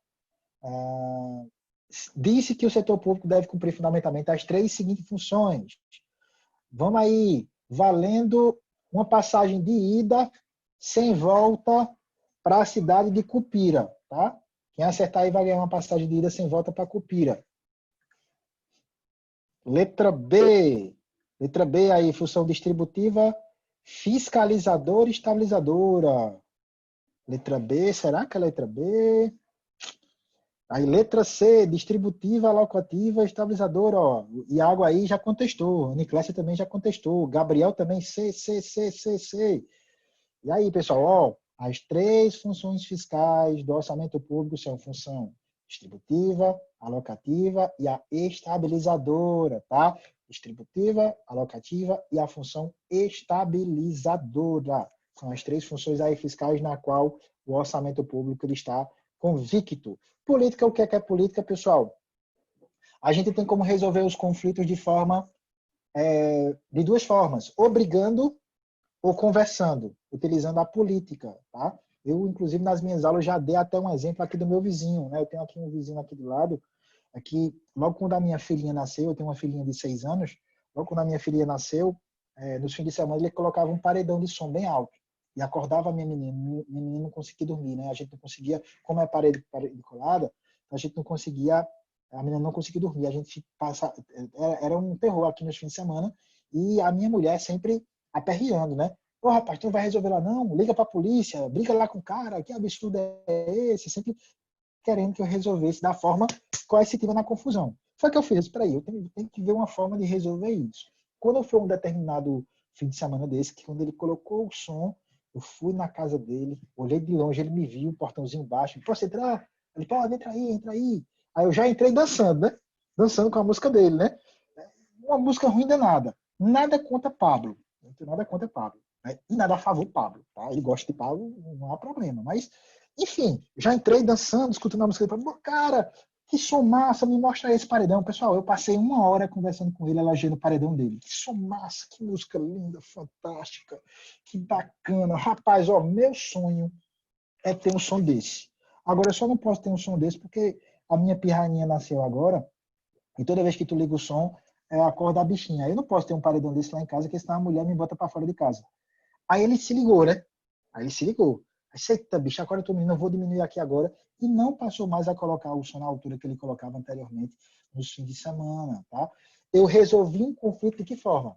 disse que o setor público deve cumprir fundamentalmente as 3 seguintes funções. Vamos aí, valendo uma passagem de ida sem volta para a cidade de Cupira, tá? Quem acertar aí vai ganhar uma passagem de ida sem volta para Cupira. Letra B. Letra B aí, função distributiva, fiscalizadora e estabilizadora. Letra B, será que é a letra B? Aí, letra C, distributiva, alocativa, estabilizadora. Ó. Iago aí já contestou. Niclésia também já contestou. Gabriel também, C. E aí, pessoal, ó, as 3 funções fiscais do orçamento público são função distributiva, alocativa e a estabilizadora, tá? Distributiva, alocativa e a função estabilizadora. São as 3 funções aí fiscais na qual o orçamento público ele está convicto. Política, o que é política, pessoal? A gente tem como resolver os conflitos de 2 formas, ou brigando ou conversando, utilizando a política, tá? Eu, inclusive, nas minhas aulas já dei até um exemplo aqui do meu vizinho, né? Eu tenho aqui um vizinho aqui do lado, que logo quando a minha filhinha nasceu, eu tenho uma filhinha de 6 anos, logo quando a minha filhinha nasceu, nos fins de semana ele colocava um paredão de som bem alto e acordava a minha menina não conseguia dormir, né? A gente não conseguia, como é parede colada, a gente não conseguia, a menina não conseguia dormir, a gente era um terror aqui nos fins de semana e a minha mulher sempre aperreando, né? Ô, rapaz, tu não vai resolver lá não? Liga pra polícia, briga lá com o cara, que absurdo é esse? Sempre querendo que eu resolvesse da forma coercitiva na confusão. Foi o que eu fiz. Espera aí, eu tenho que ver uma forma de resolver isso. Quando foi um determinado fim de semana desse, que quando ele colocou o som, eu fui na casa dele, olhei de longe, ele me viu, o portãozinho baixo, posso entrar? Ele, pode, entra aí. Aí eu já entrei dançando, né? Dançando com a música dele, né? Uma música ruim danada. Nada contra Pablo. Não tenho nada contra Pablo. Né? E nada a favor do Pablo. Tá? Ele gosta de Pablo, não há problema. Mas, enfim, já entrei dançando, escutando a música dele. Cara, que som massa, me mostra esse paredão. Pessoal, eu passei 1 hora conversando com ele, elogiando o paredão dele. Que som massa, que música linda, fantástica, que bacana. Rapaz, ó, meu sonho é ter um som desse. Agora, eu só não posso ter um som desse porque a minha pirraninha nasceu agora e toda vez que tu liga o som, acorda a bichinha. Eu não posso ter um paredão desse lá em casa, porque senão a mulher me bota pra fora de casa. Aí ele se ligou, né? Aí, eita, bicho, agora eu tô menino, eu vou diminuir aqui agora. E não passou mais a colocar o som na altura que ele colocava anteriormente nos fins de semana, tá? Eu resolvi um conflito de que forma?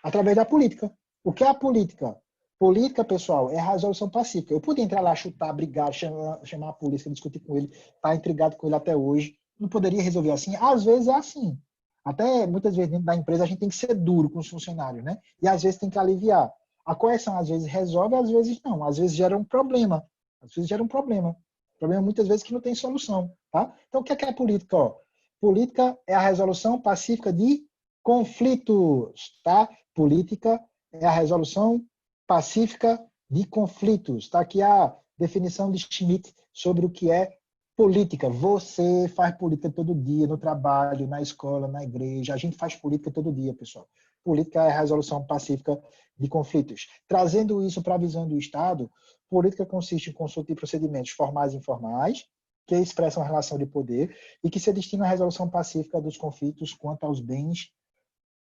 Através da política. O que é a política? Política, pessoal, é a resolução pacífica. Eu podia entrar lá, chutar, brigar, chamar a polícia, discutir com ele, tá intrigado com ele até hoje. Não poderia resolver assim? Às vezes é assim. Até muitas vezes dentro da empresa a gente tem que ser duro com os funcionários, né? E às vezes tem que aliviar. A correção às vezes resolve, às vezes não. Às vezes gera um problema. O problema muitas vezes que não tem solução, tá? Então o que é a política? Ó? Política é a resolução pacífica de conflitos, tá? Política é a resolução pacífica de conflitos. Tá aqui a definição de Schmitt sobre o que é política. Você faz política todo dia, no trabalho, na escola, na igreja. A gente faz política todo dia, pessoal. Política é a resolução pacífica de conflitos. Trazendo isso para a visão do Estado, política consiste em consulta de procedimentos formais e informais, que expressam a relação de poder e que se destinam à resolução pacífica dos conflitos quanto aos bens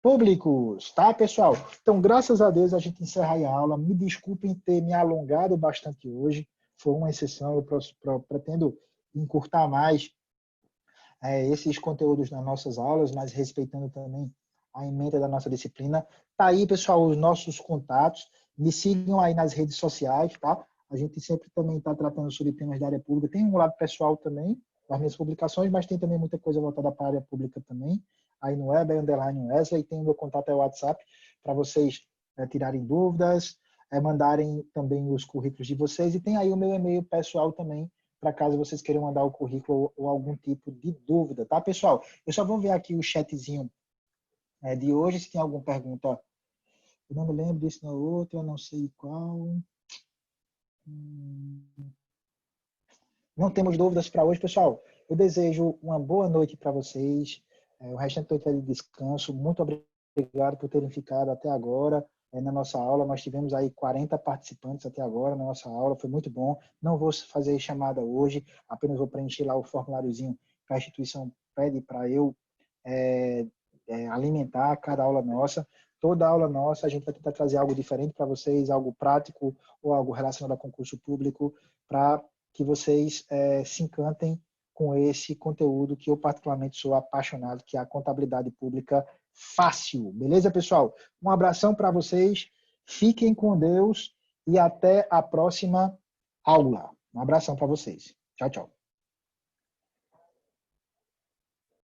públicos, tá, pessoal? Então, graças a Deus, a gente encerra aí a aula. Me desculpem ter me alongado bastante hoje, foi uma exceção, eu pretendo encurtar mais esses conteúdos nas nossas aulas, mas respeitando também a ementa da nossa disciplina. Tá aí, pessoal, os nossos contatos. Me sigam aí nas redes sociais, tá? A gente sempre também está tratando sobre temas da área pública. Tem um lado pessoal também, das minhas publicações, mas tem também muita coisa voltada para a área pública também. Aí no Weber, _Wesley, tem o meu contato, é o WhatsApp, para vocês tirarem dúvidas, mandarem também os currículos de vocês. E tem aí o meu e-mail pessoal também, para caso vocês queiram mandar o currículo ou algum tipo de dúvida, tá, pessoal? Eu só vou ver aqui o chatzinho de hoje, se tem alguma pergunta. Eu não me lembro disso na outra, eu não sei qual. Não temos dúvidas para hoje, pessoal. Eu desejo uma boa noite para vocês. O restante da noite é de descanso. Muito obrigado por terem ficado até agora na nossa aula. Nós tivemos aí 40 participantes até agora na nossa aula. Foi muito bom. Não vou fazer chamada hoje. Apenas vou preencher lá o formuláriozinho que a instituição pede para eu alimentar cada aula nossa. Toda aula nossa, a gente vai tentar trazer algo diferente para vocês, algo prático ou algo relacionado a concurso público, para que vocês se encantem com esse conteúdo que eu particularmente sou apaixonado, que é a contabilidade pública fácil. Beleza, pessoal? Um abração para vocês, fiquem com Deus e até a próxima aula. Um abração para vocês. Tchau, tchau.